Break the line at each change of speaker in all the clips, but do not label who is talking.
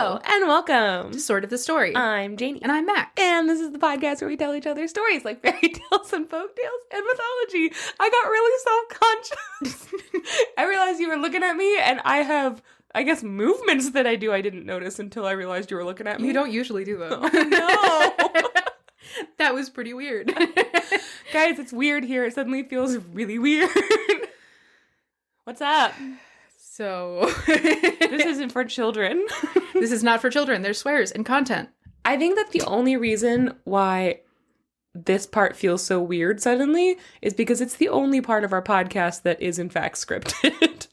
Hello, and welcome
to Sort of the Story.
I'm Janey.
And I'm Mac.
And this is the podcast where we tell each other stories like fairy tales and folk tales and mythology. I got really self-conscious. I realized you were looking at me, and I have, I guess, movements that I do I didn't notice until I realized you were looking at me.
You don't usually do them.
Oh, no.
That was pretty weird.
Guys, it's weird here. It suddenly feels really weird. What's up?
So,
This isn't for children.
This is not for children. There's swears and content.
I think that the only reason why this part feels so weird suddenly is because it's the only part of our podcast that is in fact scripted.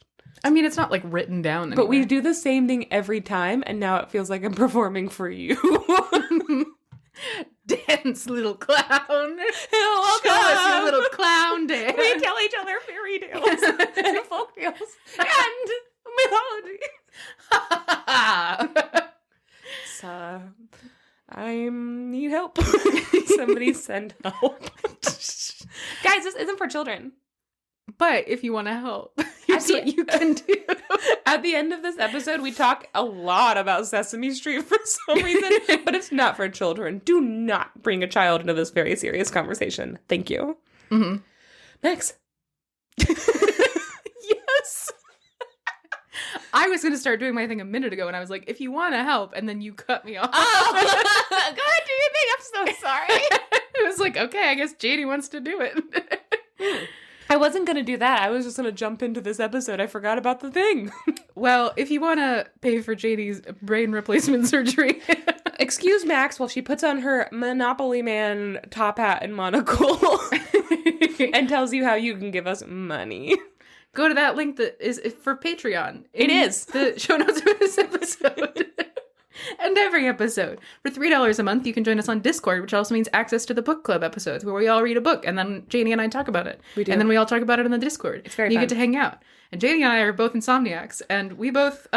I mean, it's not like written down anywhere.
But we do the same thing every time, and now it feels like I'm performing for you.
Dance, little clown.
Welcome.
Show us your little clown dance.
We tell each other fairy tales and folk tales and mythology. So, I need help. Somebody send help. Guys, this isn't for children.
But if you want to help, here's what you can do.
At the end of this episode, we talk a lot about Sesame Street for some reason, but it's not for children. Do not bring a child into this very serious conversation. Thank you.
Mm-hmm.
Max.
Yes. I was going to start doing my thing a minute ago, and I was like, if you want to help, and then you cut me off.
Oh, go ahead, do your thing. I'm so sorry.
I was like, okay, I guess Janey wants to do it.
I wasn't going to do that. I was just going to jump into this episode. I forgot about the thing.
Well, if you want to pay for Janey's brain replacement surgery.
Excuse Max while she puts on her Monopoly Man top hat and monocle and tells you how you can give us money.
Go to that link that is for Patreon.
It is.
The show notes for this episode. And every episode. For $3 a month, you can join us on Discord, which also means access to the book club episodes, where we all read a book, and then Janey and I talk about it.
We do.
And then we all talk about it in the Discord.
It's very
fun. You get
fun.
to hang out. And Janey and I are both insomniacs, and we both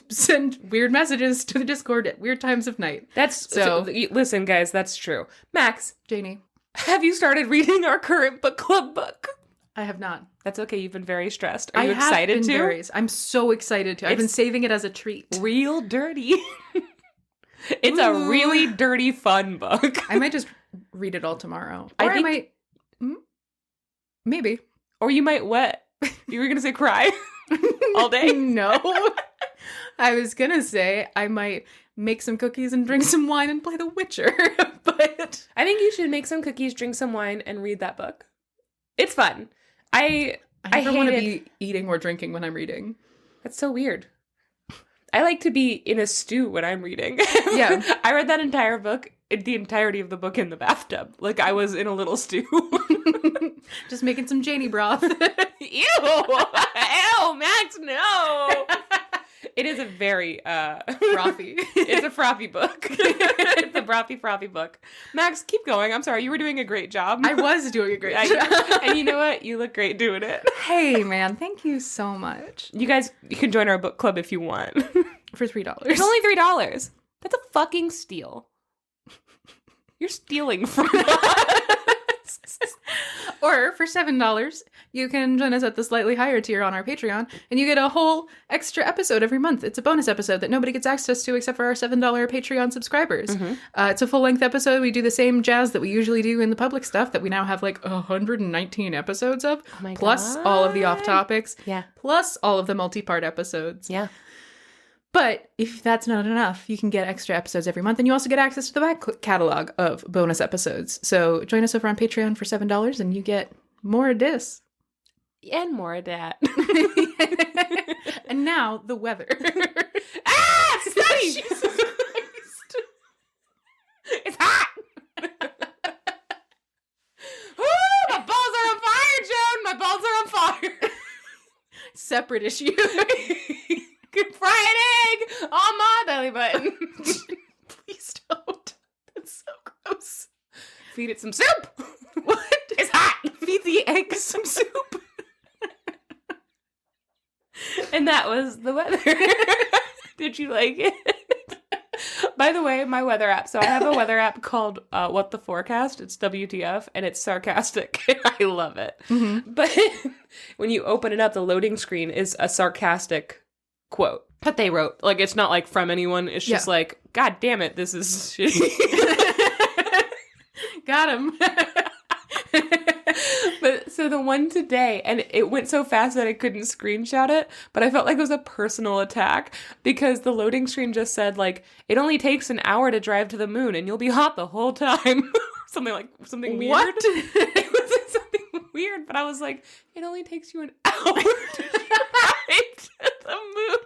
send weird messages to the Discord at weird times of night.
So listen, guys, that's true. Max,
Janey.
have you started reading our current book club book?
I have not.
That's okay. You've been very stressed. Are you excited to?
I'm so excited to. I've been saving it as a treat.
Real dirty. It's a really dirty, fun book.
I might just read it all tomorrow.
I
Or I
think-
might... Maybe.
Or you might what? You were going to say cry all day?
No. I was going to say I might make some cookies and drink some wine and play The Witcher. But
I think you should make some cookies, drink some wine, and read that book. It's fun. I
never
hate
want to
it.
be eating or drinking when I'm reading.
That's so weird. I like to be in a stew when I'm reading.
Yeah.
I read that entire book, the entirety of the book in the bathtub. Like I was in a little stew.
Just making some Janey broth.
Ew! Ew, Max, no! It is a very,
Frothy.
It's a frothy book. It's a frothy book. Max, keep going. I'm sorry. You were doing a great job.
I was doing a great job.
And you know what? You look great doing it.
Hey, man. Thank you so much.
You guys, you can join our book club if you want.
For $3.
It's only $3. That's a fucking steal. You're stealing from us.
Or for $7, you can join us at the slightly higher tier on our Patreon, and you get a whole extra episode every month. It's a bonus episode that nobody gets access to except for our $7 Patreon subscribers.
Mm-hmm.
It's a full-length episode. We do the same jazz that we usually do in the public stuff that we now have like 119 episodes of,
Oh my
plus
God.
all of the off-topics,
Yeah.
plus all of the multi-part episodes.
Yeah.
But if that's not enough, you can get extra episodes every month, and you also get access to the back catalog of bonus episodes. So join us over on Patreon for $7, and you get more of this.
And more of that.
And now, the weather.
Ah! Sunny! Jesus Christ. It's hot! Woo! My balls are on fire, Joan! My balls are on fire!
Separate issue.
Good fried egg on my belly button.
Please don't. That's so gross.
Feed it some soup.
What?
It's hot.
Feed the egg some soup.
And that was the weather. Did you like it? By the way, my weather app. So I have a weather app called What the Forecast. It's WTF, and it's sarcastic. I love it.
Mm-hmm.
But when you open it up, the loading screen is a sarcastic quote that they wrote. Like, it's not like from anyone. It's just like, God damn it, this is shitty.
Got him.
But so the one today, and it went so fast that I couldn't screenshot it, but I felt like it was a personal attack because the loading screen just said, like, it only takes an hour to drive to the moon and you'll be hot the whole time. Something weird.
What?
It was something weird, but I was like, it only takes you an hour to drive to the moon.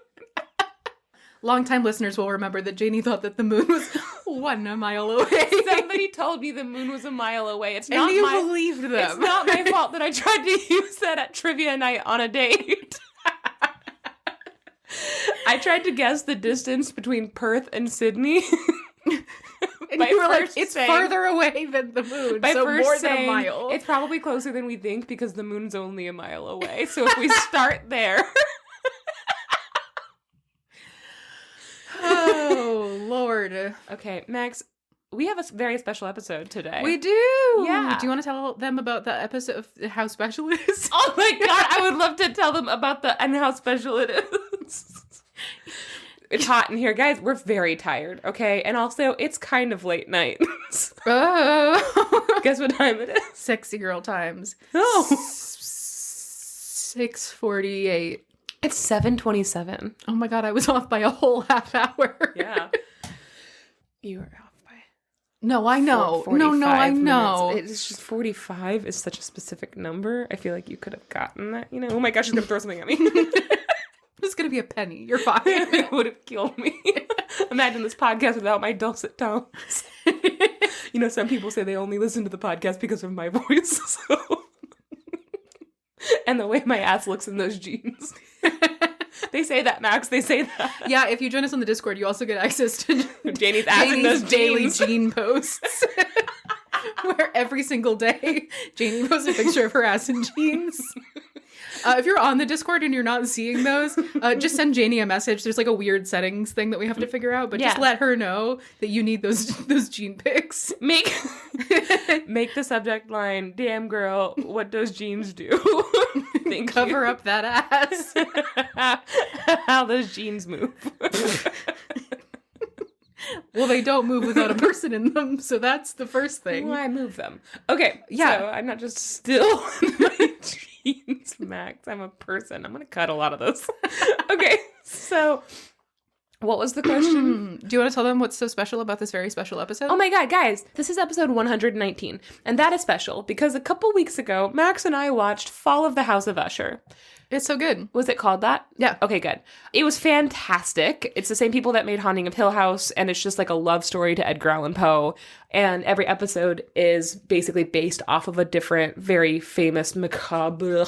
Longtime listeners will remember that Janey thought that the moon was 1 mile away.
Somebody told me the moon was a mile away. It's not
and you believed them.
It's not my fault that I tried to use that at trivia night on a date. I tried to guess the distance between Perth and Sydney.
And you were like, it's farther away than the moon, so more than a mile.
It's probably closer than we think because the moon's only a mile away. So if we start there...
Oh, Lord.
Okay, Max, we have a very special episode today.
We do.
Yeah.
Do you want to tell them about the episode of How Special It Is?
Oh my God, I would love to tell them about and how special it is. It's hot in here, guys. We're very tired, okay? And also, it's kind of late night.
Oh.
Guess what time it is?
Sexy girl times.
Oh.
6:48.
It's 7:27.
Oh my God, I was off by a whole half hour.
Yeah. You were off by...
No, I know. No, I know.
It's just 45 is such a specific number. I feel like you could have gotten that, you know? Oh my gosh, she's going to throw something at me.
It's going to be a penny. You're fine.
It would have killed me. Imagine this podcast without my dulcet tones. You know, some people say they only listen to the podcast because of my voice, so... And the way my ass looks in those jeans. They say that, Max. They say that.
Yeah, if you join us on the Discord, you also get access to
Janey's ass in those
daily
jeans.
jean posts. Where every single day, Janey posts a picture of her ass in jeans. If you're on the Discord and you're not seeing those, just send Janey a message. There's like a weird settings thing that we have to figure out, but just let her know that you need those jean pics.
Make the subject line, "Damn girl, what does jeans do?"
Cover up that ass.
How those jeans move.
Well, they don't move without a person in them, so that's the first thing.
Well, I move them. Okay, yeah. So I'm not just still in my jeans, Max. I'm a person. I'm going to cut a lot of those. Okay, so what was the question?
Do you want to tell them what's so special about this very special episode?
Oh my God, guys, this is episode 119, and that is special because a couple weeks ago, Max and I watched Fall of the House of Usher.
It's so good.
Was it called that?
Yeah.
Okay, good. It was fantastic. It's the same people that made Haunting of Hill House, and it's just like a love story to Edgar Allan Poe. And every episode is basically based off of a different, very famous macabre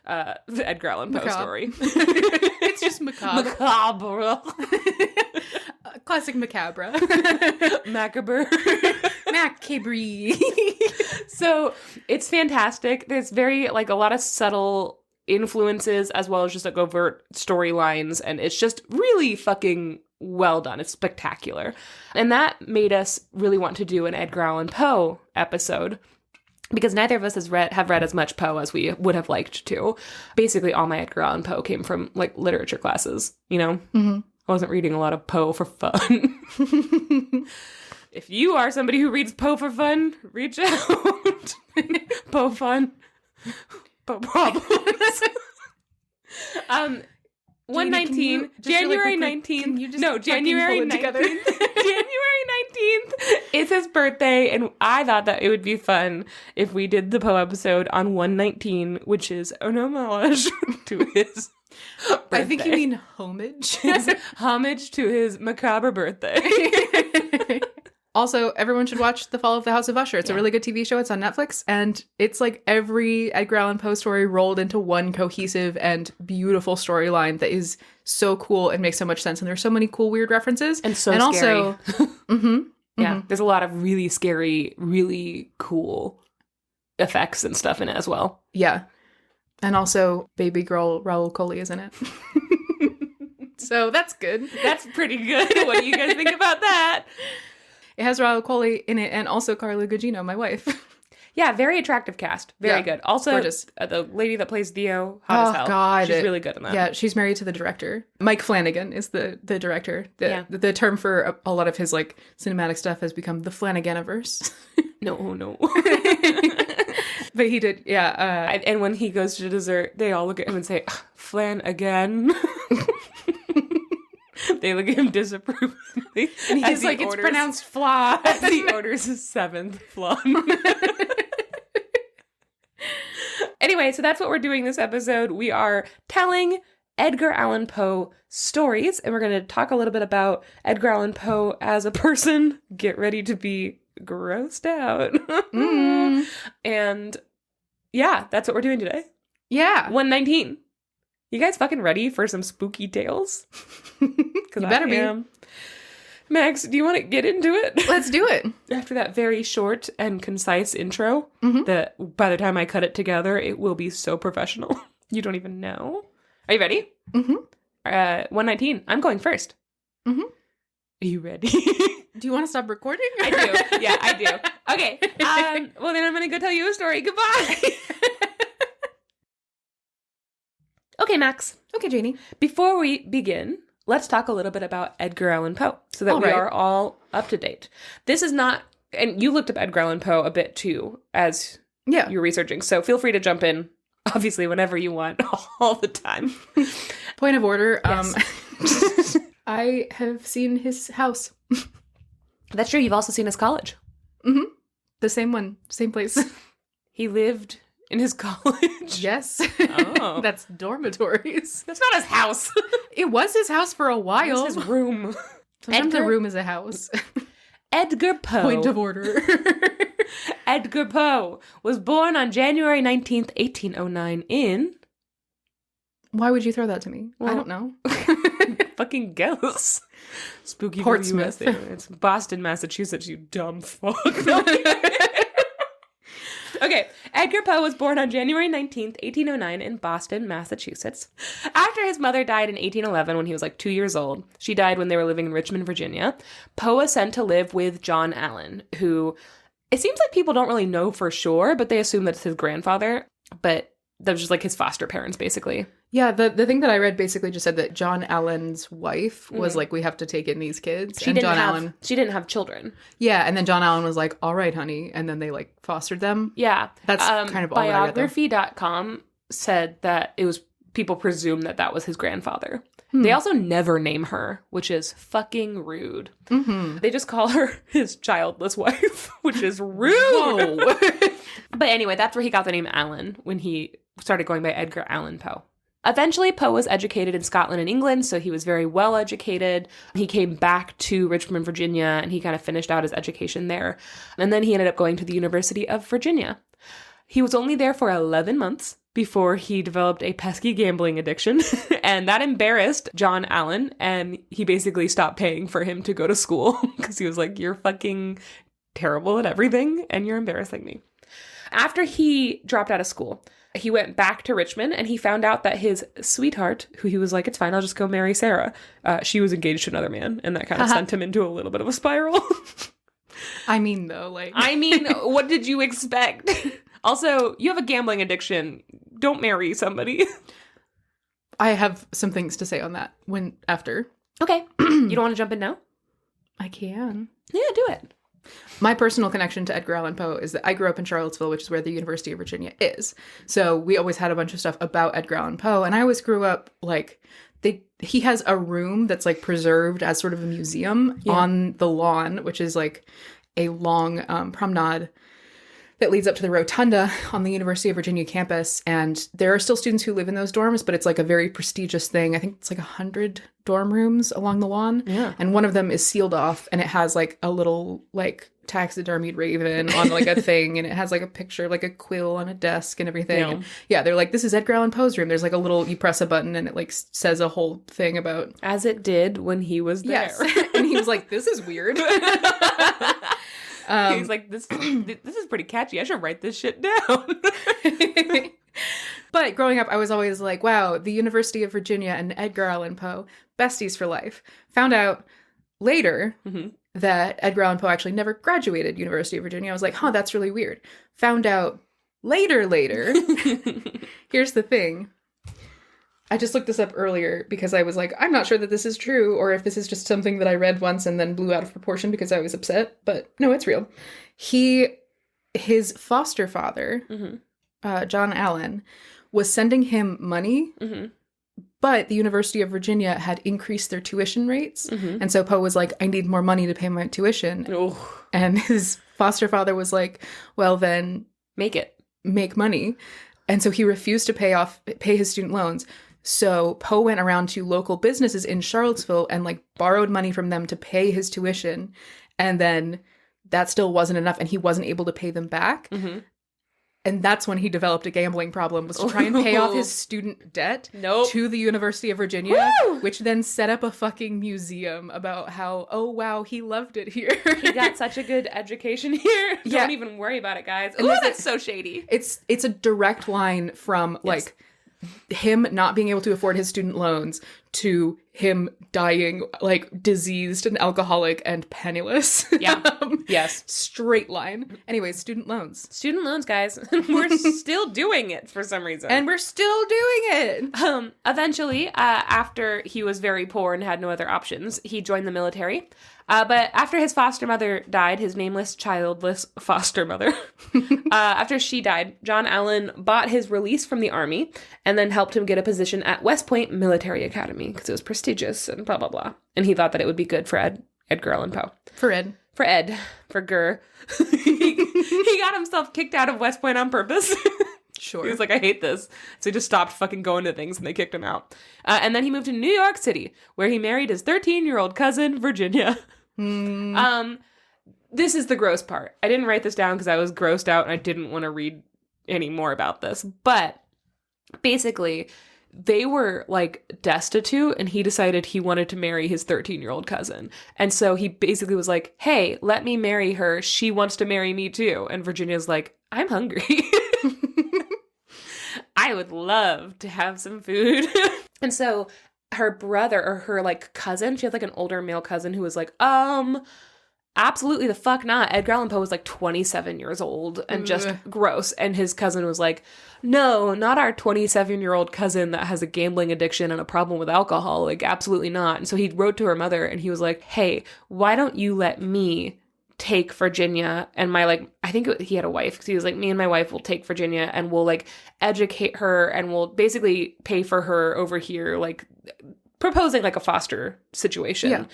Edgar Allan Poe story.
It's just macabre.
Macabre.
Classic macabre.
Macabre.
Macabre.
So it's fantastic. There's very, like, a lot of subtle influences as well as just like overt storylines, and it's just really fucking well done. It's spectacular. And that made us really want to do an Edgar Allan Poe episode because neither of us have read as much Poe as we would have liked to. Basically, all my Edgar Allan Poe came from like literature classes, you know? Mm-hmm. I wasn't reading a lot of Poe for fun. If you are somebody who reads Poe for fun, reach out. Poe fun. Problems. 119, January 19th. January 19th. January 19th is his birthday, and I thought that it would be fun if we did the Poe episode on 119, which is an homage to his birthday.
I think you mean homage.
Homage to his macabre birthday.
Also, everyone should watch The Fall of the House of Usher. It's a really good TV show. It's on Netflix. And it's like every Edgar Allan Poe story rolled into one cohesive and beautiful storyline that is so cool and makes so much sense. And there's so many cool, weird references.
And so scary. Also, yeah, there's a lot of really scary, really cool effects and stuff in it as well.
Yeah. And also, baby girl Raul Coley is in it. So that's good.
That's pretty good. What do you guys think about that?
It has Raul Coley in it and also Carla Gugino, my wife.
Yeah, very attractive cast. Very good. Also,
gorgeous.
The lady that plays Theo, hot as hell.
God.
She's really good in that.
Yeah, she's married to the director. Mike Flanagan is the director. The term for a lot of his like cinematic stuff has become the Flanaganiverse.
No.
But he did, yeah.
And when he goes to dessert, they all look at him and say, Flan again. They look at him disapprovingly.
And he's like, it's pronounced flan.
As he orders his 7th flan. Anyway, so that's what we're doing this episode. We are telling Edgar Allan Poe stories, and we're going to talk a little bit about Edgar Allan Poe as a person. Get ready to be grossed out. And yeah, that's what we're doing today.
Yeah.
119. You guys fucking ready for some spooky tales?
You better be.
Max, do you want to get into it?
Let's do it.
After that very short and concise intro, that by the time I cut it together, it will be so professional. You don't even know. Are you ready? 119. I'm going first. Are you ready?
Do you want to stop recording?
I do. Yeah, I do. Okay. Well, then I'm going to go tell you a story. Goodbye. Okay, Max.
Okay, Janey.
Before we begin, let's talk a little bit about Edgar Allan Poe so that we are all up to date. This is not, and you looked up Edgar Allan Poe a bit too as you're researching, so feel free to jump in, obviously, whenever you want, all the time.
Point of order.
Yes.
I have seen his house.
That's true. You've also seen his college.
The same one. Same place.
He lived in his college?
Yes.
Oh.
That's dormitories.
That's not his house.
It was his house for a while.
It was his room.
Sometimes a room is a house.
Edgar Poe.
Point of order.
Edgar Poe was born on January 19th, 1809 in...
Why would you throw that to me?
Well,
I don't know.
Fucking guess. Spooky
Portsmouth.
USA. It's Boston, Massachusetts, you dumb fuck. No. Okay, Edgar Poe was born on January 19th, 1809 in Boston, Massachusetts. After his mother died in 1811 when he was like 2 years old, she died when they were living in Richmond, Virginia, Poe was sent to live with John Allan, who it seems like people don't really know for sure, but they assume that it's his grandfather, but that was just like his foster parents, basically.
Yeah, the thing that I read basically just said that John Allan's wife was like, we have to take in these kids.
She didn't have children.
Yeah, and then John Allan was like, all right, honey. And then they like fostered them.
Yeah.
That's kind of all that I read, though.
Biography.com said that it was, people presume that that was his grandfather. They also never name her, which is fucking rude. They just call her his childless wife, which is rude. Whoa. But anyway, that's where he got the name Allan, when he started going by Edgar Allan Poe. Eventually, Poe was educated in Scotland and England, so he was very well educated. He came back to Richmond, Virginia, and he kind of finished out his education there. And then he ended up going to the University of Virginia. He was only there for 11 months before he developed a pesky gambling addiction, and that embarrassed John Allan, and he basically stopped paying for him to go to school because he was like, you're fucking terrible at everything, and you're embarrassing me. After he dropped out of school, he went back to Richmond and he found out that his sweetheart, who he was like, it's fine, I'll just go marry Sarah. She was engaged to another man, and that kind of sent him into a little bit of a spiral.
I mean, though, like...
what did you expect? Also, you have a gambling addiction. Don't marry somebody.
I have some things to say on that after.
Okay. You don't want to jump in now?
I can.
Yeah, do it.
My personal connection to Edgar Allan Poe is that I grew up in Charlottesville, which is where the University of Virginia is. So we always had a bunch of stuff about Edgar Allan Poe. And I always grew up like he has a room that's like preserved as sort of a museum on the lawn, which is like a long promenade that leads up to the rotunda on the University of Virginia campus. And there are still students who live in those dorms, but it's like a very prestigious thing. I think it's like 100 dorm rooms along the lawn. Yeah. And one of them is sealed off, and it has like a little like taxidermied raven on like a thing. And it has like a picture, like a quill on a desk and everything. Yeah. And yeah, they're like, this is Edgar Allan Poe's room. There's like a little, you press a button and it like says a whole thing about.
As it did when he was there.
Yes. And he was like, this is weird.
He's like, this is pretty catchy. I should write this shit down.
But growing up, I was always like, wow, the University of Virginia and Edgar Allan Poe, besties for life. Found out later that Edgar Allan Poe actually never graduated University of Virginia. I was like, huh, that's really weird. Found out later. Here's the thing. I just looked this up earlier because I was like, I'm not sure that this is true or if this is just something that I read once and then blew out of proportion because I was upset. But no, it's real. His foster father, John Allen, was sending him money, but the University of Virginia had increased their tuition rates. And so Poe was like, I need more money to pay my tuition. And his foster father was like, well, then make money. And so he refused to pay his student loans. So Poe went around to local businesses in Charlottesville and like borrowed money from them to pay his tuition. And then that still wasn't enough and he wasn't able to pay them back. And that's when he developed a gambling problem, was to try and pay off his student debt to the University of Virginia, which then set up a fucking museum about how, oh, wow, he loved it here.
He got such a good education here. Don't even worry about it, guys. Ooh, that's so shady.
It's a direct line from, like, him not being able to afford his student loans to him dying, like, diseased and alcoholic and penniless. Yes. Straight line. Anyways, student loans.
Student loans, guys. We're still doing it for some reason.
And we're still doing it.
Eventually, after he was very poor and had no other options, he joined the military. But after his foster mother died, his nameless, childless foster mother, after she died, John Allen bought his release from the army and then helped him get a position at West Point Military Academy because it was prestigious and blah, blah, blah. And he thought that it would be good for Edgar Allan Poe. For Gur. He got himself kicked out of West Point on purpose.
Sure.
He was like, I hate this. So he just stopped fucking going to things and they kicked him out. And then he moved to New York City, where he married his 13-year-old cousin, Virginia. This is the gross part. I didn't write this down because I was grossed out and I didn't want to read any more about this. But basically, they were like destitute and he decided he wanted to marry his 13-year-old cousin. And so he basically was like, hey, let me marry her. She wants to marry me too. And Virginia's like, I'm hungry. I would love to have some food. And so her brother or her like cousin, she had like an older male cousin who was like, absolutely the fuck not. Edgar Allan Poe was like 27 years old and just gross. And his cousin was like, no, not our 27-year-old cousin that has a gambling addiction and a problem with alcohol. Like, absolutely not. And so he wrote to her mother and he was like, hey, why don't you let me take Virginia and my, like, I think he had a wife because he was like, me and my wife will take Virginia and we'll like educate her and we'll basically pay for her over here, like proposing like a foster situation.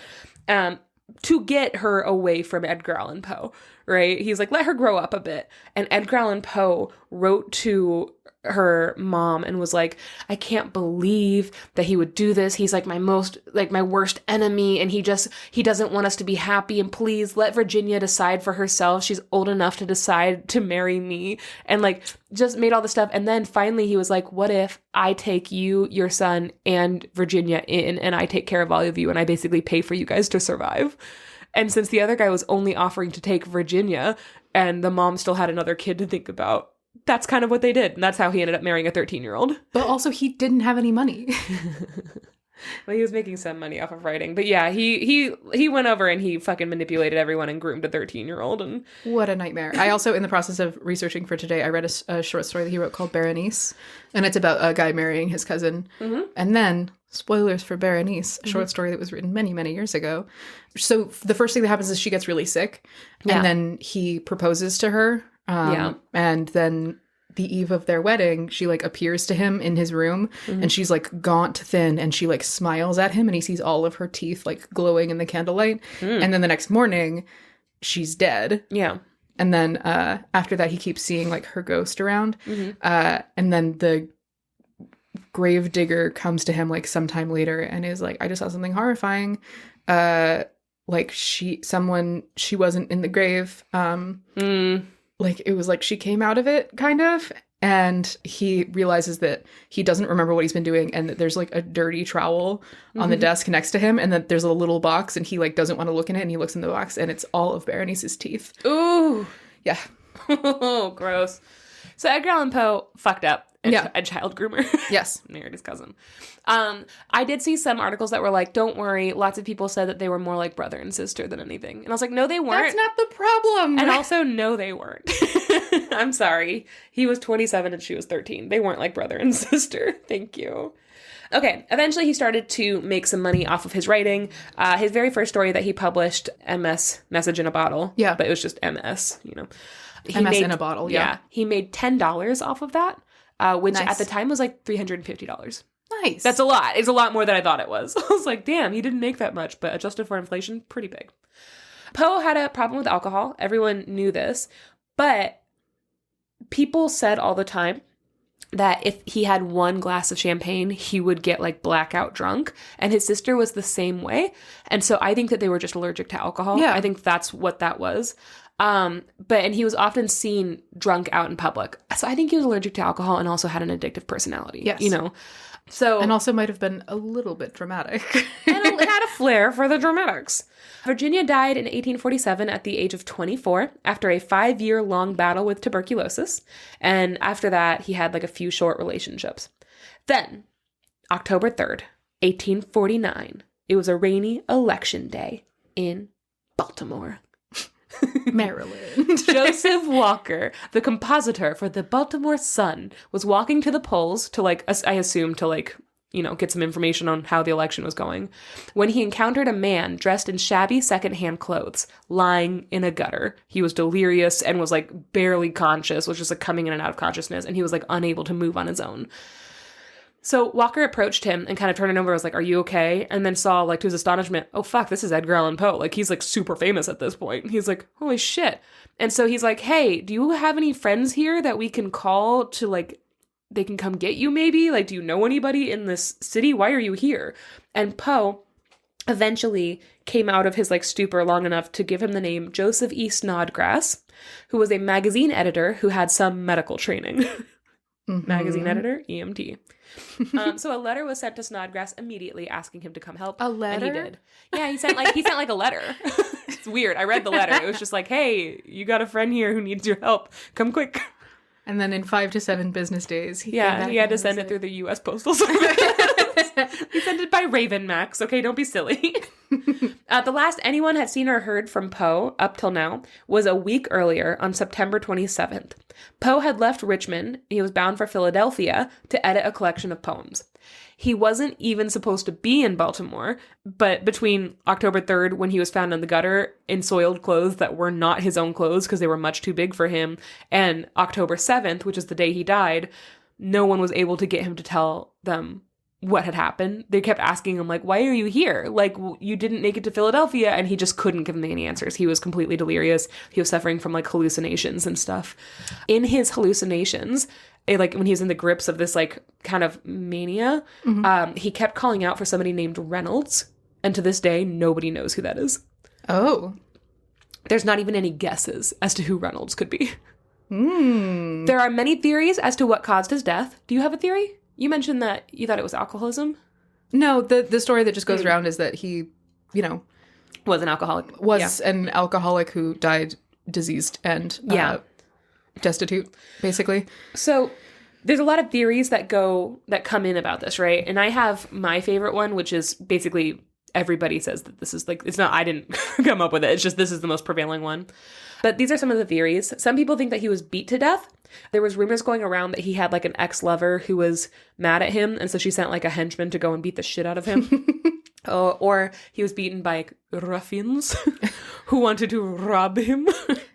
To get her away from Edgar Allan Poe, right? He's like, let her grow up a bit. And Edgar Allan Poe wrote to her mom and was like, I can't believe that he would do this. He's like my worst enemy. And he doesn't want us to be happy. And please let Virginia decide for herself. She's old enough to decide to marry me. And like, just made all this stuff. And then finally he was like, what if I take you, your son, and Virginia in, and I take care of all of you, and I basically pay for you guys to survive. And since the other guy was only offering to take Virginia, and the mom still had another kid to think about, that's kind of what they did. And that's how he ended up marrying a 13-year-old.
But also he didn't have any money.
Well, he was making some money off of writing. But yeah, he went over and he fucking manipulated everyone and groomed a 13-year-old. And
what a nightmare. I also, in the process of researching for today, I read a short story that he wrote called Berenice. And it's about a guy marrying his cousin. And then, spoilers for Berenice, a short story that was written many, many years ago. So the first thing that happens is she gets really sick. And then he proposes to her. And then the eve of their wedding, she like appears to him in his room and she's like gaunt, thin, and she like smiles at him and he sees all of her teeth like glowing in the candlelight. And then the next morning she's dead. And then after that he keeps seeing like her ghost around. And then the grave digger comes to him like sometime later and is like, I just saw something horrifying. Like she wasn't in the grave. Like, it was like she came out of it, kind of. And he realizes that he doesn't remember what he's been doing and that there's, like, a dirty trowel on the desk next to him. And that there's a little box and he, like, doesn't want to look in it. And he looks in the box and it's all of Berenice's teeth.
Ooh.
Yeah.
Oh, gross. So Edgar Allan Poe fucked up a child groomer.
Yes.
Married his cousin. I did see some articles that were like, don't worry, lots of people said that they were more like brother and sister than anything. And I was like, no, they weren't.
That's not the problem.
And also, no, they weren't. I'm sorry. He was 27 and she was 13. They weren't like brother and sister. Thank you. Okay, eventually he started to make some money off of his writing. His very first story that he published, MS, Message in a Bottle.
Yeah.
But it was just MS, you know.
MS in a bottle, yeah.
He made $10 off of that, which
Nice.
at the time was like $350.
Nice.
That's a lot. It's a lot more than I thought it was. I was like, damn, he didn't make that much, but adjusted for inflation, pretty big. Poe had a problem with alcohol. Everyone knew this, but people said all the time that if he had one glass of champagne, he would get like blackout drunk. And his sister was the same way. And so I think that they were just allergic to alcohol.
Yeah.
I think that's what that was. And he was often seen drunk out in public. So I think he was allergic to alcohol and also had an addictive personality.
Yes.
You know? So,
and also might have been a little bit dramatic.
and had a flair for the dramatics. Virginia died in 1847 at the age of 24 after a 5-year-long battle with tuberculosis. And after that, he had like a few short relationships. Then, October 3rd, 1849, it was a rainy election day in Baltimore.
Maryland.
Joseph Walker, the compositor for the Baltimore Sun, was walking to the polls to I assume to get some information on how the election was going, when he encountered a man dressed in shabby secondhand clothes lying in a gutter. He was delirious and was like barely conscious, was just like coming in and out of consciousness, and he was like unable to move on his own. So Walker approached him and kind of turned it over. Was like, "Are you okay?" And then saw, like, to his astonishment, oh fuck, this is Edgar Allan Poe. Like, he's like super famous at this point. He's like, holy shit. And so he's like, hey, do you have any friends here that we can call to like, they can come get you maybe? Like, do you know anybody in this city? Why are you here? And Poe eventually came out of his like stupor long enough to give him the name Joseph E. Snodgrass, who was a magazine editor who had some medical training. Mm-hmm. Magazine editor, EMT. So a letter was sent to Snodgrass immediately asking him to come help.
A letter?
And he did. Yeah, he sent like a letter. It's weird. I read the letter. It was just like, hey, you got a friend here who needs your help. Come quick.
And then in 5 to 7 business days,
he had to send it through the U.S. Postal Service. He sent it by Raven, Max. Okay, don't be silly. The last anyone had seen or heard from Poe up till now was a week earlier on September 27th. Poe had left Richmond. He was bound for Philadelphia to edit a collection of poems. He wasn't even supposed to be in Baltimore, but between October 3rd, when he was found in the gutter in soiled clothes that were not his own clothes because they were much too big for him, and October 7th, which is the day he died, no one was able to get him to tell them what had happened. They kept asking him, like, why are you here? Like, you didn't make it to Philadelphia, and he just couldn't give them any answers. He was completely delirious. He was suffering from, like, hallucinations and stuff. In his hallucinations, when he was in the grips of this, like, kind of mania, he kept calling out for somebody named Reynolds, and to this day, nobody knows who that is.
Oh.
There's not even any guesses as to who Reynolds could be. There are many theories as to what caused his death. Do you have a theory? You mentioned that you thought it was alcoholism.
No, the story that just goes around is that he,
was an alcoholic.
Was an alcoholic who died diseased and destitute, basically. So
there's a lot of theories that come in about this, right? And I have my favorite one, which is basically everybody says that this is like, it's not, I didn't come up with it. It's just, this is the most prevailing one. But these are some of the theories. Some people think that he was beat to death. There was rumors going around that he had like an ex-lover who was mad at him. And so she sent like a henchman to go and beat the shit out of him. Or he was beaten by like, ruffians who wanted to rob him.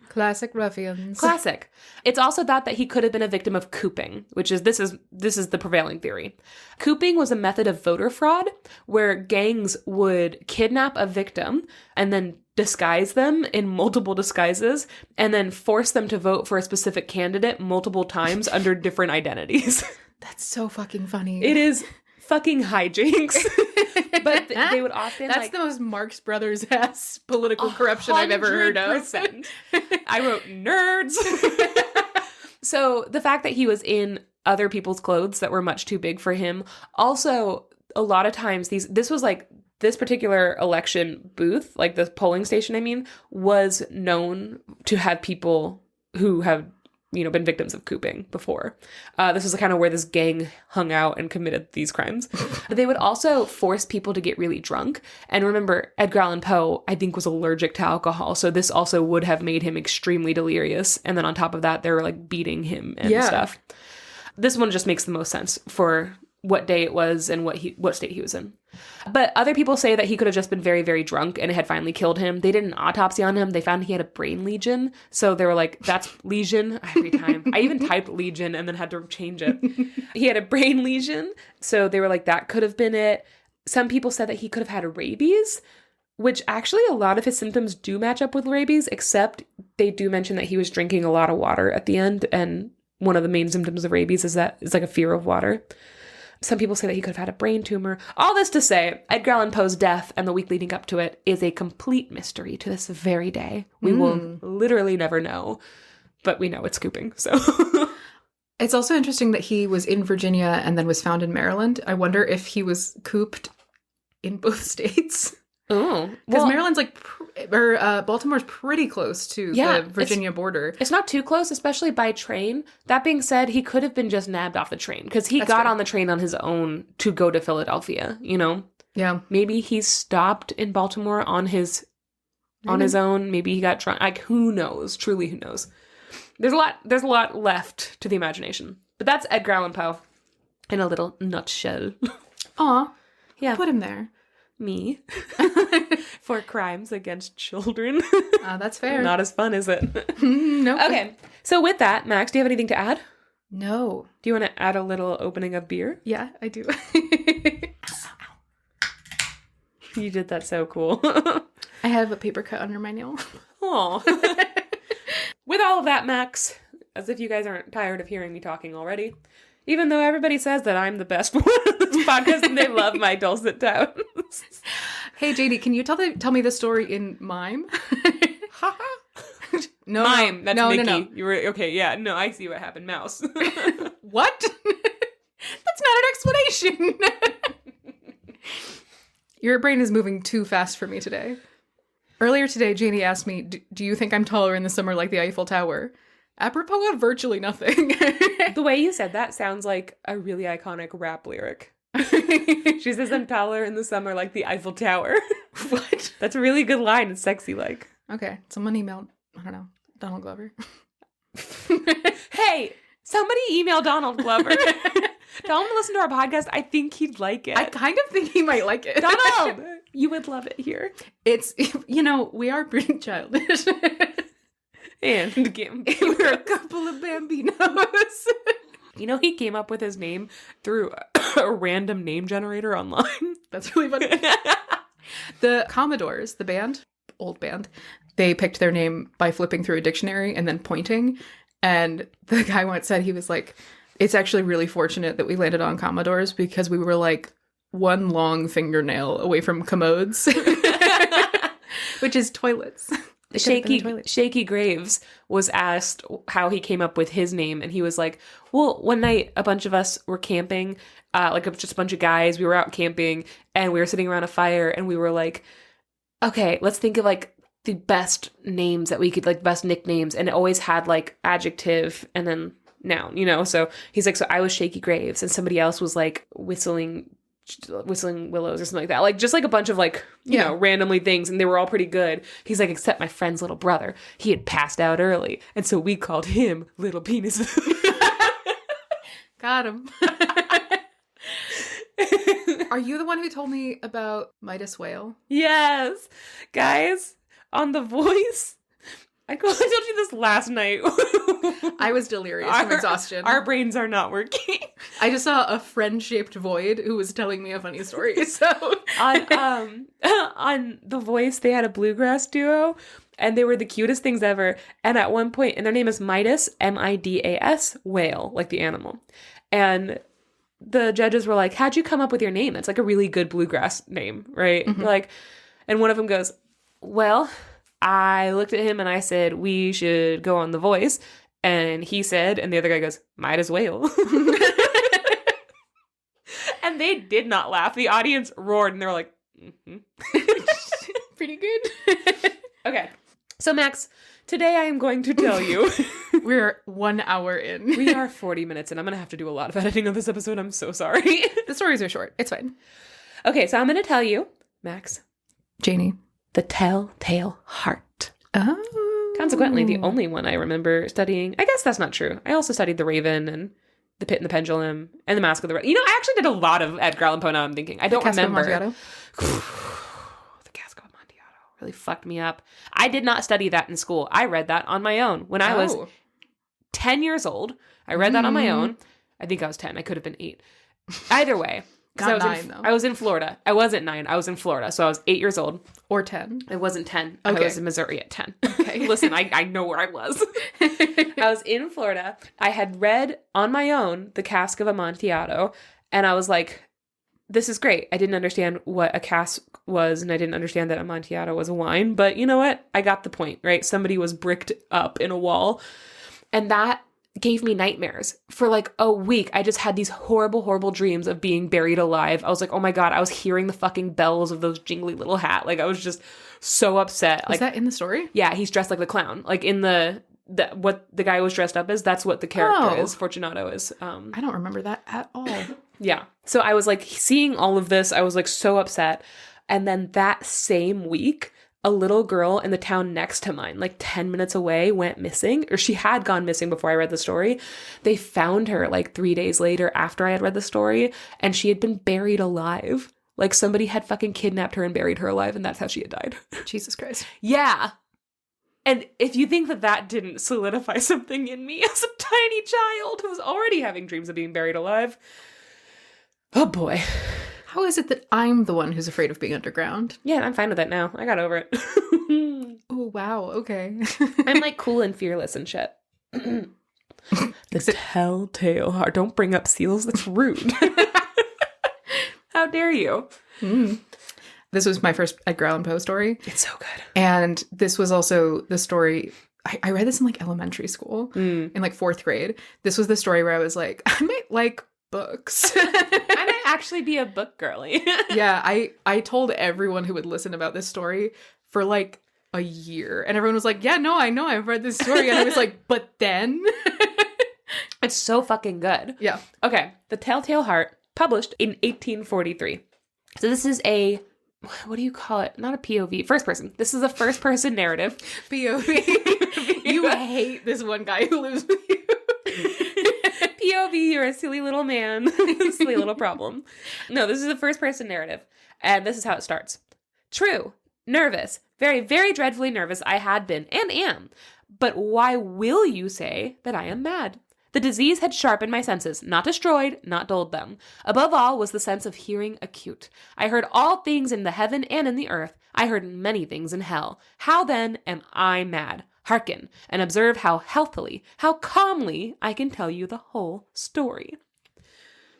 Classic ruffians.
Classic. It's also thought that he could have been a victim of cooping, which is this is the prevailing theory. Cooping was a method of voter fraud where gangs would kidnap a victim and then disguise them in multiple disguises and then force them to vote for a specific candidate multiple times under different identities.
That's so fucking funny.
It is fucking hijinks. But they would often
That's the most Marx Brothers-ass political corruption I've ever heard of.
I wrote nerds. So the fact that he was in other people's clothes that were much too big for him. Also, a lot of times this particular election booth, like the polling station, was known to have people who have been victims of cooping before. This was kind of where this gang hung out and committed these crimes. They would also force people to get really drunk. And remember, Edgar Allan Poe, I think, was allergic to alcohol. So this also would have made him extremely delirious. And then on top of that, they were like beating him and stuff. This one just makes the most sense for what day it was and what state he was in. But other people say that he could have just been very, very drunk and it had finally killed him. They did an autopsy on him. They found he had a brain lesion. So they were like, that's lesion every time. I even typed legion and then had to change it. He had a brain lesion. So they were like, that could have been it. Some people said that he could have had rabies, which actually a lot of his symptoms do match up with rabies, except they do mention that he was drinking a lot of water at the end. And one of the main symptoms of rabies is like a fear of water. Some people say that he could have had a brain tumor. All this to say, Edgar Allan Poe's death and the week leading up to it is a complete mystery to this very day. We will literally never know, but we know it's scooping, so.
It's also interesting that he was in Virginia and then was found in Maryland. I wonder if he was cooped in both states. Oh, because Maryland's Baltimore's pretty close to the Virginia border.
It's not too close, especially by train. That being said, he could have been just nabbed off the train because he got on the train on his own to go to Philadelphia.
Yeah.
Maybe he stopped in Baltimore on his own. Maybe he got drunk. Like, who knows? Truly, who knows? There's a lot left to the imagination. But that's Edgar Allan Poe in a little nutshell.
Aw.
Yeah.
Put him there.
Me. For crimes against children.
That's fair.
Not as fun, is it?
Nope.
Okay. So with that, Max, do you have anything to add?
No.
Do you want to add a little opening of beer?
Yeah, I do.
You did that so cool.
I have a paper cut under my nail.
Aw. With all of that, Max, as if you guys aren't tired of hearing me talking already, even though everybody says that I'm the best one on this podcast and they love my dulcet tones.
Hey, JD, can you tell me the story in mime? No,
mime. That's Mickey.
No.
You were okay. Yeah. No, I see what happened. Mouse.
What? That's not an explanation. Your brain is moving too fast for me today. Earlier today, Janey asked me, do you think I'm taller in the summer like the Eiffel Tower? Apropos of virtually nothing.
The way you said that sounds like a really iconic rap lyric. She says I'm taller in the summer like the Eiffel Tower.
What?
That's a really good line. It's sexy like.
Okay. Someone emailed, I don't know, Donald Glover.
Hey, somebody email Donald Glover. Tell him to listen to our podcast. I think he'd like it.
I kind of think he might like it.
Donald! You would love it here.
It's, we are pretty childish.
And
we're a couple of Bambinos.
He came up with his name through a random name generator online.
That's really funny. The Commodores, the band, old band, they picked their name by flipping through a dictionary and then pointing. And the guy once said, he was like, it's actually really fortunate that we landed on Commodores because we were like one long fingernail away from commodes, which is toilets.
Shaky Graves was asked how he came up with his name, and he was like, well, one night a bunch of us were camping, just a bunch of guys, we were out camping, and we were sitting around a fire, and we were like, okay, let's think of like the best names that we could, like best nicknames, and it always had like adjective and then noun, so he's like, so I was Shaky Graves, and somebody else was like Whistling Willows or something like that. Like, just like a bunch of like, you know, randomly things. And they were all pretty good. He's like, except my friend's little brother. He had passed out early. And so we called him Little Penis.
Got him. Are you the one who told me about Midas Whale?
Yes. Guys, on The Voice, I told you this last night.
I was delirious from exhaustion.
Our brains are not working.
I just saw a friend-shaped void who was telling me a funny story. So
on The Voice, they had a bluegrass duo, and they were the cutest things ever. And at one point, and their name is Midas, M-I-D-A-S, whale, like the animal. And the judges were like, how'd you come up with your name? That's like a really good bluegrass name, right? Mm-hmm. Like, and one of them goes, well, I looked at him and I said, we should go on The Voice. And he said, and the other guy goes, might as well. And they did not laugh. The audience roared and they were like, mm-hmm.
Pretty good.
Okay. So Max, today I am going to tell you
We're 1 hour in.
We are 40 minutes in. I'm going to have to do a lot of editing of this episode. I'm so sorry.
The stories are short. It's fine.
Okay, so I'm going to tell you, Max,
Janey.
The Telltale Heart.
Oh.
Consequently, the only one I remember studying. I guess that's not true. I also studied The Raven and The Pit and the Pendulum and The Masque of the Red. You know, I actually did a lot of Edgar Allan Poe now I'm thinking. I don't remember.
The
Cask of Amontillado really fucked me up. I did not study that in school. I read that on my own. When I was 10 years old, I read that on my own. I think I was 10. I could have been 8. Either way.
Not 9, though.
I was in Florida. I wasn't 9. I was in Florida. So I was 8 years old.
Or 10.
I wasn't 10.
Okay.
I was in Missouri at 10.
Okay.
Listen, I know where I was. I was in Florida. I had read on my own The Cask of Amontillado. And I was like, this is great. I didn't understand what a cask was. And I didn't understand that Amontillado was a wine. But you know what? I got the point, right? Somebody was bricked up in a wall. And that gave me nightmares for like a week. I just had these horrible, horrible dreams of being buried alive. I was like, oh my God, I was hearing the fucking bells of those jingly little hat. Like I was just so upset.
Was
like
that in the story?
Yeah, he's dressed like the clown. Like in the what the guy was dressed up as, that's what the character is. Fortunato is.
I don't remember that at all.
Yeah. So I was like seeing all of this. I was like so upset. And then that same week, a little girl in the town next to mine, like 10 minutes away, went missing, or she had gone missing before I read the story. They found her like 3 days later after I had read the story, and she had been buried alive. Like somebody had fucking kidnapped her and buried her alive, and that's how she had died.
Jesus Christ.
Yeah. And if you think that that didn't solidify something in me as a tiny child who was already having dreams of being buried alive, oh boy.
How is it that I'm the one who's afraid of being underground?
Yeah, I'm fine with it now. I got over it.
Oh, wow. Okay.
I'm like cool and fearless and shit. The Telltale Heart. Don't bring up seals. That's rude. How dare you?
This was my first Edgar Allan Poe story.
It's so good.
And this was also the story. I read this in like elementary school in like 4th grade. This was the story where I was like, I might like books.
I might actually be a book girly.
Yeah, I told everyone who would listen about this story for like a year. And everyone was like, yeah, no, I know, I've read this story. And I was like, but then?
It's so fucking good.
Yeah.
Okay. The Telltale Heart, published in 1843. So this is a, what do you call it? Not a POV. First person. This is a first person narrative.
POV. You hate this one guy who lives with you.
POV, you're a silly little man. Silly little problem. No, this is a first person narrative. And this is how it starts. True. Nervous. Very, very dreadfully nervous I had been and am. But why will you say that I am mad? The disease had sharpened my senses, not destroyed, not dulled them. Above all was the sense of hearing acute. I heard all things in the heaven and in the earth. I heard many things in hell. How then am I mad? Hearken, and observe how healthily, how calmly I can tell you the whole story.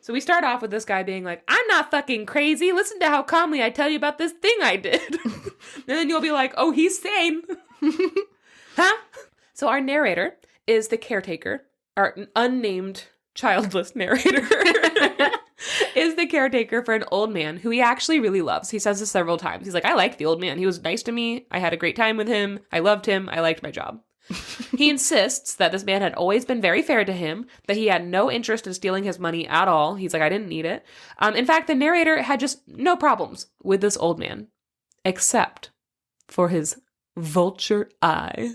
So we start off with this guy being like, I'm not fucking crazy. Listen to how calmly I tell you about this thing I did. And then you'll be like, oh, he's sane. Huh? So our narrator is the caretaker, our unnamed childless narrator is the caretaker for an old man who he actually really loves. He says this several times. He's like, I like the old man. He was nice to me. I had a great time with him. I loved him. I liked my job. He insists that this man had always been very fair to him, that he had no interest in stealing his money at all. He's like, I didn't need it. In fact, the narrator had just no problems with this old man, except for his vulture eye.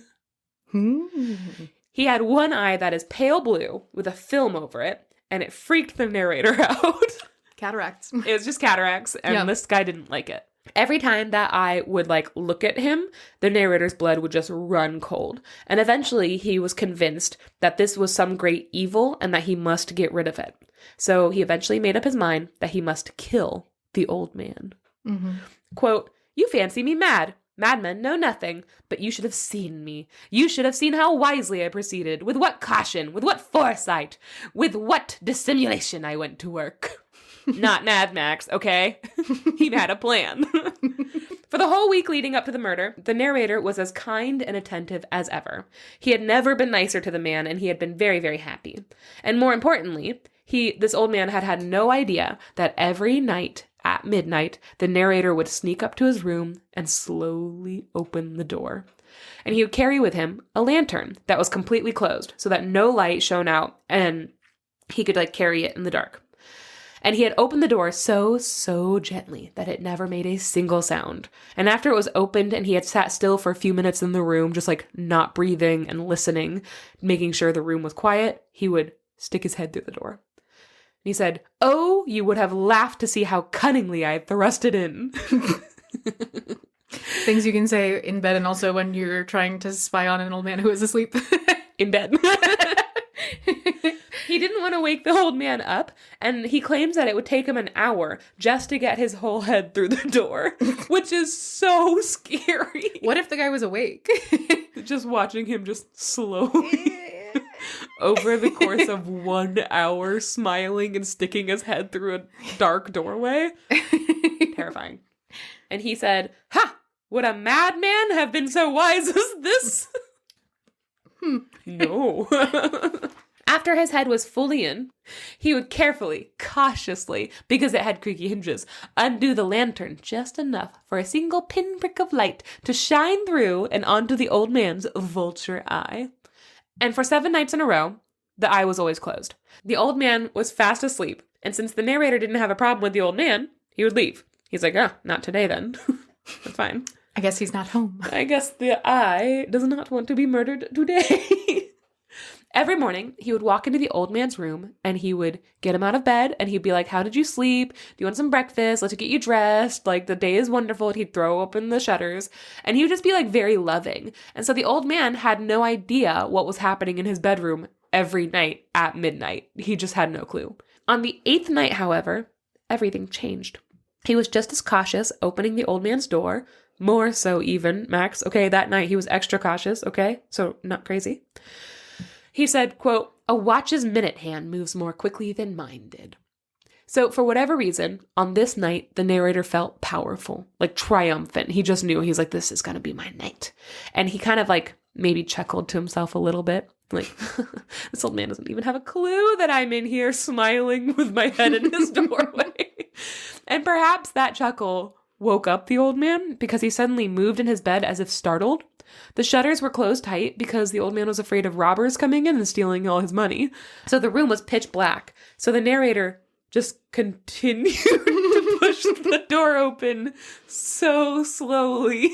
He had one eye that is pale blue with a film over it, and it freaked the narrator out.
Cataracts.
It was just cataracts, and this guy didn't like it. Every time that eye would like look at him, the narrator's blood would just run cold. And eventually he was convinced that this was some great evil and that he must get rid of it. So he eventually made up his mind that he must kill the old man. Quote, you fancy me mad. Madmen know nothing, but you should have seen me. You should have seen how wisely I proceeded, with what caution, with what foresight, with what dissimulation I went to work. Not Mad Max, okay? He had a plan. For the whole week leading up to the murder, the narrator was as kind and attentive as ever. He had never been nicer to the man, and he had been very, very happy. And more importantly, this old man had no idea that every night at midnight, the narrator would sneak up to his room and slowly open the door. And he would carry with him a lantern that was completely closed so that no light shone out and he could carry it in the dark. And he had opened the door so gently that it never made a single sound. And after it was opened and he had sat still for a few minutes in the room, just not breathing and listening, making sure the room was quiet, he would stick his head through the door. And he said, "Oh, you would have laughed to see how cunningly I thrust it in."
Things you can say in bed and also when you're trying to spy on an old man who is asleep.
In bed. He didn't want to wake the old man up, and he claims that it would take him an hour just to get his whole head through the door, which is so scary.
What if the guy was awake?
Just watching him just slowly over the course of 1 hour smiling and sticking his head through a dark doorway. Terrifying. And he said, "Ha! Would a madman have been so wise as this?" No. After his head was fully in, he would carefully, cautiously, because it had creaky hinges, undo the lantern just enough for a single pinprick of light to shine through and onto the old man's vulture eye. And for 7 nights in a row, the eye was always closed. The old man was fast asleep, and since the narrator didn't have a problem with the old man, he would leave. He's like, "Oh, not today then." That's fine.
I guess he's not home.
I guess the eye does not want to be murdered today. Every morning, he would walk into the old man's room, and he would get him out of bed, and he'd be like, "How did you sleep? Do you want some breakfast? Let's get you dressed. The day is wonderful." And he'd throw open the shutters, and he would just be very loving. And so the old man had no idea what was happening in his bedroom every night at midnight. He just had no clue. On the 8th night, however, everything changed. He was just as cautious opening the old man's door, more so even, Max. Okay, that night he was extra cautious, okay? So not crazy. He said, quote, "A watch's minute hand moves more quickly than mine did." So for whatever reason, on this night, the narrator felt powerful, triumphant. He just knew. He's like, "This is going to be my night." And he kind of maybe chuckled to himself a little bit. This old man doesn't even have a clue that I'm in here smiling with my head in his doorway. And perhaps that chuckle woke up the old man because he suddenly moved in his bed as if startled. The shutters were closed tight because the old man was afraid of robbers coming in and stealing all his money. So the room was pitch black. So the narrator just continued to push the door open so slowly.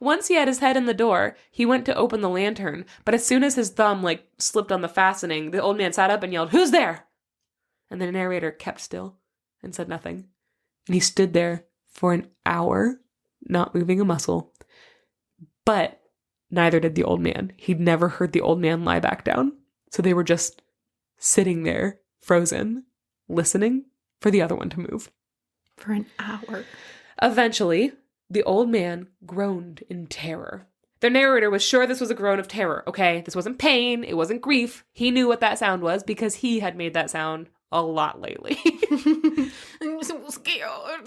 Once he had his head in the door, he went to open the lantern, but as soon as his thumb slipped on the fastening, the old man sat up and yelled, "Who's there?" And the narrator kept still and said nothing. And he stood there for an hour, not moving a muscle. But neither did the old man. He'd never heard the old man lie back down. So they were just sitting there, frozen, listening for the other one to move.
For an hour.
Eventually, the old man groaned in terror. The narrator was sure this was a groan of terror, okay? This wasn't pain. It wasn't grief. He knew what that sound was because he had made that sound a lot lately.
I'm so scared.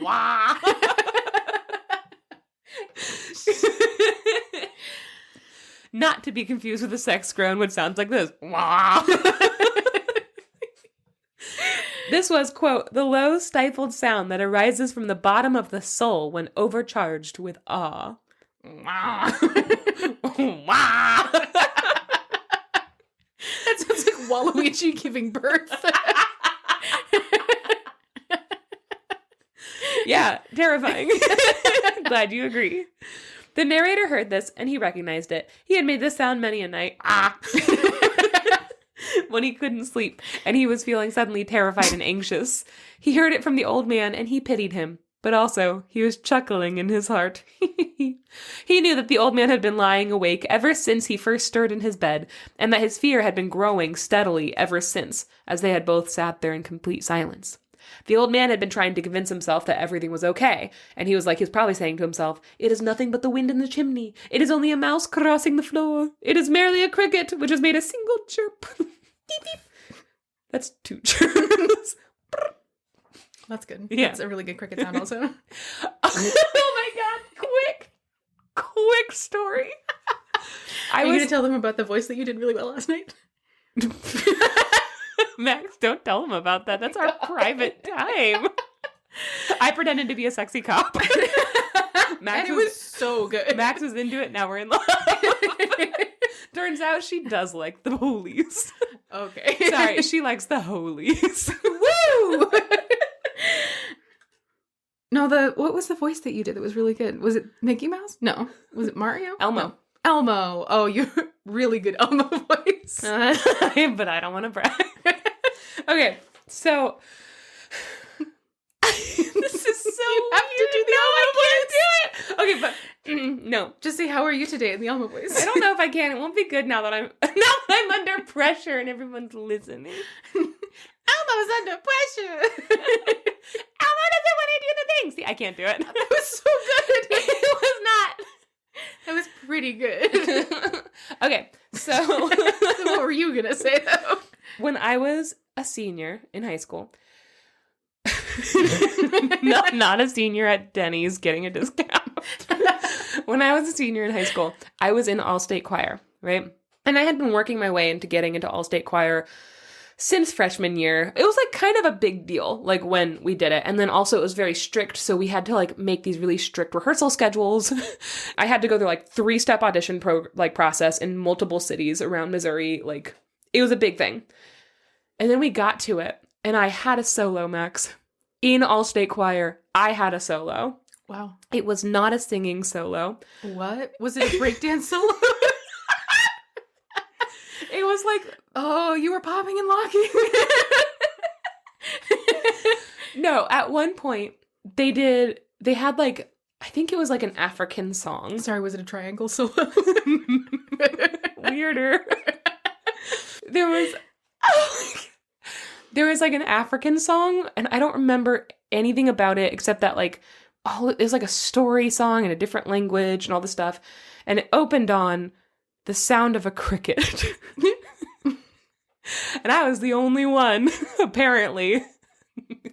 Wah. Not to be confused with a sex groan, which sounds like this. Wah. This was, quote, "the low, stifled sound that arises from the bottom of the soul when overcharged with awe." Wah. Wah.
That sounds like Waluigi giving birth.
Yeah, terrifying. Glad you agree. The narrator heard this, and he recognized it. He had made this sound many a night. Ah. When he couldn't sleep, and he was feeling suddenly terrified and anxious. He heard it from the old man, and he pitied him. But also, he was chuckling in his heart. He knew that the old man had been lying awake ever since he first stirred in his bed, and that his fear had been growing steadily ever since, as they had both sat there in complete silence. The old man had been trying to convince himself that everything was okay, and he was probably saying to himself, "It is nothing but the wind in the chimney. It is only a mouse crossing the floor. It is merely a cricket which has made a single chirp." Beep, beep. That's 2 chirps.
That's good.
Yeah.
That's a really good cricket sound also.
Oh my god, quick story.
Are you going to tell them about the voice that you did really well last night?
Max, don't tell him about that. That's our private time. I pretended to be a sexy cop.
And it was so good.
Max was into it. Now we're in love. Turns out she does like the holies.
Okay.
Sorry, she likes the holies.
Woo! No, what was the voice that you did that was really good? Was it Mickey Mouse? No. Was it Mario?
Elmo.
No. Elmo. Oh, you're really good Elmo voice.
But I don't want to brag. Okay, so this is so
You have to
weird.
do the
No,
Elmo
I can't do it. Okay, but no.
Just say, how are you today in the Elmo voice?
I don't know if I can. It won't be good now that I'm under pressure and everyone's listening.
Elmo's under pressure.
Elmo doesn't want to do the thing. See, I can't do it.
That was so good.
It was not.
That was pretty good.
Okay, so
So what were you going to say, though?
when I was a senior in high school, not a senior at Denny's getting a discount. When I was a senior in high school, I was in all-state choir, right? And I had been working my way into getting into all-state choir since freshman year. It was like kind of a big deal, like when we did it. And then also it was very strict. So we had to like make these really strict rehearsal schedules. I had to go through like 3-step audition process in multiple cities around Missouri. Like it was a big thing. And then we got to it and I had a solo, Max. In all-state choir, I had a solo.
Wow.
It was not a singing solo.
What? Was it a breakdance solo?
It was like,
Oh, you were popping and locking.
no, at one point they had like, I think it was like an African song.
Sorry, was it a triangle solo?
Weirder. There was like an African song and I don't remember anything about it except that like, it was like a story song in a different language and all this stuff. And it opened on the sound of a cricket. And I was the only one, apparently,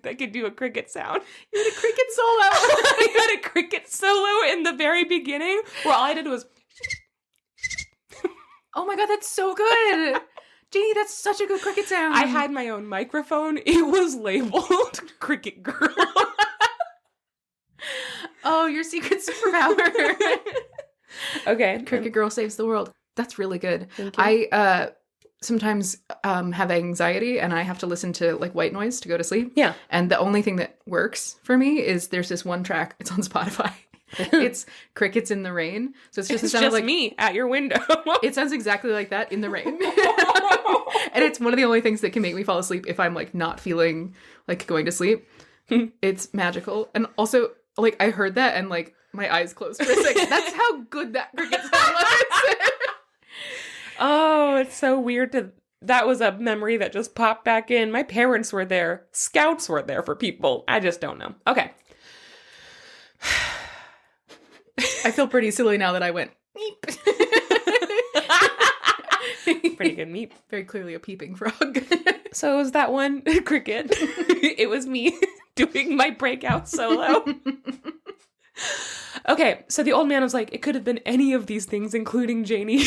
that could do a cricket sound.
You had a cricket solo.
I had a cricket solo in the very beginning where all I did was...
Oh my god, that's so good. Janey, that's such a good cricket sound.
I had my own microphone. It was labeled Cricket Girl.
Oh, your secret superpower.
Okay.
Cricket Girl saves the world. That's really good.
Thank you.
I sometimes have anxiety and I have to listen to like white noise to go to sleep.
Yeah.
And the only thing that works for me is there's this one track. It's on Spotify. It's Crickets in the Rain. So it's just, like
me at your window.
It sounds exactly like that in the rain. And it's one of the only things that can make me fall asleep if I'm like not feeling like going to sleep. It's magical. And also like I heard that and like my eyes closed for a second. That's how good that cricket sound was.
Oh, it's so weird that was a memory that just popped back in. My parents were there. Scouts were there for people. I just don't know. Okay.
I feel pretty silly now that I went meep.
Pretty good meep.
Very clearly a peeping frog.
So it was that one cricket. It was me doing my breakout solo. Okay, so the old man was like, it could have been any of these things, including Janey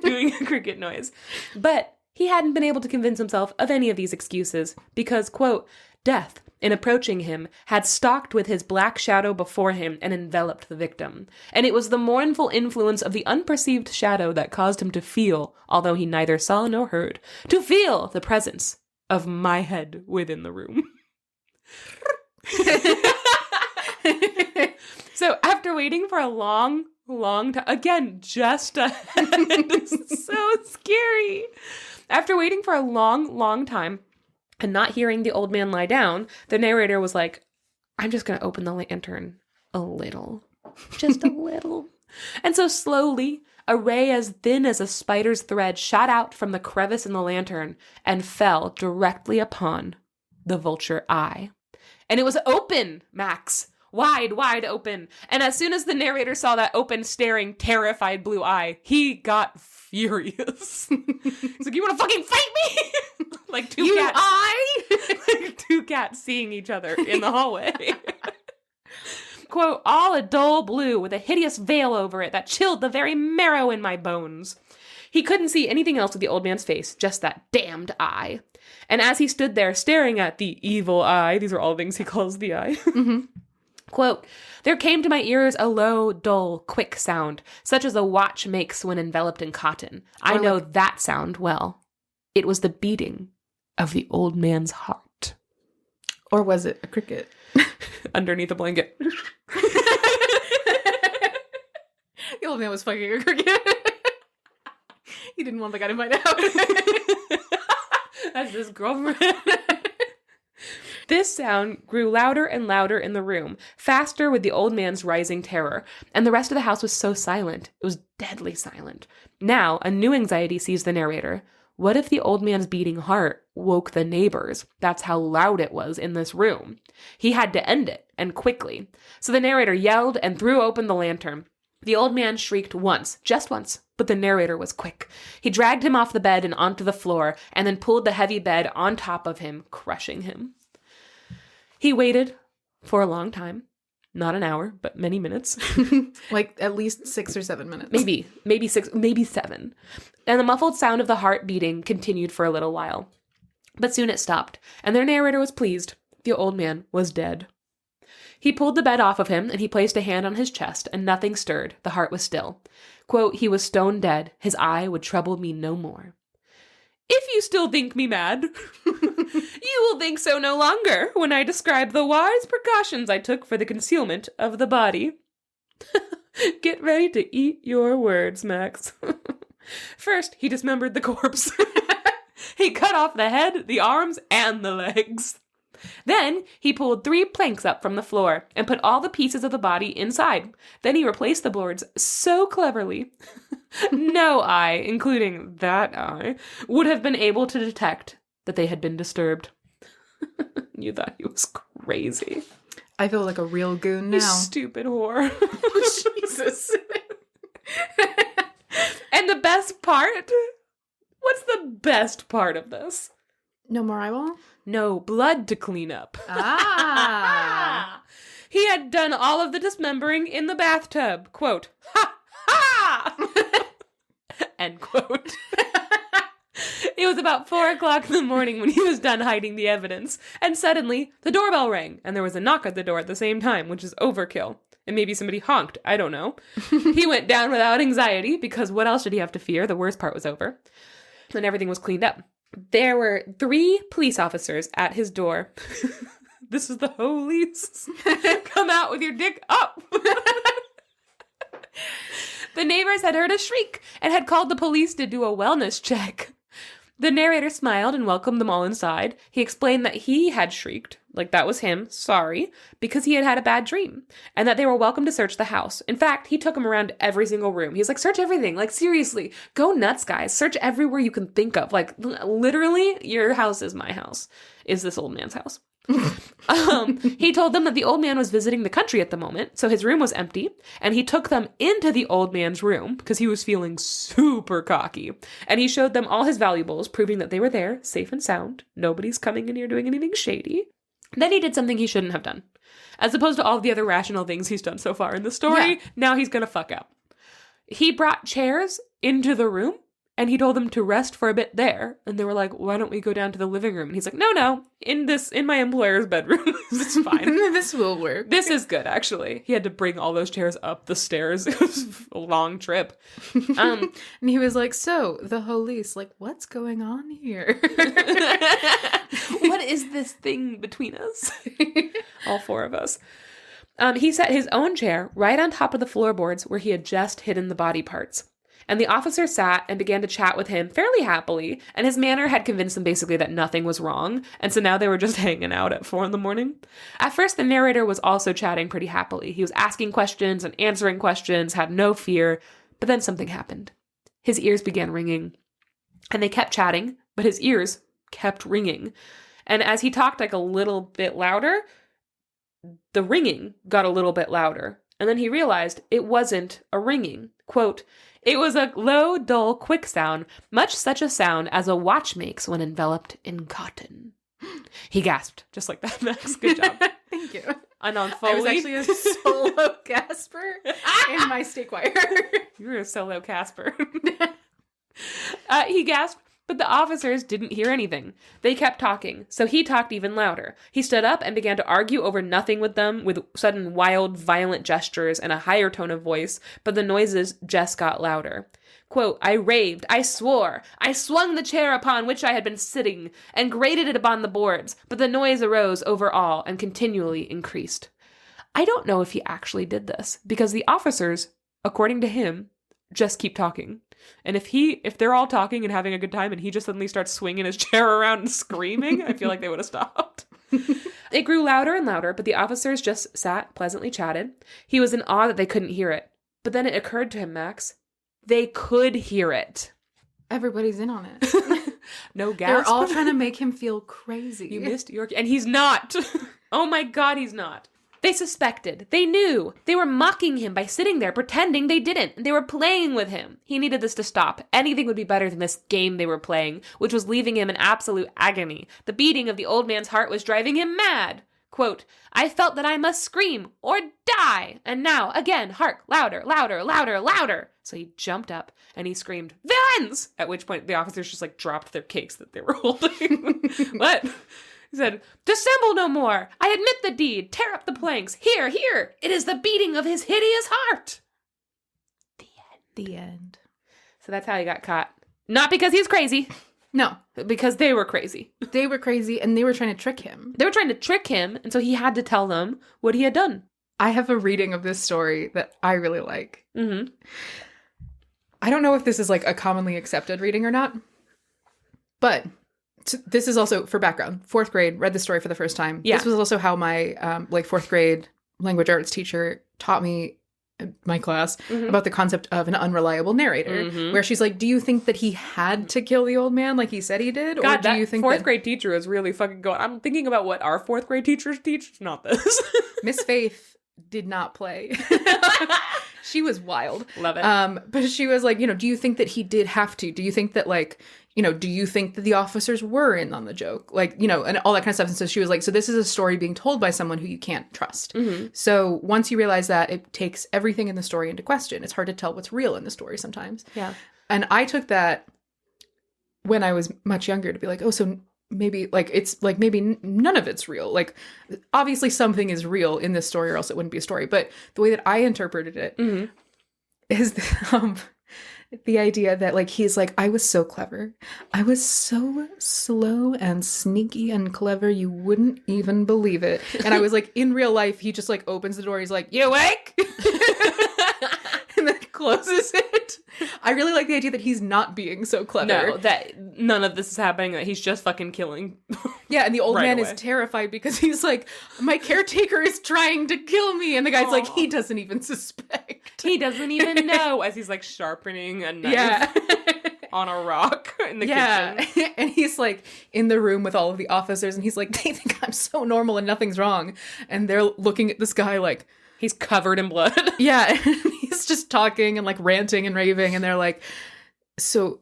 doing a cricket noise. But he hadn't been able to convince himself of any of these excuses because, quote, death, in approaching him, had stalked with his black shadow before him and enveloped the victim. And it was the mournful influence of the unperceived shadow that caused him to feel, although he neither saw nor heard, to feel the presence of my head within the room. So after waiting for a long time, again, just a this is so scary. After waiting for a long time and not hearing the old man lie down, the narrator was like, I'm just going to open the lantern a little, just a little. And so slowly, a ray as thin as a spider's thread shot out from the crevice in the lantern and fell directly upon the vulture eye. And it was open, Max. Wide open. And as soon as the narrator saw that open, staring, terrified blue eye, he got furious. He's like, you want to fucking fight me? Like two cats. Like two cats seeing each other in the hallway. Quote, all a dull blue with a hideous veil over it that chilled the very marrow in my bones. He couldn't see anything else with the old man's face, just that damned eye. And as he stood there staring at the evil eye, these are all things he calls the eye, quote, there came to my ears a low, dull, quick sound, such as a watch makes when enveloped in cotton. I know that sound well. It was the beating of the old man's heart.
Or was it a cricket?
Underneath a blanket.
The old man was fucking a cricket. He didn't want the guy to find out.
That's his girlfriend. This sound grew louder and louder in the room, faster with the old man's rising terror, and the rest of the house was so silent. It was deadly silent. Now, a new anxiety seized the narrator. What if the old man's beating heart woke the neighbors? That's how loud it was in this room. He had to end it, and quickly. So the narrator yelled and threw open the lantern. The old man shrieked once, just once, but the narrator was quick. He dragged him off the bed and onto the floor, and then pulled the heavy bed on top of him, crushing him. He waited for a long time. Not an hour, but many minutes.
Like at least 6 or 7 minutes.
Maybe 6, maybe 7. And the muffled sound of the heart beating continued for a little while. But soon it stopped, and their narrator was pleased. The old man was dead. He pulled the bed off of him, and he placed a hand on his chest, and nothing stirred. The heart was still. Quote, he was stone dead. His eye would trouble me no more. If you still think me mad, you will think so no longer when I describe the wise precautions I took for the concealment of the body. Get ready to eat your words, Max. First, he dismembered the corpse. He cut off the head, the arms, and the legs. Then he pulled 3 planks up from the floor and put all the pieces of the body inside. Then he replaced the boards so cleverly. No eye, including that eye, would have been able to detect that they had been disturbed. You thought he was crazy.
I feel like a real goon now.
You stupid whore.
Jesus.
And the best part? What's the best part of this?
No more eyeball?
No blood to clean up.
Ah.
He had done all of the dismembering in the bathtub. Quote, ha ha! End quote. It was about 4 o'clock in the morning when he was done hiding the evidence, and suddenly the doorbell rang, and there was a knock at the door at the same time, which is overkill. And maybe somebody honked. I don't know. He went down without anxiety, because what else did he have to fear? The worst part was over. And everything was cleaned up. There were 3 police officers at his door. This is the police. Come out with your dick up. The neighbors had heard a shriek and had called the police to do a wellness check. The narrator smiled and welcomed them all inside. He explained that he had shrieked, like that was him, sorry, because he had had a bad dream, and that they were welcome to search the house. In fact, he took them around every single room. He's like, search everything. Like, seriously, go nuts, guys. Search everywhere you can think of. Like, literally, your house is my house, is this old man's house. He told them that the old man was visiting the country at the moment, so his room was empty, and he took them into the old man's room because he was feeling super cocky, and he showed them all his valuables, proving that they were there, safe and sound. Nobody's coming in here doing anything shady. Then he did something he shouldn't have done. As opposed to all the other rational things he's done so far in the story, Now he's gonna fuck up. He brought chairs into the room, and he told them to rest for a bit there. And they were like, why don't we go down to the living room? And he's like, no, in my employer's bedroom. It's fine.
This will work.
This is good, actually. He had to bring all those chairs up the stairs. It was a long trip.
And he was like, so, the police, like, what's going on here?
What is this thing between us? All 4 of us. He set his own chair right on top of the floorboards where he had just hidden the body parts. And the officer sat and began to chat with him fairly happily, and his manner had convinced them basically that nothing was wrong, and so now they were just hanging out at 4 a.m. At first, the narrator was also chatting pretty happily. He was asking questions and answering questions, had no fear, but then something happened. His ears began ringing, and they kept chatting, but his ears kept ringing. And as he talked like a little bit louder, the ringing got a little bit louder, and then he realized it wasn't a ringing. Quote, it was a low, dull, quick sound, much such a sound as a watch makes when enveloped in cotton. He gasped, just like that, Max. Good job.
Thank you.
And on Foley.
I was actually a solo Casper in my state choir.
You were a solo Casper. He gasped, But the officers didn't hear anything. They kept talking, so he talked even louder. He stood up and began to argue over nothing with them with sudden wild, violent gestures and a higher tone of voice, but the noises just got louder. Quote, I raved, I swore, I swung the chair upon which I had been sitting, and grated it upon the boards, but the noise arose over all and continually increased. I don't know if he actually did this, because the officers, according to him, just keep talking. And if they're all talking and having a good time and he just suddenly starts swinging his chair around and screaming, I feel like they would have stopped. It grew louder and louder, but the officers just sat, pleasantly chatted. He was in awe that they couldn't hear it. But then it occurred to him, Max, they could hear it.
Everybody's in on it.
No gasp.
They're all trying to make him feel crazy.
You missed your... And he's not. Oh my God, he's not. They suspected. They knew. They were mocking him by sitting there pretending they didn't. They were playing with him. He needed this to stop. Anything would be better than this game they were playing, which was leaving him in absolute agony. The beating of the old man's heart was driving him mad. Quote, I felt that I must scream or die. And now, again, hark, louder, louder, louder, louder. So he jumped up and he screamed, villains! At which point the officers just like dropped their cakes that they were holding. What? He said, dissemble no more. I admit the deed. Tear up the planks. Here, here. It is the beating of his hideous heart. The end.
The end.
So that's how he got caught. Not because he's crazy.
No.
Because they were crazy.
They were crazy and they were trying to trick him.
They were trying to trick him, and so he had to tell them what he had done.
I have a reading of this story that I really like.
Mm-hmm.
I don't know if this is like a commonly accepted reading or not, but this is also for background. 4th grade, read the story for the first time.
Yeah.
This was also how my 4th grade language arts teacher taught me my class about the concept of an unreliable narrator, where she's like, do you think that he had to kill the old man like he said he did?
God,
or do you think
4th grade teacher is really fucking going... I'm thinking about what our 4th grade teachers teach. It's not this.
Miss Faith did not play. She was wild.
Love it.
But she was like, do you think that he did have to? Do you think that do you think that the officers were in on the joke? And all that kind of stuff. And so she was like, so this is a story being told by someone who you can't trust. Mm-hmm. So once you realize that, it takes everything in the story into question. It's hard to tell what's real in the story sometimes.
Yeah.
And I took that when I was much younger to be like, oh, so maybe maybe none of it's real. Like, obviously something is real in this story or else it wouldn't be a story. But the way that I interpreted it is the idea that he's like, I was so clever. I was so slow and sneaky and clever. You wouldn't even believe it. And I was like, in real life, he just opens the door. He's like, you awake? And then closes it. I really like the idea that he's not being so clever.
No, that none of this is happening, that he's just fucking killing.
Yeah, and the old man
away.
is terrified because he's like, my caretaker is trying to kill me. And the guy's like, he doesn't even suspect.
He doesn't even know, as he's sharpening a knife on a rock in the kitchen.
And he's in the room with all of the officers and he's like, they think I'm so normal and nothing's wrong. And they're looking at this guy like,
he's covered in blood.
Yeah, and he's just talking and ranting and raving, and they're like, so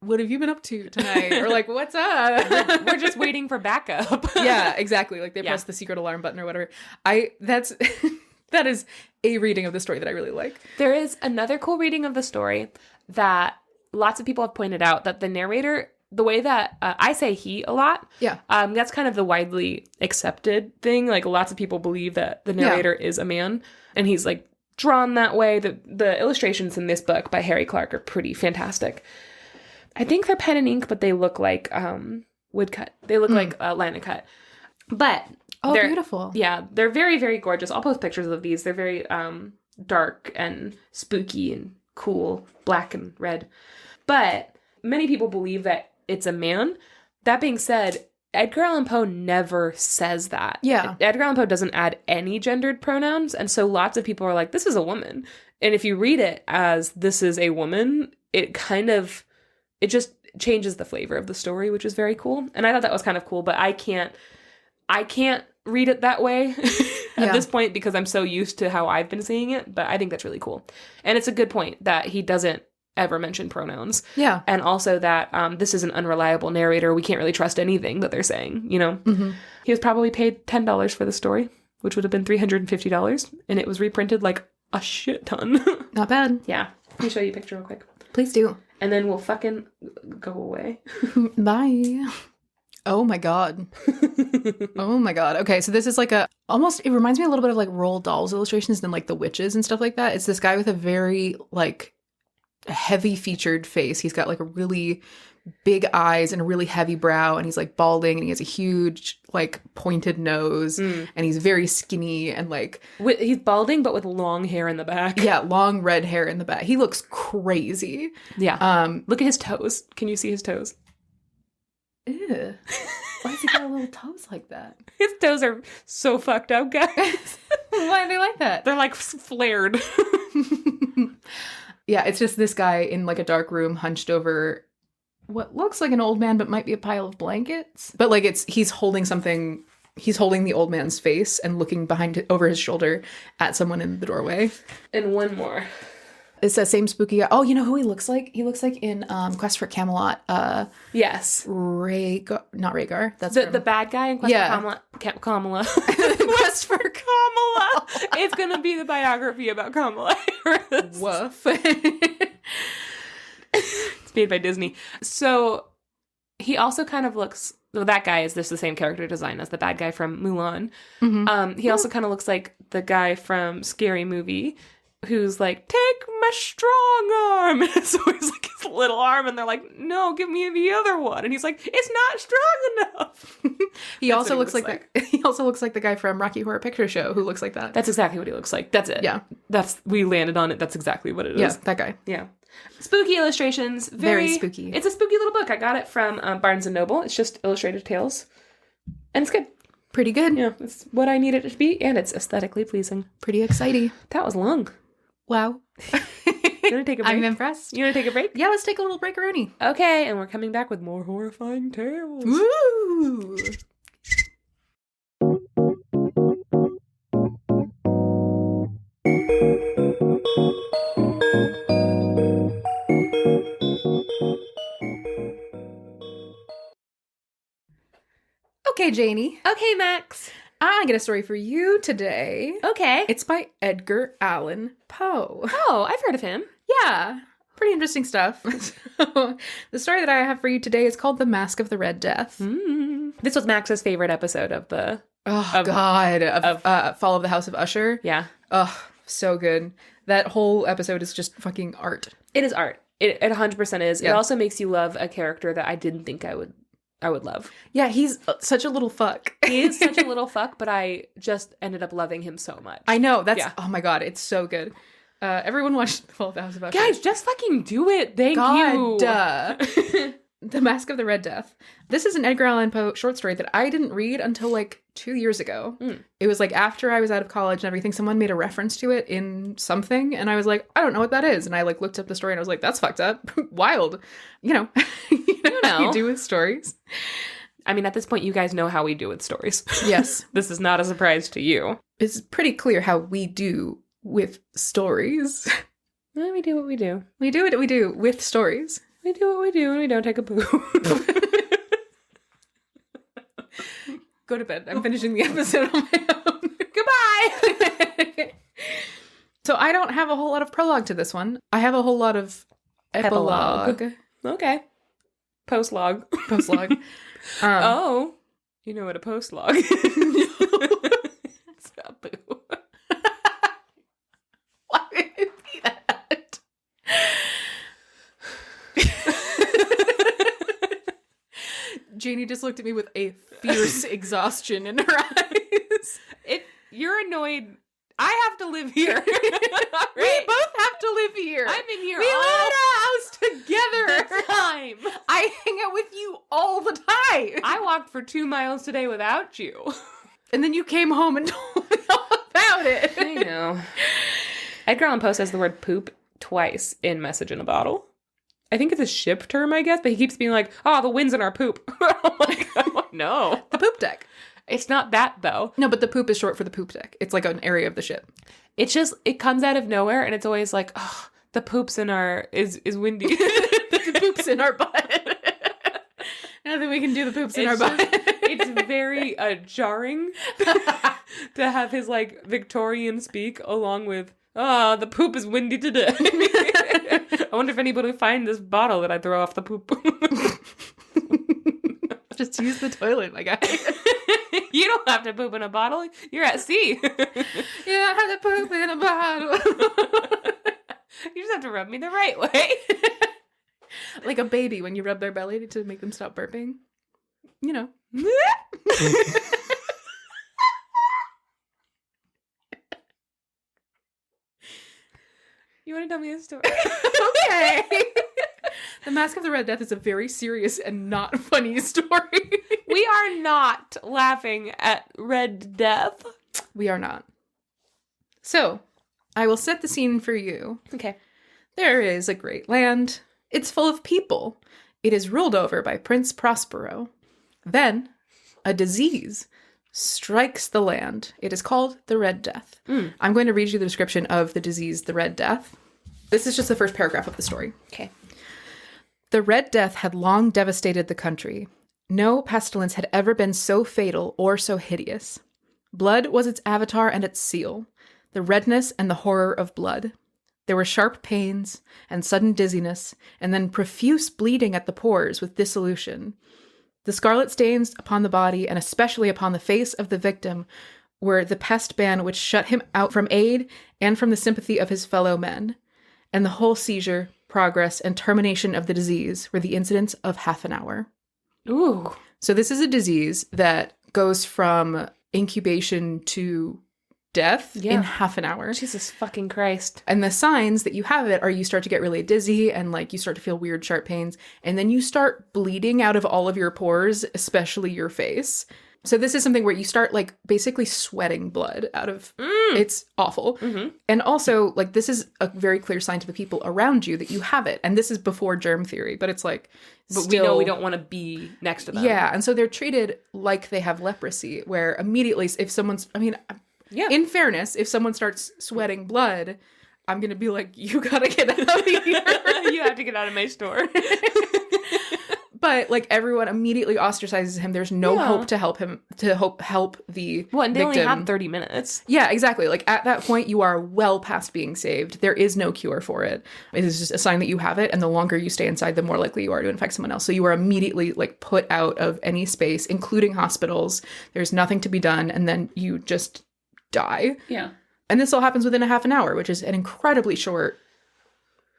what have you been up to tonight? Or what's up?
We're just waiting for backup.
Yeah, exactly. They press the secret alarm button or whatever. That is a reading of the story that I really like.
There is another cool reading of the story that lots of people have pointed out, that the narrator, the way that I say he a lot, that's kind of the widely accepted thing. Lots of people believe that the narrator is a man, and he's drawn that way. The illustrations in this book by Harry Clark are pretty fantastic. I think they're pen and ink, but they look like woodcut. They look like linocut. But they're
beautiful.
Yeah, they're very, very gorgeous. I'll post pictures of these. They're very dark and spooky and cool, black and red. But many people believe that it's a man. That being said, Edgar Allan Poe never says that.
Yeah.
Edgar Allan Poe doesn't add any gendered pronouns, and so lots of people are like, this is a woman. And if you read it as this is a woman, it just changes the flavor of the story, which is very cool. And I thought that was kind of cool, but I can't read it that way at this point because I'm so used to how I've been seeing it, but I think that's really cool. And it's a good point that he doesn't ever mention pronouns. Yeah. And also that this is an unreliable narrator. We can't really trust anything that they're saying, Mm-hmm. He was probably paid $10 for the story, which would have been $350, and it was reprinted a shit ton.
Not bad.
Yeah. Let me show you a picture real quick.
Please do.
And then we'll fucking go away.
Bye. Oh my god. Oh my god. Okay, so this is like almost, it reminds me a little bit of like Roald Dahl's illustrations than like the witches and stuff like that. It's this guy with a very like heavy featured face. He's got like a really big eyes and a really heavy brow, and he's like balding, and he has a huge like pointed nose, and he's very skinny and like
he's balding but with long hair in the back.
Yeah, long red hair in the back. He looks crazy.
Yeah. Look at his toes. Can you see his toes?
Ew. Why does he got little toes like that?
His toes are so fucked up, guys.
Why are they like that?
They're like flared.
Yeah, it's just this guy in like a dark room hunched over what looks like an old man but might be a pile of blankets. But like he's holding something, he's holding the old man's face and looking over his shoulder at someone in the doorway.
And one more.
It's that same spooky guy. Oh, you know who he looks like? He looks like in Quest for Camelot.
Yes.
Not Rhaegar. That's
the bad guy in Quest for Kamala. Quest for Kamala. It's going to be the biography about Kamala Harris.
Woof.
It's made by Disney. So he also kind of looks... Well, that guy is just the same character design as the bad guy from Mulan. Mm-hmm. He also kind of looks like the guy from Scary Movie, who's like, take my strong arm. And it's always like his little arm, and they're like, no, give me the other one. And he's like, it's not strong enough.
He also looks like he also looks like the guy from Rocky Horror Picture Show who looks like that.
That's exactly what he looks like. That's it.
Yeah.
We landed on it. That's exactly what it is.
Yeah, that guy.
Yeah. Spooky illustrations.
Very spooky.
It's a spooky little book. I got it from Barnes & Noble. It's just illustrated tales. And it's good.
Pretty good.
Yeah, it's what I need it to be, and it's aesthetically pleasing.
Pretty exciting.
That was long.
Wow.
You want to take a break?
I'm impressed.
You want to take a break?
Yeah, let's take a little break-a-rooney.
Okay, and we're coming back with more horrifying tales.
Woo! Okay, Janey.
Okay, Max.
I get a story for you today.
Okay.
It's by Edgar Allan Poe.
Oh, I've heard of him.
Yeah. Pretty interesting stuff. So, the story that I have for you today is called The Masque of the Red Death.
This was Max's favorite episode of the...
Fall of the House of Usher.
Yeah.
Oh, so good. That whole episode is just fucking art.
It is art. It 100% is.
Yeah.
It also makes you love a character that I didn't think I would love.
Yeah, he's such a little fuck.
He is such a little fuck, but I just ended up loving him so much.
I know. Oh my god, it's so good. Everyone watched The Fall of the House of Usher.
Guys, just fucking do it. Thank you.
The Masque of the Red Death. This is an Edgar Allan Poe short story that I didn't read until like 2 years ago. It was like after I was out of college and everything, someone made a reference to it in something, and I was like, I don't know what that is. And I like looked up the story and I was like, that's fucked up. Wild. You know how you do with stories.
I mean, at this point, you guys know how we do with stories.
Yes.
This is not a surprise to you.
It's pretty clear how we do with stories.
Well, we do what we do.
We do what we do with stories.
We do what we do and we don't take a poo.
Go to bed. I'm finishing the episode on my own.
Goodbye!
So I don't have a whole lot of prologue to this one. I have a whole lot of epilogue.
Okay. Postlogue.
Postlogue.
Oh. You know what a postlogue is. It's a poo.
Why would it be that? Janey just looked at me with a fierce exhaustion in her eyes.
If you're annoyed, I have to live here. Right?
We both have to live here.
I've been here
we
all
live in a house together.
the time.
I hang out with you all the time.
I walked for 2 miles today without you.
And then you came home and told me all about it.
I know. Edgar Allan Poe says the word poop twice in Message in a Bottle. I think it's a ship term, I guess, but he keeps being like, oh, the wind's in our poop. I'm like, no.
The poop deck.
It's not that, though.
No, but the poop is short for the poop deck. It's like an area of the ship.
It's just, it comes out of nowhere, and it's always like, oh, the poops in our, is windy.
The poops in our butt. Now that we can do the poops in our butt.
It's very jarring to have his, like, Victorian speak along with, Oh, the poop is windy today. I wonder if anybody will find this bottle that I throw off the poop.
Just use the toilet, my guy.
You don't have to poop in a bottle. You're at sea.
You don't have to poop in a bottle.
You just have to rub me the right way.
Like a baby when you rub their belly to make them stop burping. You know.
You want to tell me a story?
Okay. The Masque of the Red Death is a very serious and not funny story.
We are not laughing at Red Death.
We are not. So, I will set the scene for you.
Okay.
There is a great land. It's full of people. It is ruled over by Prince Prospero. Then, a disease strikes the land. It is called the Red Death. I'm going to read you the description of the disease, the Red Death. This is just the first paragraph of the story.
Okay.
The Red Death had long devastated the country. No pestilence had ever been so fatal or so hideous. Blood was its avatar and its seal, the redness and the horror of blood. There were sharp pains and sudden dizziness, and then profuse bleeding at the pores with dissolution. The scarlet stains upon the body, and especially upon the face of the victim, were the pest ban which shut him out from aid and from the sympathy of his fellow men. And the whole seizure, progress, and termination of the disease were the incidents of half an hour.
Ooh.
So this is a disease that goes from incubation to death in half an hour.
Jesus fucking Christ.
And the signs that you have it are you start to get really dizzy and like you start to feel weird sharp pains. And then you start bleeding out of all of your pores, especially your face. So this is something where you start like basically sweating blood out of, it's awful. Mm-hmm. And also like this is a very clear sign to the people around you that you have it. And this is before germ theory, but it's like,
but we know we don't want to be next to them.
Yeah. And so they're treated like they have leprosy, where immediately if someone's, in fairness, if someone starts sweating blood, I'm going to be like, you got to get out of here.
You have to get out of my store.
But like everyone immediately ostracizes him. There's no hope to help him, help the
Well, and they
victim.
only have 30 minutes.
Yeah, exactly. Like at that point, you are well past being saved. There is no cure for it. It is just a sign that you have it. And the longer you stay inside, the more likely you are to infect someone else. So you are immediately like put out of any space, including hospitals. There's nothing to be done. And then you just die.
Yeah.
And this all happens within a half an hour, which is an incredibly short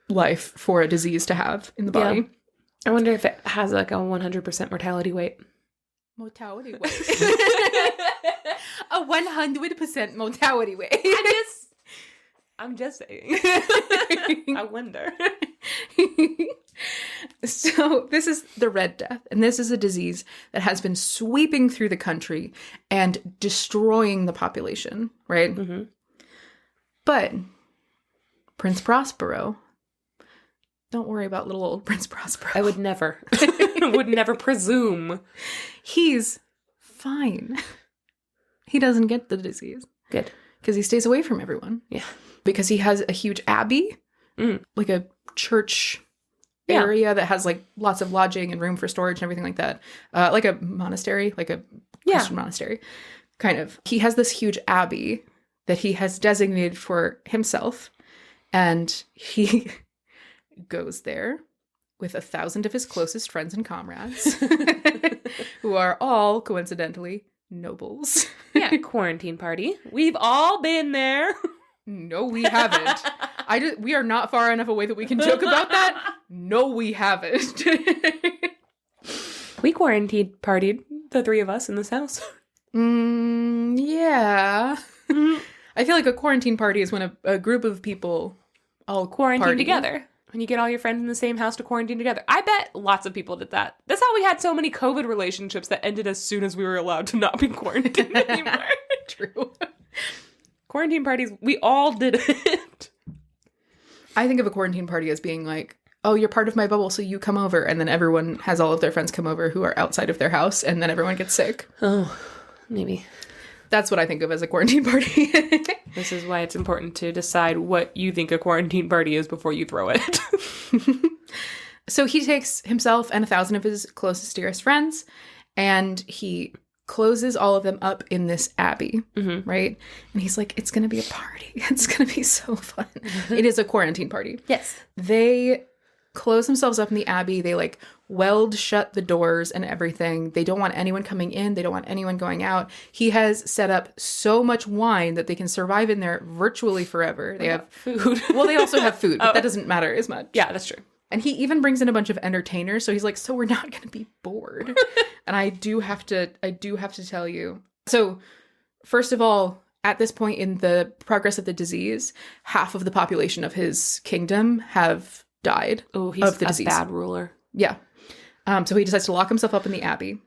life for a disease to have in the body.
Yeah. I wonder if it has like a 100% mortality rate.
Mortality rate. A 100% mortality rate.
I'm just saying. I wonder.
So this is the Red Death, and this is a disease that has been sweeping through the country and destroying the population, right? Mm-hmm. But Prince Prospero, don't worry about little old Prince Prospero.
I would never presume.
He's fine. He doesn't get the disease.
Good.
Because he stays away from everyone.
Yeah.
Because he has a huge abbey, like a church area that has like lots of lodging and room for storage and everything like that. Like a monastery, like a Christian monastery, kind of. He has this huge abbey that he has designated for himself. And he goes there with 1,000 of his closest friends and comrades, who are all, coincidentally, nobles.
Yeah, quarantine party. We've all been there.
No, we haven't. We are not far enough away that we can joke about that. No, we haven't.
We quarantine partied, the three of us in this house.
Yeah. I feel like a quarantine party is when a group of people all
quarantine together. When you get all your friends in the same house to quarantine together. I bet lots of people did that. That's how we had so many COVID relationships that ended as soon as we were allowed to not be quarantined anymore.
True.
Quarantine parties, we all did it.
I think of a quarantine party as being like, oh, you're part of my bubble, so you come over. And then everyone has all of their friends come over who are outside of their house, and then everyone gets sick.
Oh, maybe.
That's what I think of as a quarantine party.
This is why it's important to decide what you think a quarantine party is before you throw it.
So he takes himself and 1,000 of his closest, dearest friends, and he closes all of them up in this abbey,
Mm-hmm.
right? And he's like, it's going to be a party. It's going to be so fun. It is a quarantine party.
Yes.
They close themselves up in the abbey. They like weld shut the doors and everything. They don't want anyone coming in. They don't want anyone going out. He has set up so much wine that they can survive in there virtually forever. They have
food.
Well, they also have food, but
Oh.
that doesn't matter as much.
Yeah, that's true.
And he even brings in a bunch of entertainers. So he's like, so we're not going to be bored. And I do have to tell you. So first of all, at this point in the progress of the disease, half of the population of his kingdom have died.
Oh, he's
of the
a
disease.
bad ruler.
Yeah. So he decides to lock himself up in the abbey.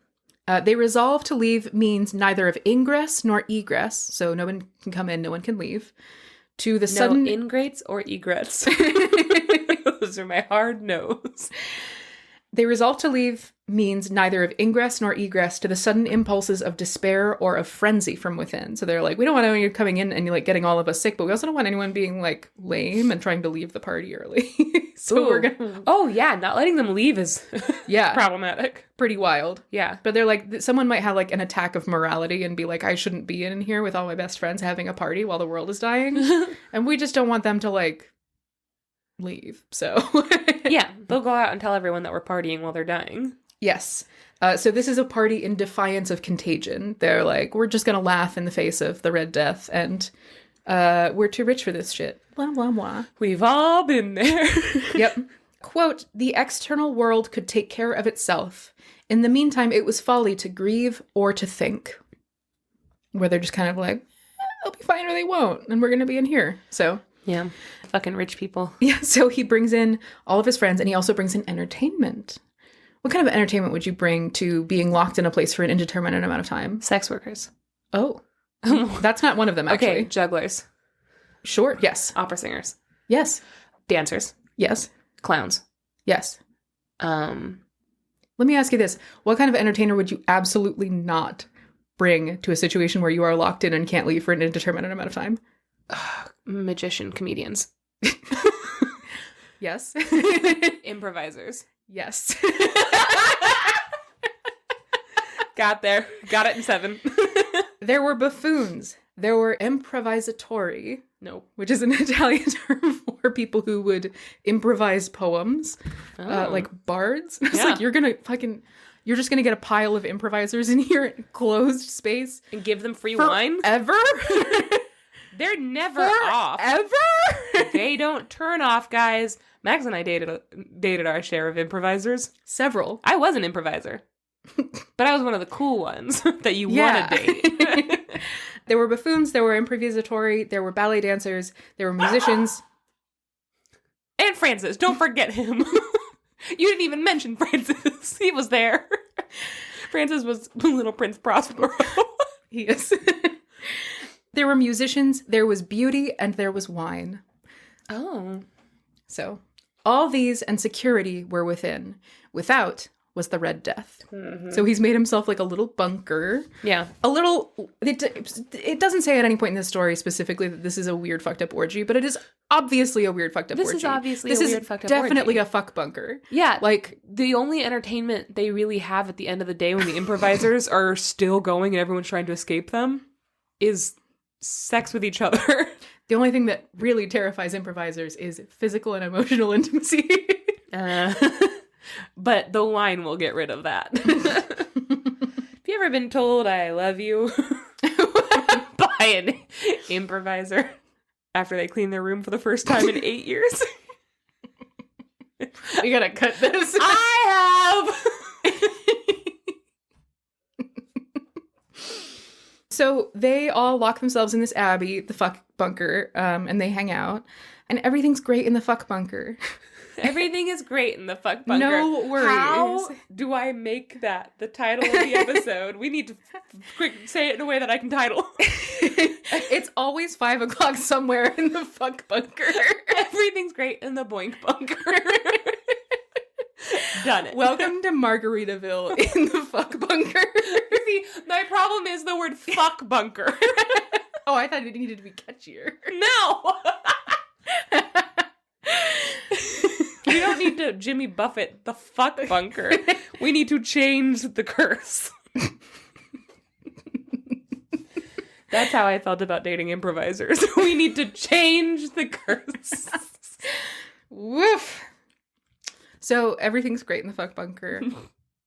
They resolve to leave means neither of ingress nor egress. So no one can come in, no one can leave. To the sudden...
No ingrates or egrets. Those are my hard no's.
They resolve to leave means neither of ingress nor egress to the sudden impulses of despair or of frenzy from within. So they're like, we don't want anyone coming in and like getting all of us sick, but we also don't want anyone being like lame and trying to leave the party early. So we're gonna...
Oh yeah, not letting them leave is
Yeah.
problematic.
Pretty wild.
Yeah.
But they're like, someone might have like an attack of morality and be like, I shouldn't be in here with all my best friends having a party while the world is dying. And we just don't want them to like leave. So
Yeah, they'll go out and tell everyone that we're partying while they're dying.
yes. So this is a party in defiance of contagion. They're like, we're just going to laugh in the face of the Red Death and we're too rich for this shit. Blah, blah, blah.
We've all been there.
Yep. Quote, the external world could take care of itself. In the meantime, it was folly to grieve or to think. Where they're just kind of like, they'll be fine or they won't. And we're going to be in here. So...
Yeah. Fucking rich people.
yeah, so he brings in all of his friends and he also brings in entertainment. What kind of entertainment would you bring to being locked in a place for an indeterminate amount of time?
Sex workers.
Oh. That's not one of them, actually.
Okay, jugglers.
Sure, yes.
Opera singers.
Yes.
Dancers.
Yes.
Clowns.
Yes.
Um,
Let me ask you this. What kind of entertainer would you absolutely not bring to a situation where you are locked in and can't leave for an indeterminate amount of time?
magician comedians.
Yes.
Improvisers.
Yes.
Got there. Got it in 7.
There were buffoons. There were improvisatori,
Nope.
which is an Italian term for people who would improvise poems,
Oh.
like bards. It's
Yeah.
like, you're just gonna get a pile of improvisers in here, in closed space.
And give them free wine?
Ever?
They're never off.
Ever?
They don't turn off, guys. Max and I dated our share of improvisers.
Several.
I was an improviser. But I was one of the cool ones that you
Yeah.
want to date.
There were buffoons, there were improvisatori, there were ballet dancers, there were musicians.
And Francis, don't forget him. You didn't even mention Francis. He was there. Francis was Little Prince Prospero.
He is. There were musicians, there was beauty, and there was wine.
Oh.
So, all these and security were within. Without was the Red Death.
Mm-hmm.
So he's made himself like a little bunker.
Yeah.
It doesn't say at any point in this story specifically that this is a weird fucked up orgy, but it is obviously a weird fucked up orgy.
This is obviously
This
a
is
weird fucked up
definitely
orgy.
a fuck bunker.
Yeah.
Like,
the only entertainment they really have at the end of the day when the improvisers are still going and everyone's trying to escape them is sex with each other.
the only thing that really terrifies improvisers is physical and emotional intimacy.
But the wine will get rid of that. Have you ever been told I love you by an improviser after they clean their room for the first time in 8 years?
We gotta cut this.
I have!
So they all lock themselves in this abbey, the fuck bunker, and they hang out. And everything's great in the fuck bunker.
Everything is great in the fuck bunker.
No worries.
How do I make that the title of the episode? We need to quick say it in a way that I can title.
It's always 5 o'clock somewhere in the fuck bunker.
Everything's great in the Boink Bunker. Done it.
Welcome to Margaritaville in the fuck bunker.
See, my problem is the word fuck bunker.
Oh, I thought it needed to be catchier.
No! We don't need to Jimmy Buffett the fuck bunker. We need to change the curse. That's how I felt about dating improvisers. We need to change the curse.
Woof. So everything's great in the fuck bunker.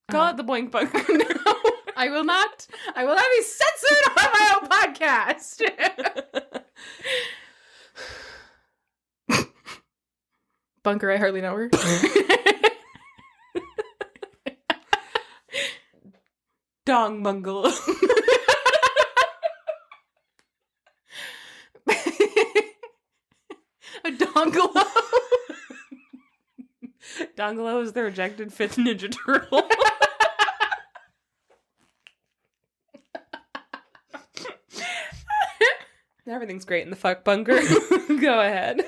Call it the Boink Bunker.
No, I will not. I will not be censored on my own podcast. Bunker, I hardly know her.
Dong bungalow.
A dongalo.
Dongalo is the rejected fifth Ninja Turtle. Everything's great in the fuck bunker. Go ahead.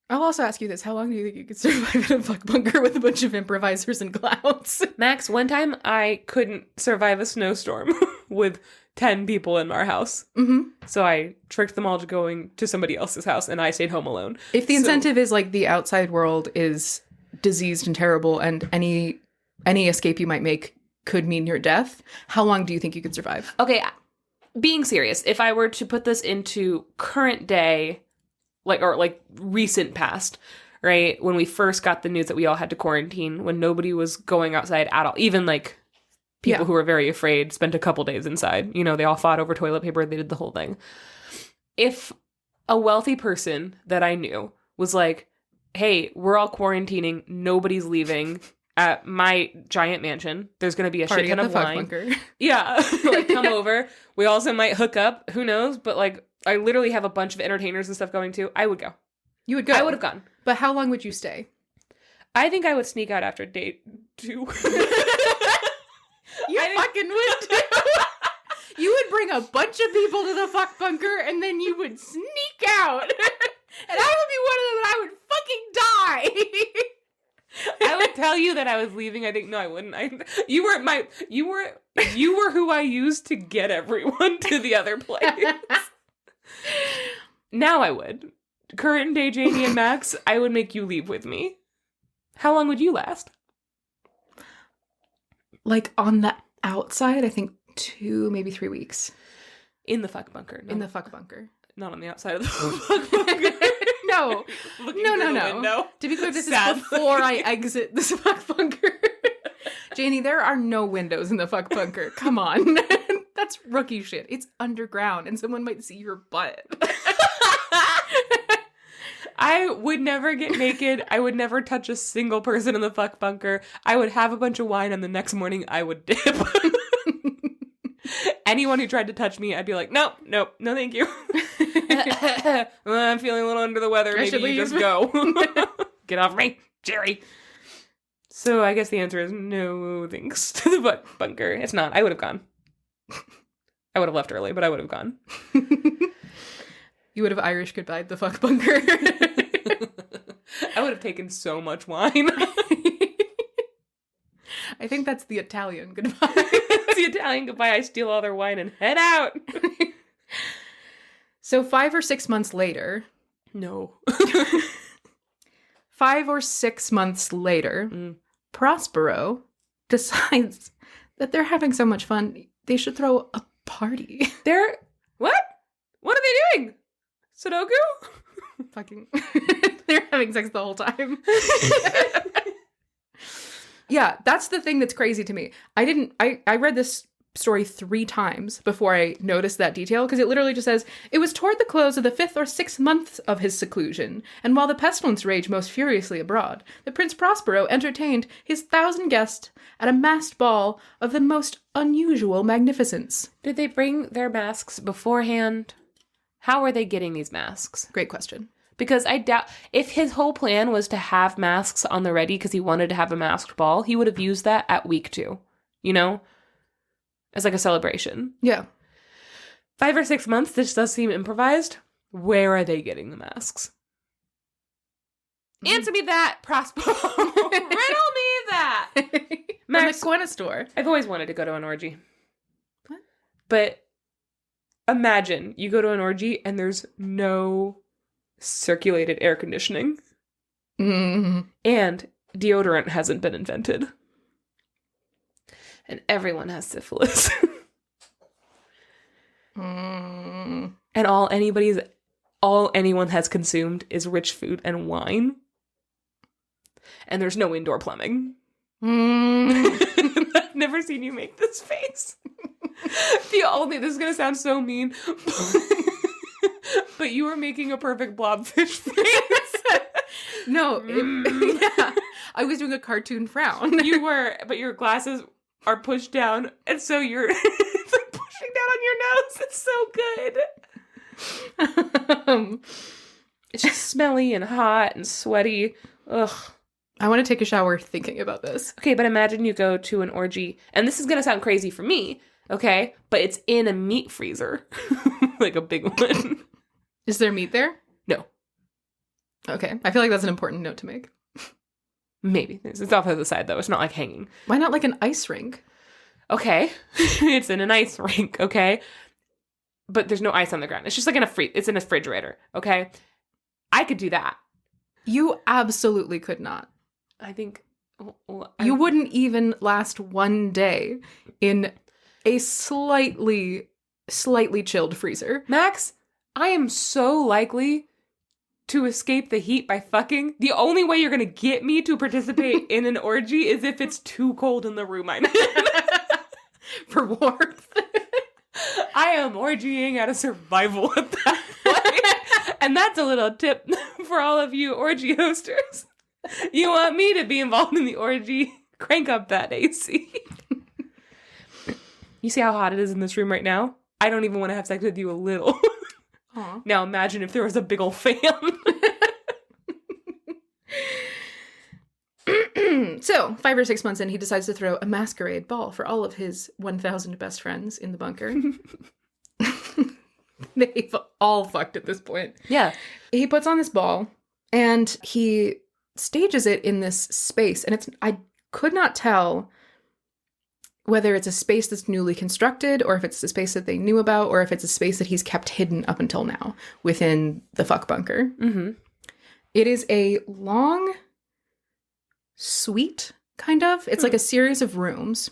I'll also ask you this. How long do you think you could survive in a fuck bunker with a bunch of improvisers and clowns?
Max, one time I couldn't survive a snowstorm with 10 people in our house.
Mm-hmm.
So I tricked them all to going to somebody else's house and I stayed home alone.
If the incentive is like the outside world is diseased and terrible and any escape you might make could mean your death, how long do you think you could survive?
Okay, being serious, if I were to put this into current day, like recent past, right? When we first got the news that we all had to quarantine, when nobody was going outside at all, even like people who were very afraid spent a couple days inside. You know, they all fought over toilet paper. They did the whole thing. If a wealthy person that I knew was like, hey, we're all quarantining, nobody's leaving at my giant mansion, there's going to be a
Party
shit ton
at
of
the fuck
wine.
bunker.
Yeah, like come over. We also might hook up. Who knows? But like, I literally have a bunch of entertainers and stuff going too. I would go.
You would go.
I would have gone.
But how long would you stay?
I think I would sneak out after date 2.
You fucking would too. You would bring a bunch of people to the fuck bunker and then you would sneak out. And I would be one of them and I would fucking die.
I would tell you that I was leaving. I think no, I wouldn't. You were who I used to get everyone to the other place. Now I would. Current day Janey and Max, I would make you leave with me. How long would you last?
Like on the outside, I think 2, maybe 3 weeks.
In the fuck bunker.
In the fuck bunker.
Not on the outside of the fuck bunker.
No. No.
Window.
To be clear, this
Sad.
is before I exit this fuck bunker. Janey, there are no windows in the fuck bunker. Come on. That's rookie shit. It's underground and someone might see your butt.
I would never get naked. I would never touch a single person in the fuck bunker. I would have a bunch of wine and the next morning I would dip. Anyone who tried to touch me, I'd be like, no, thank you. Well, I'm feeling a little under the weather. Maybe you just go. Get off me, Jerry. So I guess the answer is no thanks to the fuck bunker. It's not. I would have gone. I would have left early, but I would have gone.
You would have Irish goodbye the fuck bunker.
I would have taken so much wine.
I think that's the Italian goodbye.
It's the Italian goodbye. I steal all their wine and head out.
So 5 or 6 months later.
No.
5 or 6 months later, Prospero decides that they're having so much fun, they should throw a party.
They're... What? What are they doing? Sudoku?
Fucking... They're having sex the whole time. Yeah, that's the thing that's crazy to me. I read this story 3 times before I noticed that detail, because it literally just says, it was toward the close of the 5th or 6th month of his seclusion, and while the pestilence raged most furiously abroad, the Prince Prospero entertained his 1,000 guests at a masked ball of the most unusual magnificence.
Did they bring their masks beforehand? How are they getting these masks?
Great question.
Because I doubt, if his whole plan was to have masks on the ready because he wanted to have a masked ball, he would have used that at week 2, you know? As like a celebration.
Yeah.
5 or 6 months, this does seem improvised. Where are they getting the masks? Answer me that, Prospero. Riddle me that.
Max, from the Quena store.
I've always wanted to go to an orgy.
What?
But imagine you go to an orgy and there's no circulated air conditioning.
Mm-hmm.
And deodorant hasn't been invented. And everyone has syphilis. And all anyone has consumed is rich food and wine. And there's no indoor plumbing. I've never seen you make this face. This is gonna sound so mean, but you were making a perfect blobfish face.
No, yeah, I was doing a cartoon frown.
You were, but your glasses are pushed down, and so you're it's like pushing down on your nose. It's so good. It's just smelly and hot and sweaty. Ugh.
I want to take a shower thinking about this.
Okay, but imagine you go to an orgy, and this is gonna sound crazy for me, okay? But it's in a meat freezer, like a big one.
Is there meat there?
No.
Okay, I feel like that's an important note to make.
Maybe. It's off to the side, though. It's not like hanging.
Why not like an ice rink?
Okay. It's in an ice rink, okay? But there's no ice on the ground. It's just like it's in a refrigerator, okay? I could do that.
You absolutely could not.
I think...
You wouldn't even last one day in a slightly chilled freezer.
Max, I am so likely to escape the heat by fucking. The only way you're going to get me to participate in an orgy is if it's too cold in the room I'm in.
For warmth.
I am orgying out of survival at that point. And that's a little tip for all of you orgy hosters. You want me to be involved in the orgy? Crank up that AC. You see how hot it is in this room right now? I don't even want to have sex with you a little.
Aww.
Now imagine if there was a big old fan.
So, 5 or 6 months in, he decides to throw a masquerade ball for all of his 1,000 best friends in the bunker. They've all fucked at this point.
Yeah.
He puts on this ball, and he stages it in this space. And I could not tell whether it's a space that's newly constructed, or if it's a space that they knew about, or if it's a space that he's kept hidden up until now within the fuck bunker.
Mm-hmm.
It is a long suite, kind of. It's like a series of rooms.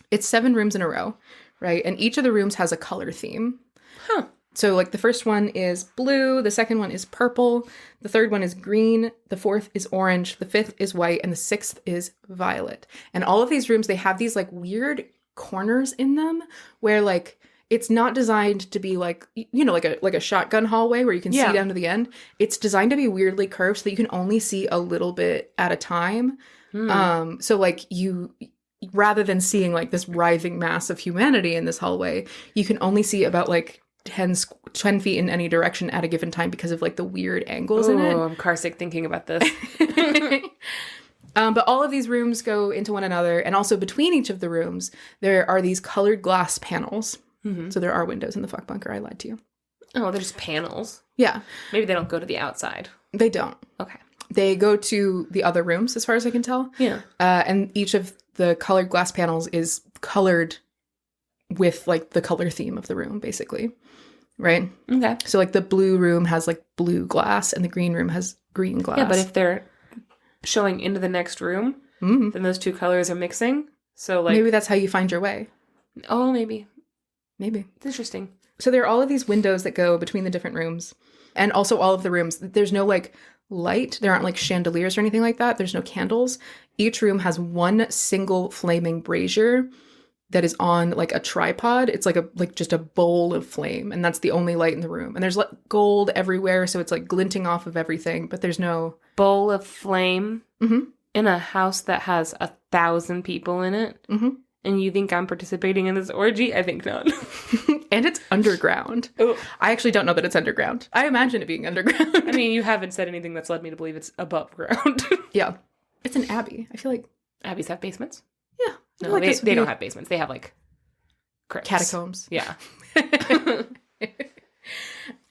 It's 7 rooms in a row, right? And each of the rooms has a color theme.
Huh.
So, like, the first one is blue, the second one is purple, the third one is green, the fourth is orange, the fifth is white, and the sixth is violet. And all of these rooms, they have these, like, weird corners in them where, like, it's not designed to be, like, you know, like a shotgun hallway where you can see down to the end. It's designed to be weirdly curved so that you can only see a little bit at a time. So, like, rather than seeing, like, this writhing mass of humanity in this hallway, you can only see about, like, 10 feet in any direction at a given time because of, like, the weird angles in it.
Oh, I'm carsick thinking about this.
But all of these rooms go into one another, and also between each of the rooms, there are these colored glass panels. Mm-hmm. So there are windows in the fuck bunker. I lied to you.
Oh, they're just panels.
Yeah.
Maybe they don't go to the outside.
They don't.
Okay.
They go to the other rooms, as far as I can tell.
Yeah.
And each of the colored glass panels is colored with, like, the color theme of the room, basically. Right?
Okay.
So, like, the blue room has, like, blue glass, and the green room has green glass.
Yeah, but if they're showing into the next room, then those two colors are mixing. So, like...
Maybe that's how you find your way.
Oh, maybe.
Maybe.
It's interesting.
So there are all of these windows that go between the different rooms. And also all of the rooms. There's no, like, light. There aren't, like, chandeliers or anything like that. There's no candles. Each room has one single flaming brazier that is on, like, a tripod. It's like just a bowl of flame, and that's the only light in the room. And there's, like, gold everywhere, so it's, like, glinting off of everything, but there's no...
Bowl of flame in a house that has 1,000 people in it? Mm-hmm. And you think I'm participating in this orgy? I think not.
And it's underground.
Oh.
I actually don't know that it's underground. I imagine it being underground.
I mean, you haven't said anything that's led me to believe it's above ground.
Yeah. It's an abbey. I feel like...
Abbeys have basements?
Yeah.
No,
like
they don't have basements. They have, like, crypts.
Catacombs.
Yeah.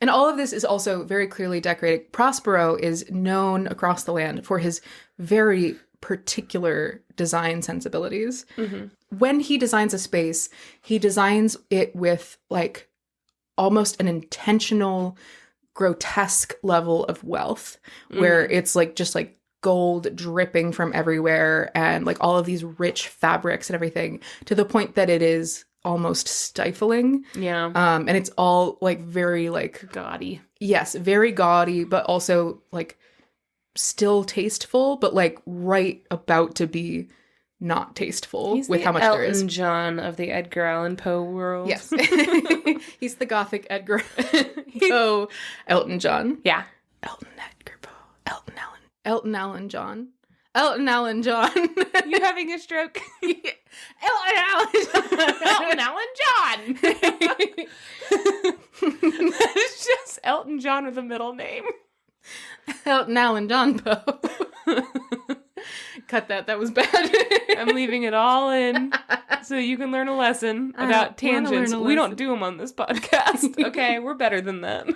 And all of this is also very clearly decorated. Prospero is known across the land for his very particular design sensibilities. Mm-hmm. When he designs a space, he designs it with, like, almost an intentional, grotesque level of wealth, where it's, like, just, like, gold dripping from everywhere and, like, all of these rich fabrics and everything, to the point that it is almost stifling.
Yeah.
And it's all like very like
Gaudy.
yes, very gaudy, but also like still tasteful, but like right about to be not tasteful with how much there is.
Elton John of the Edgar Allan Poe world.
Yes. He's the gothic Edgar Poe Elton John.
Yeah.
Elton Edgar Poe. Elton Allan. Elton Allan John. Elton Allan John.
You having a stroke?
Elton Allan John.
Elton Allan John. It's just Elton John with a middle name.
Elton Allan John Poe. Cut that. That was bad.
I'm leaving it all in so you can learn a lesson about tangents. We don't do them on this podcast. Okay, we're better than that.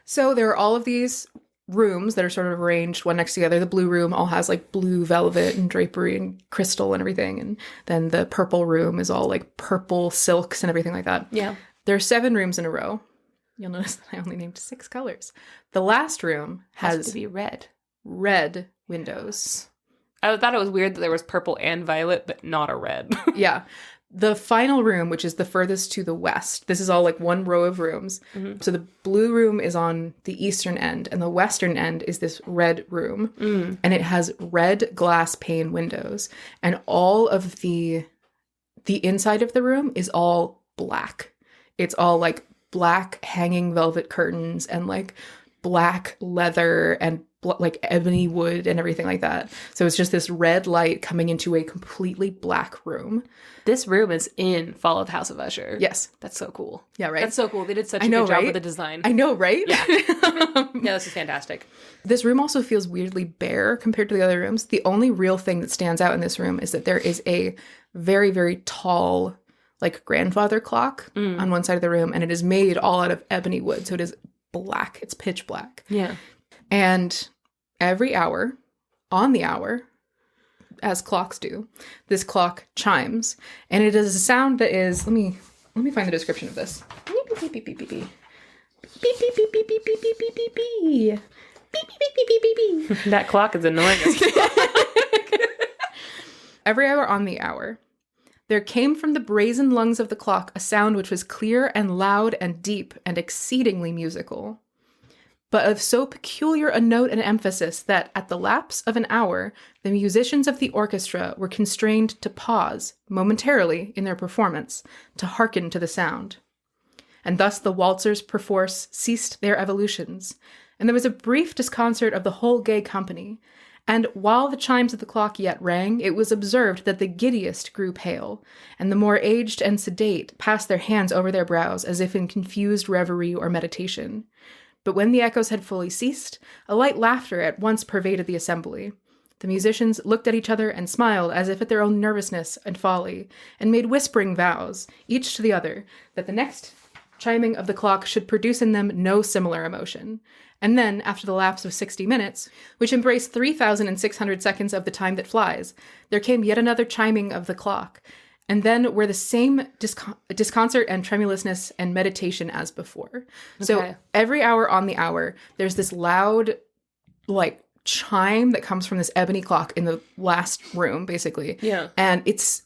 So there are all of these rooms that are sort of arranged one next to the other. The blue room all has like blue velvet and drapery and crystal and everything. And then the purple room is all like purple silks and everything like that.
Yeah.
There are 7 rooms in a row. You'll notice that I only named 6 colors. The last room has
to be red.
Red windows.
I thought it was weird that there was purple and violet, but not a red.
Yeah. The final room, which is the furthest to the west, this is all like one row of rooms. Mm-hmm. So the blue room is on the eastern end, and the western end is this red room. Mm. And it has red glass pane windows. And all of the inside of the room is all black. It's all like black hanging velvet curtains and like black leather and like ebony wood and everything like that. So it's just this red light coming into a completely black room.
This room is in Fall of the House of Usher.
Yes.
That's so cool.
Yeah, right?
That's so cool. They did such a good job with the design.
I know, right?
Yeah. Yeah, this is fantastic.
This room also feels weirdly bare compared to the other rooms. The only real thing that stands out in this room is that there is a very, very tall, like, grandfather clock on one side of the room, and it is made all out of ebony wood. So it is black. It's pitch black.
Yeah.
And every hour, on the hour, as clocks do, this clock chimes, and it is a sound that is, let me find the description of this. Beep, beep, beep, beep, beep, beep. Beep, beep, beep, beep, beep, beep, beep, beep, beep, beep. Beep, beep, beep, beep, beep, beep.
That clock is annoying as fuck.
Every hour on the hour, there came from the brazen lungs of the clock a sound which was clear and loud and deep and exceedingly musical, but of so peculiar a note and emphasis that at the lapse of an hour, the musicians of the orchestra were constrained to pause momentarily in their performance to hearken to the sound. And thus the waltzers perforce ceased their evolutions, and there was a brief disconcert of the whole gay company. And while the chimes of the clock yet rang, it was observed that the giddiest grew pale, and the more aged and sedate passed their hands over their brows as if in confused reverie or meditation. But when the echoes had fully ceased, a light laughter at once pervaded the assembly. The musicians looked at each other and smiled as if at their own nervousness and folly, and made whispering vows, each to the other, that the next chiming of the clock should produce in them no similar emotion. And then, after the lapse of 60 minutes, which embraced 3,600 seconds of the time that flies, there came yet another chiming of the clock, and then were the same disconcert and tremulousness and meditation as before. Okay. So every hour on the hour, there's this loud, like, chime that comes from this ebony clock in the last room, basically.
Yeah.
And it's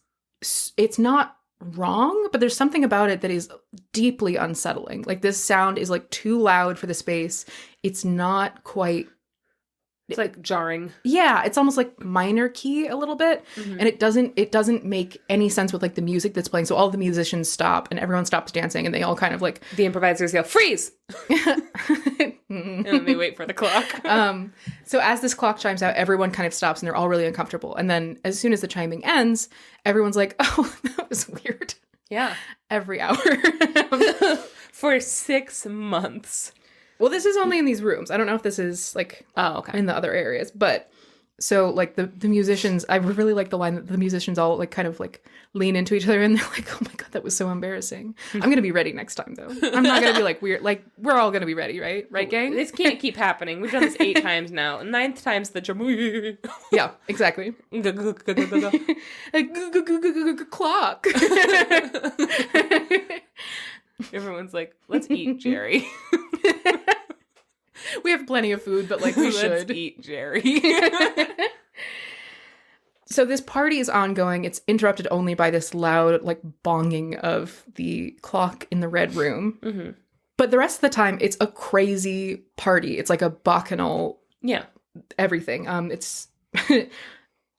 not wrong, but there's something about it that is deeply unsettling. Like, this sound is like too loud for the space. It's not quite,
it's like jarring.
Yeah, it's almost like minor key a little bit. Mm-hmm. And it doesn't make any sense with like the music that's playing. So all the musicians stop and everyone stops dancing and they all kind of like,
the improvisers yell freeze. And then they wait for the clock.
So as this clock chimes out, everyone kind of stops and they're all really uncomfortable. And then as soon as the chiming ends, everyone's like, oh, that was weird.
Yeah.
Every hour.
For 6 months.
Well, this is only in these rooms. I don't know if this is like in the other areas, but so like the musicians, I really like the line that the musicians all like kind of like lean into each other and they're like, oh my God, that was so embarrassing. I'm going to be ready next time though. I'm not going to be like weird. Like we're all going to be ready, right? Right, gang?
This can't keep happening. We've done this 8 times now. 9th time's the
Yeah, exactly. Clock.
Everyone's like, let's eat, Jerry.
We have plenty of food, but like we should
eat, Jerry.
So this party is ongoing. It's interrupted only by this loud, like, bonging of the clock in the red room.
Mm-hmm.
But the rest of the time, it's a crazy party. It's like a bacchanal everything. It's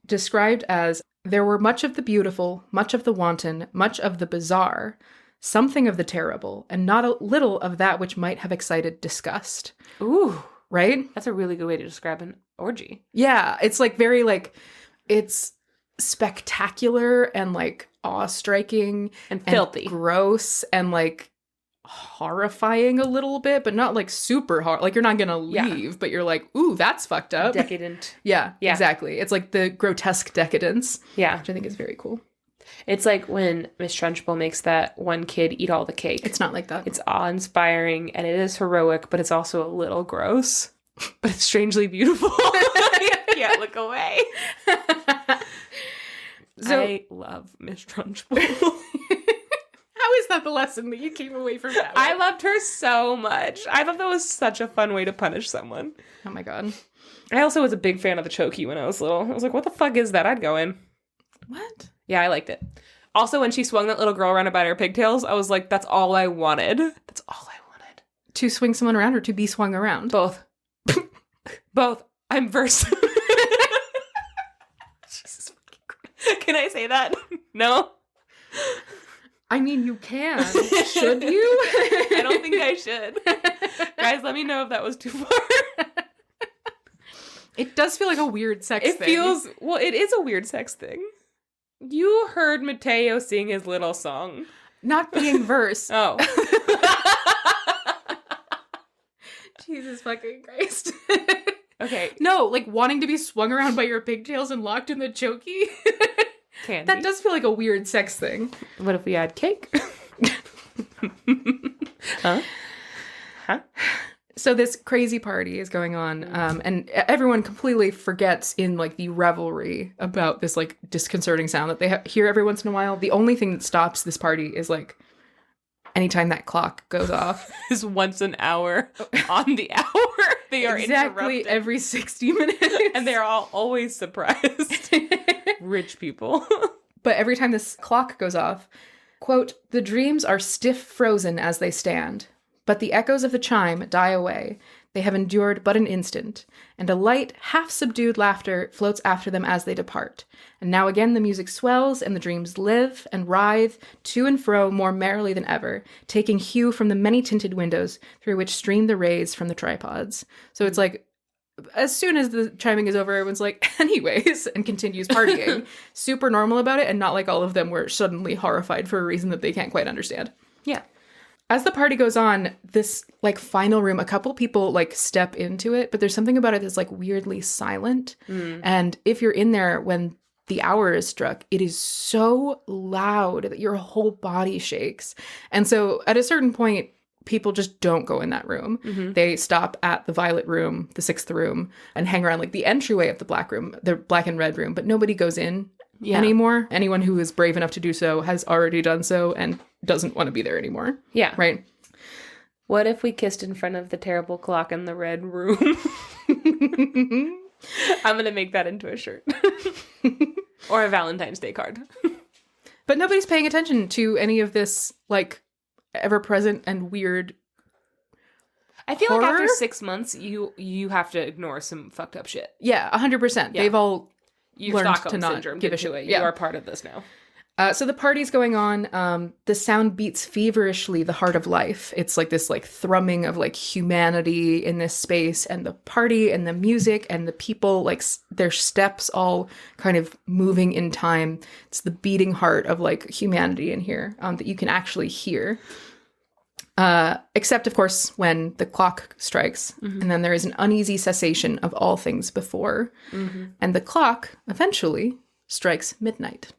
described as, there were much of the beautiful, much of the wanton, much of the bizarre, something of the terrible, and not a little of that which might have excited disgust.
Ooh.
Right?
That's a really good way to describe an orgy.
Yeah. It's like very like, it's spectacular and like awe-striking
and filthy,
and gross and like horrifying a little bit, but not like super like you're not gonna leave, but you're like, ooh, that's fucked up.
Decadent.
Yeah, exactly. It's like the grotesque decadence.
Yeah.
Which I think is very cool.
It's like when Miss Trunchbull makes that one kid eat all the cake.
It's not like that.
It's awe-inspiring and it is heroic, but it's also a little gross. But it's strangely beautiful. You can't look away. So, I love Miss Trunchbull.
How is that the lesson that you came away from that?
I loved her so much. I thought that was such a fun way to punish someone.
Oh my god.
I also was a big fan of the chokey when I was little. I was like, what the fuck is that? I'd go in.
What?
Yeah, I liked it. Also, when she swung that little girl around about her pigtails, I was like, that's all I wanted. That's all I wanted.
To swing someone around or to be swung around?
Both. Both. I'm versatile. Jesus fucking Christ. Can I say that? No?
I mean, you can. Should you?
I don't think I should. Guys, let me know if that was too far.
It does feel like a weird sex thing.
It feels... Well, it is a weird sex thing. You heard Mateo sing his little song.
Not being verse.
Oh.
Jesus fucking Christ.
Okay.
No, like wanting to be swung around by your pigtails and locked in the chokey. That does feel like a weird sex thing.
What if we add cake? Huh?
So this crazy party is going on, and everyone completely forgets in like the revelry about this like disconcerting sound that they hear every once in a while. The only thing that stops this party is like anytime that clock goes off.
Is once an hour on the hour. They are
exactly
interrupted.
Every 60 minutes.
And they're all always surprised. Rich people.
But every time this clock goes off, quote, the dreams are stiff frozen as they stand, but the echoes of the chime die away. They have endured but an instant, and a light, half-subdued laughter floats after them as they depart. And now again the music swells, and the dreams live and writhe to and fro more merrily than ever, taking hue from the many-tinted windows through which stream the rays from the tripods. So it's like, as soon as the chiming is over, everyone's like, anyways, and continues partying. Super normal about it, and not like all of them were suddenly horrified for a reason that they can't quite understand.
Yeah.
As the party goes on, this, like, final room, a couple people, like, step into it, but there's something about it that's, like, weirdly silent. And if you're in there when the hour is struck, it is so loud that your whole body shakes. And so at a certain point, people just don't go in that room. They stop at the violet room, the 6th room, and hang around, like, the entryway of the black room, the black and red room, but nobody goes in anymore. Anyone who is brave enough to do so has already done so and doesn't want to be there anymore. Yeah. Right?
What if we kissed in front of the terrible clock in the red room? I'm going to make that into a shirt. Or a Valentine's Day card.
But nobody's paying attention to any of this, like, ever-present and weird
I feel
horror?
like after 6 months, you have to ignore some fucked up shit.
Yeah, 100%. They've all
Your
learned
Stockholm
to not
syndrome
give a
to
shit.
it. You are part of this now.
So the party's going on. The sound beats feverishly the heart of life. It's like this like thrumming of like humanity in this space, and the party and the music and the people, like their steps all kind of moving in time. It's the beating heart of like humanity in here that you can actually hear. Except of course when the clock strikes, and then there is an uneasy cessation of all things before, and the clock eventually strikes midnight.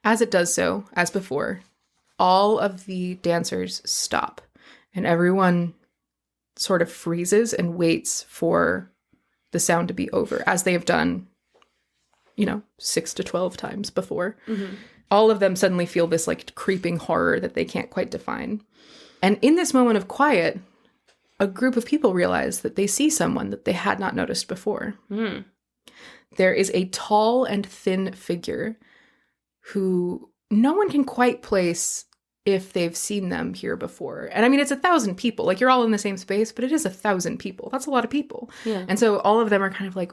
As it does so, as before, all of the dancers stop, and everyone sort of freezes and waits for the sound to be over, as they have done, 6 to 12 times before. All of them suddenly feel this like creeping horror that they can't quite define. And in this moment of quiet, a group of people realize that they see someone that they had not noticed before. there is a tall and thin figure who no one can quite place if they've seen them here before. And I mean, it's 1,000 people. Like, you're all in the same space, but it is 1,000 people. That's a lot of people.
Yeah.
And so all of them are kind of like,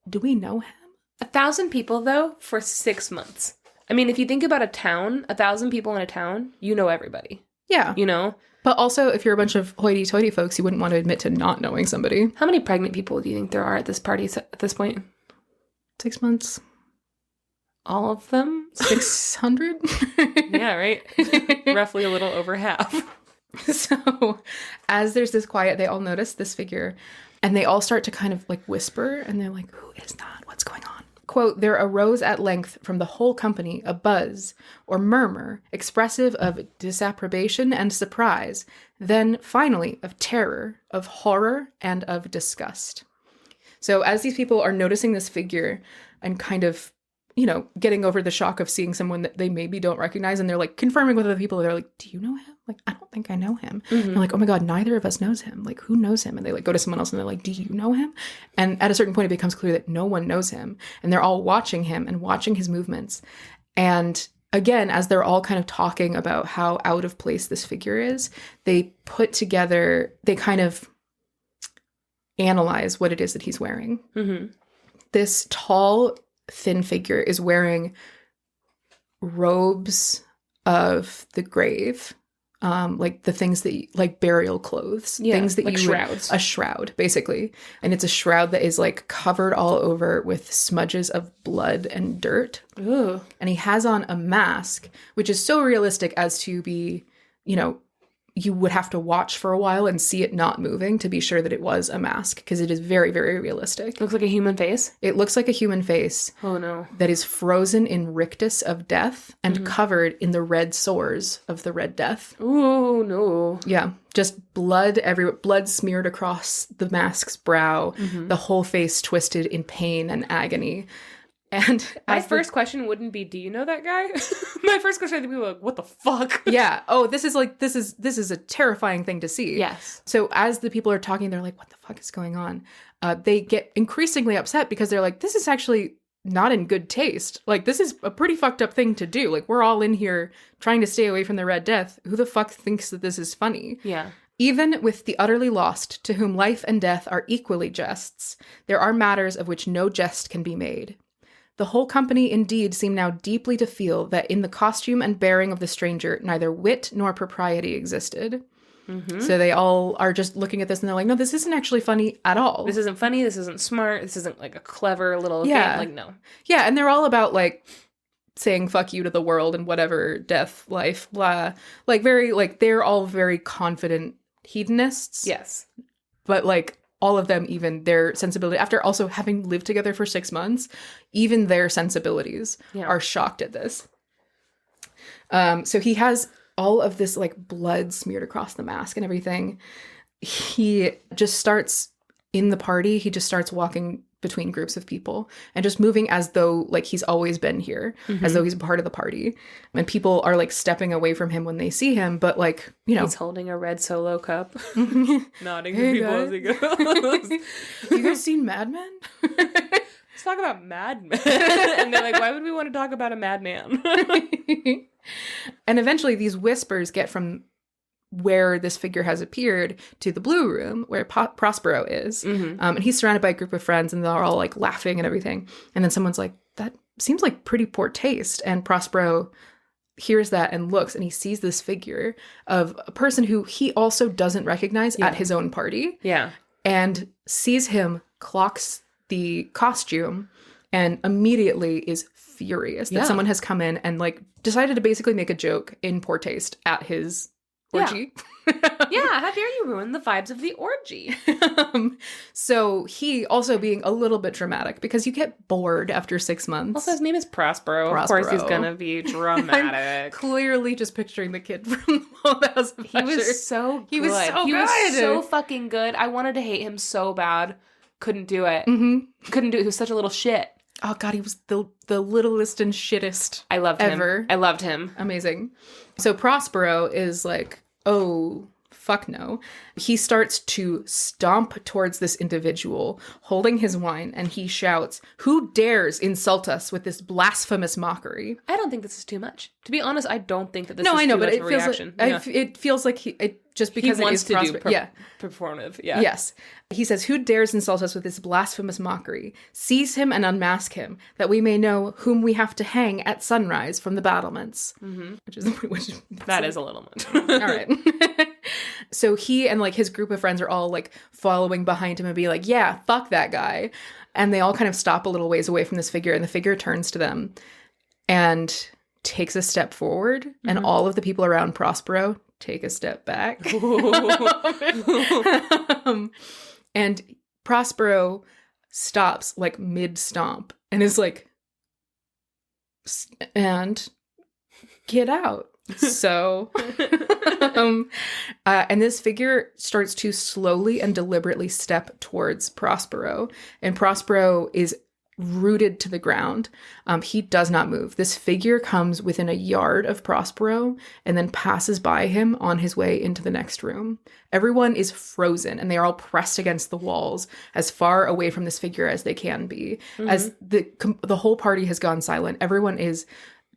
do we know him?
1,000 people, though, for 6 months. I mean, if you think about a town, 1,000 people in a town, you know everybody.
Yeah.
You know?
But also, if you're a bunch of hoity-toity folks, you wouldn't want to admit to not knowing somebody.
How many pregnant people do you think there are at this party at this point?
6 months.
All of them?
600?
Yeah, right? Roughly a little over half.
So, as there's this quiet, they all notice this figure, and they all start to kind of like whisper, and they're like, who is that? What's going on? Quote, there arose at length from the whole company a buzz or murmur expressive of disapprobation and surprise, then finally of terror, of horror, and of disgust. So as these people are noticing this figure and kind of, you know, getting over the shock of seeing someone that they maybe don't recognize, and they're like confirming with other people, they're like, do you know him? Like, I don't think I know him.
Mm-hmm.
And they're like, oh my God, neither of us knows him. Like, who knows him? And they like go to someone else and they're like, do you know him? And at a certain point, it becomes clear that no one knows him. And they're all watching him and watching his movements. And again, as they're all kind of talking about how out of place this figure is, they put together, they kind of analyze what it is that he's wearing.
Mm-hmm.
This tall, thin figure is wearing robes of the grave, like the things that like burial clothes, things that
like
you
shrouds.
a shroud basically, and it's a shroud that is like covered all over with smudges of blood and dirt.
Ooh.
And he has on a mask, which is so realistic as to be, you know, you would have to watch for a while and see it not moving to be sure that it was a mask, because it is very, very realistic.
Looks like a human face.
It looks like a human face.
Oh no.
That is frozen in rictus of death and covered in the red sores of the Red Death.
Ooh, no.
Yeah, just blood everywhere, blood smeared across the mask's brow, the whole face twisted in pain and agony. And
my first question wouldn't be, do you know that guy? My first question would be like, what the fuck?
Yeah. Oh, this is a terrifying thing to see.
Yes.
So as the people are talking, they're like, what the fuck is going on? They get increasingly upset because they're like, this is actually not in good taste. Like, this is a pretty fucked up thing to do. Like, we're all in here trying to stay away from the Red Death. Who the fuck thinks that this is funny?
Yeah.
Even with the utterly lost, to whom life and death are equally jests, there are matters of which no jest can be made. The whole company indeed seem now deeply to feel that in the costume and bearing of the stranger neither wit nor propriety existed. Mm-hmm. So they all are just looking at this and they're like, no, this isn't actually funny at all.
This isn't funny. This isn't smart. This isn't like a clever little game. Like, no.
Yeah, and they're all about like saying fuck you to the world and whatever, death, life, blah. Like very, like they're all very confident hedonists.
Yes.
But like all of them, even their sensibility, after also having lived together for 6 months, even their sensibilities are shocked at this. So he has all of this like blood smeared across the mask and everything. He just starts in the party. He just starts walking between groups of people and just moving as though like he's always been here, as though he's a part of the party. And people are like stepping away from him when they see him, but like, you know.
He's holding a red Solo cup. Nodding to people as he goes.
You guys seen Mad Men?
Let's talk about Mad Men. And they're like, why would we want to talk about a madman?
And eventually these whispers get from where this figure has appeared to the blue room where Prospero is. And he's surrounded by a group of friends and they're all like laughing and everything. And then someone's like, that seems like pretty poor taste. And Prospero hears that and looks and he sees this figure of a person who he also doesn't recognize at his own party.
Yeah.
And sees him, clocks the costume, and immediately is furious that someone has come in and like decided to basically make a joke in poor taste at his orgy.
Yeah, how dare you ruin the vibes of the orgy?
So he also being a little bit dramatic because you get bored after 6 months.
Also, his name is Prospero. Of course he's gonna be dramatic.
I'm clearly just picturing the kid from the House of Usher.
He was so good.
He was so
He
good.
was so fucking good. I wanted to hate him so bad. Couldn't do it. Couldn't do it. He was such a little shit.
Oh God, he was the littlest and shittest
I loved
ever.
him. I loved him.
Amazing. So Prospero is like, oh, fuck no. He starts to stomp towards this individual, holding his wine, and he shouts, "Who dares insult us with this blasphemous mockery?"
I don't think this is too much. To be honest, I don't think that this
No,
is
I know,
too
but
much
it
of a
feels
reaction.
like it feels like just because
he wants
it
to
is
do performative. Yeah.
Yes. He says, "Who dares insult us with this blasphemous mockery? Seize him and unmask him, that we may know whom we have to hang at sunrise from the battlements." Mm-hmm.
That is a little much.
All right. So he and like his group of friends are all like following behind him and be like, "Yeah, fuck that guy." And they all kind of stop a little ways away from this figure, and the figure turns to them and takes a step forward, and all of the people around Prospero take a step back. And Prospero stops like mid-stomp and is like, "And get out." So, and this figure starts to slowly and deliberately step towards Prospero, and Prospero is rooted to the ground. He does not move. This figure comes within a yard of Prospero and then passes by him on his way into the next room. Everyone is frozen and they are all pressed against the walls as far away from this figure as they can be. As the whole party has gone silent, everyone is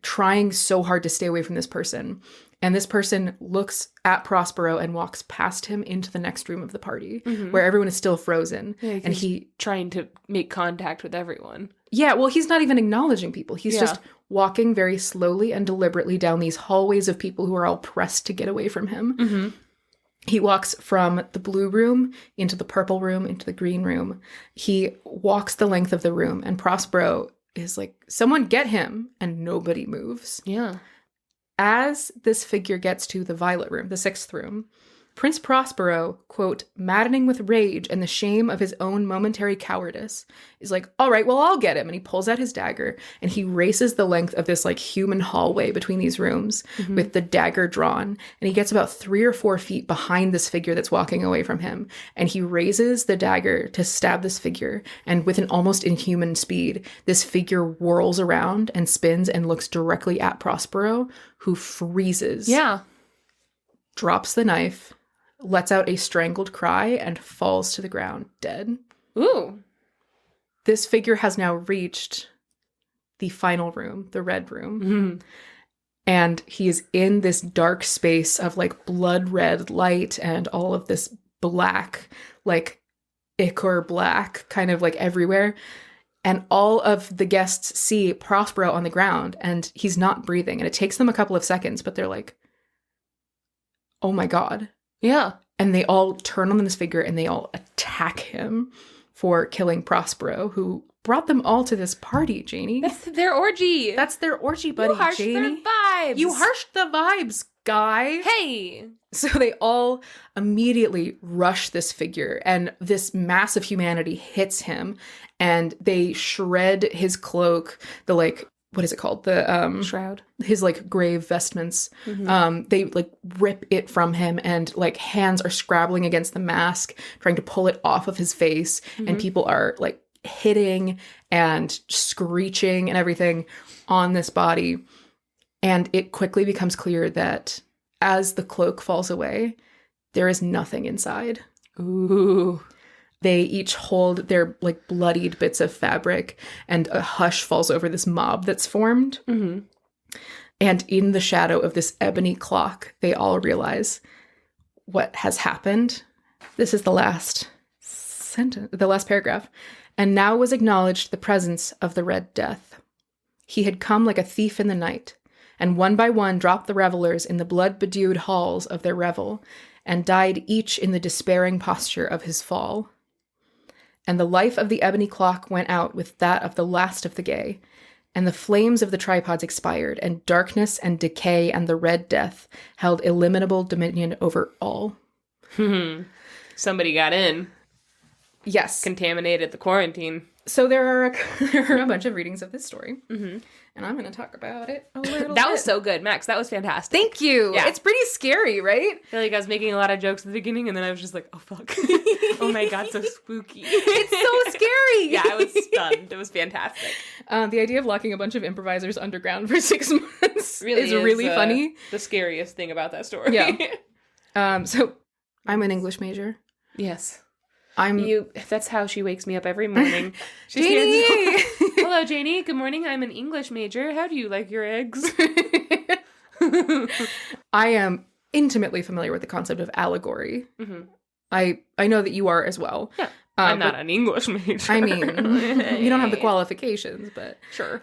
trying so hard to stay away from this person. And this person looks at Prospero and walks past him into the next room of the party, where everyone is still frozen.
Yeah,
and he
trying to make contact with everyone.
Yeah, well, he's not even acknowledging people. He's just walking very slowly and deliberately down these hallways of people who are all pressed to get away from him. He walks from the blue room into the purple room into the green room. He walks the length of the room, and Prospero is like, "Someone get him," and nobody moves.
Yeah.
As this figure gets to the violet room, the sixth room, Prince Prospero, quote, maddening with rage and the shame of his own momentary cowardice, is like, "All right, well, I'll get him." And he pulls out his dagger and he races the length of this like human hallway between these rooms with the dagger drawn. And he gets about 3 or 4 feet behind this figure that's walking away from him. And he raises the dagger to stab this figure. And with an almost inhuman speed, this figure whirls around and spins and looks directly at Prospero, who freezes.
Yeah.
Drops the knife, lets out a strangled cry, and falls to the ground, dead.
Ooh.
This figure has now reached the final room, the red room. And he is in this dark space of like blood red light and all of this black, like ichor black, kind of like everywhere. And all of the guests see Prospero on the ground and he's not breathing. And it takes them a couple of seconds, but they're like, "Oh my God."
Yeah.
And they all turn on this figure and they all attack him for killing Prospero, who brought them all to this party, Janey.
That's their orgy.
That's their orgy, buddy,
you harshed
Janey.
their vibes.
You harshed the vibes, guy.
Hey.
So they all immediately rush this figure, and this mass of humanity hits him, and they shred his cloak, the like, what is it called? The
shroud.
His like grave vestments. They like rip it from him, and like hands are scrabbling against the mask, trying to pull it off of his face, and people are like hitting and screeching and everything on this body. And it quickly becomes clear that as the cloak falls away, there is nothing inside.
Ooh.
They each hold their like bloodied bits of fabric, and a hush falls over this mob that's formed. And in the shadow of this ebony clock, they all realize what has happened. This is the last sentence, the last paragraph. "And now was acknowledged the presence of the Red Death. He had come like a thief in the night, and one by one dropped the revelers in the blood-bedewed halls of their revel, and died each in the despairing posture of his fall. And the life of the ebony clock went out with that of the last of the gay, and the flames of the tripods expired, and darkness and decay and the Red Death held illimitable dominion over all."
Somebody got in.
Yes.
Contaminated the quarantine.
So there are a bunch of readings of this story, and I'm going to talk about it a little bit.
That was so good, Max. That was fantastic.
Thank you.
Yeah.
It's pretty scary, right?
I feel like I was making a lot of jokes at the beginning, and then I was just like, oh, fuck. Oh, my God, so spooky.
It's so scary.
Yeah, I was stunned. It was fantastic.
The idea of locking a bunch of improvisers underground for 6 months is really funny.
The scariest thing about that story.
Yeah. So I'm an English major.
Yes.
I'm
That's how she wakes me up every morning.
Janey!
Hello, Janey. Good morning. I'm an English major. How do you like your eggs?
I am intimately familiar with the concept of allegory.
Mm-hmm.
I know that you are as well.
Yeah. I'm not an English major.
I mean, you don't have the qualifications, but
sure.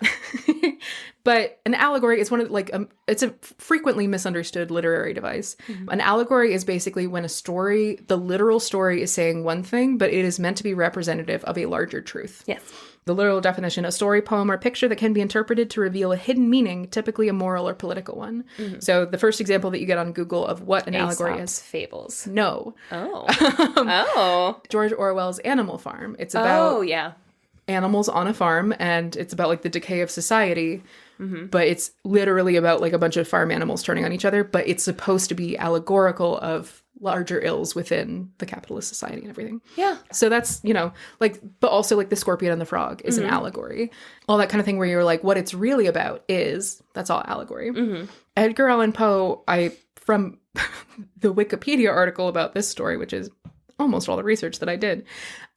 But an allegory is one of it's a frequently misunderstood literary device. Mm-hmm. An allegory is basically when the literal story is saying one thing, but it is meant to be representative of a larger truth.
Yes.
The literal definition: a story, poem, or picture that can be interpreted to reveal a hidden meaning, typically a moral or political one. Mm-hmm. So the first example that you get on Google of what an allegory is.
Fables.
No.
Oh.
George Orwell's Animal Farm. It's about animals on a farm, and it's about like the decay of society. Mm-hmm. But it's literally about like a bunch of farm animals turning on each other, but it's supposed to be allegorical of larger ills within the capitalist society and everything.
Yeah.
So that's, but also like the scorpion and the frog is an allegory. All that kind of thing where you're like, what it's really about that's all allegory. Mm-hmm. Edgar Allan Poe, from the Wikipedia article about this story, which is almost all the research that I did,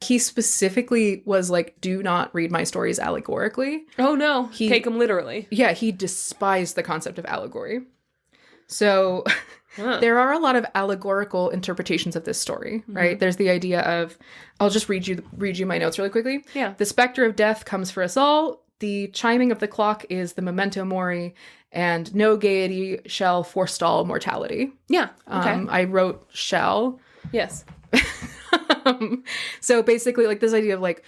he specifically was like, do not read my stories allegorically.
Oh no, take them literally.
Yeah, he despised the concept of allegory. So there are a lot of allegorical interpretations of this story, right? Mm-hmm. There's the idea of, I'll just read you my notes really quickly.
Yeah. The
specter of death comes for us all. The chiming of the clock is the memento mori, and no gaiety shall forestall mortality.
Yeah. Okay.
I wrote shall.
Yes.
So basically, like this idea of like,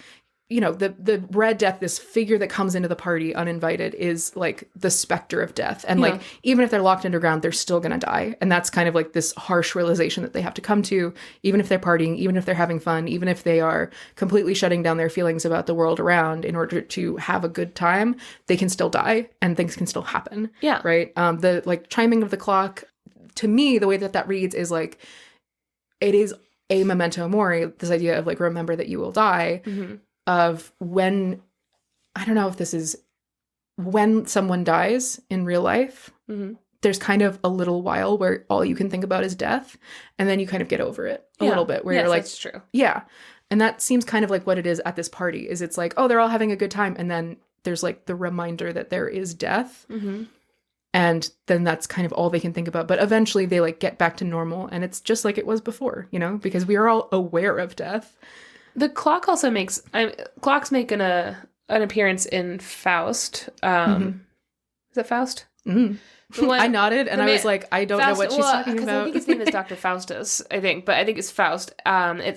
the Red Death, this figure that comes into the party uninvited, is like the specter of death. And like, even if they're locked underground, they're still going to die. And that's kind of like this harsh realization that they have to come to, even if they're partying, even if they're having fun, even if they are completely shutting down their feelings about the world around in order to have a good time, they can still die and things can still happen.
Yeah.
Right. The like chiming of the clock, to me, the way that reads is like, it is a memento mori, this idea of like, remember that you will die. Mm-hmm. Of when, I don't know if this is when someone dies in real life, mm-hmm. there's kind of a little while where all you can think about is death. And then you kind of get over it a little bit where you're like,
that's true.
Yeah. And that seems kind of like what it is at this party is it's like, oh, they're all having a good time. And then there's like the reminder that there is death. Mm-hmm. And then that's kind of all they can think about. But eventually they like get back to normal. And it's just like it was before, because we are all aware of death.
The clock also clocks make an appearance in Faust. Mm-hmm. Is it Faust?
Mm-hmm. I nodded and I was like, I don't know what she's talking about.
I think his name is Dr. Faustus, but I think it's Faust.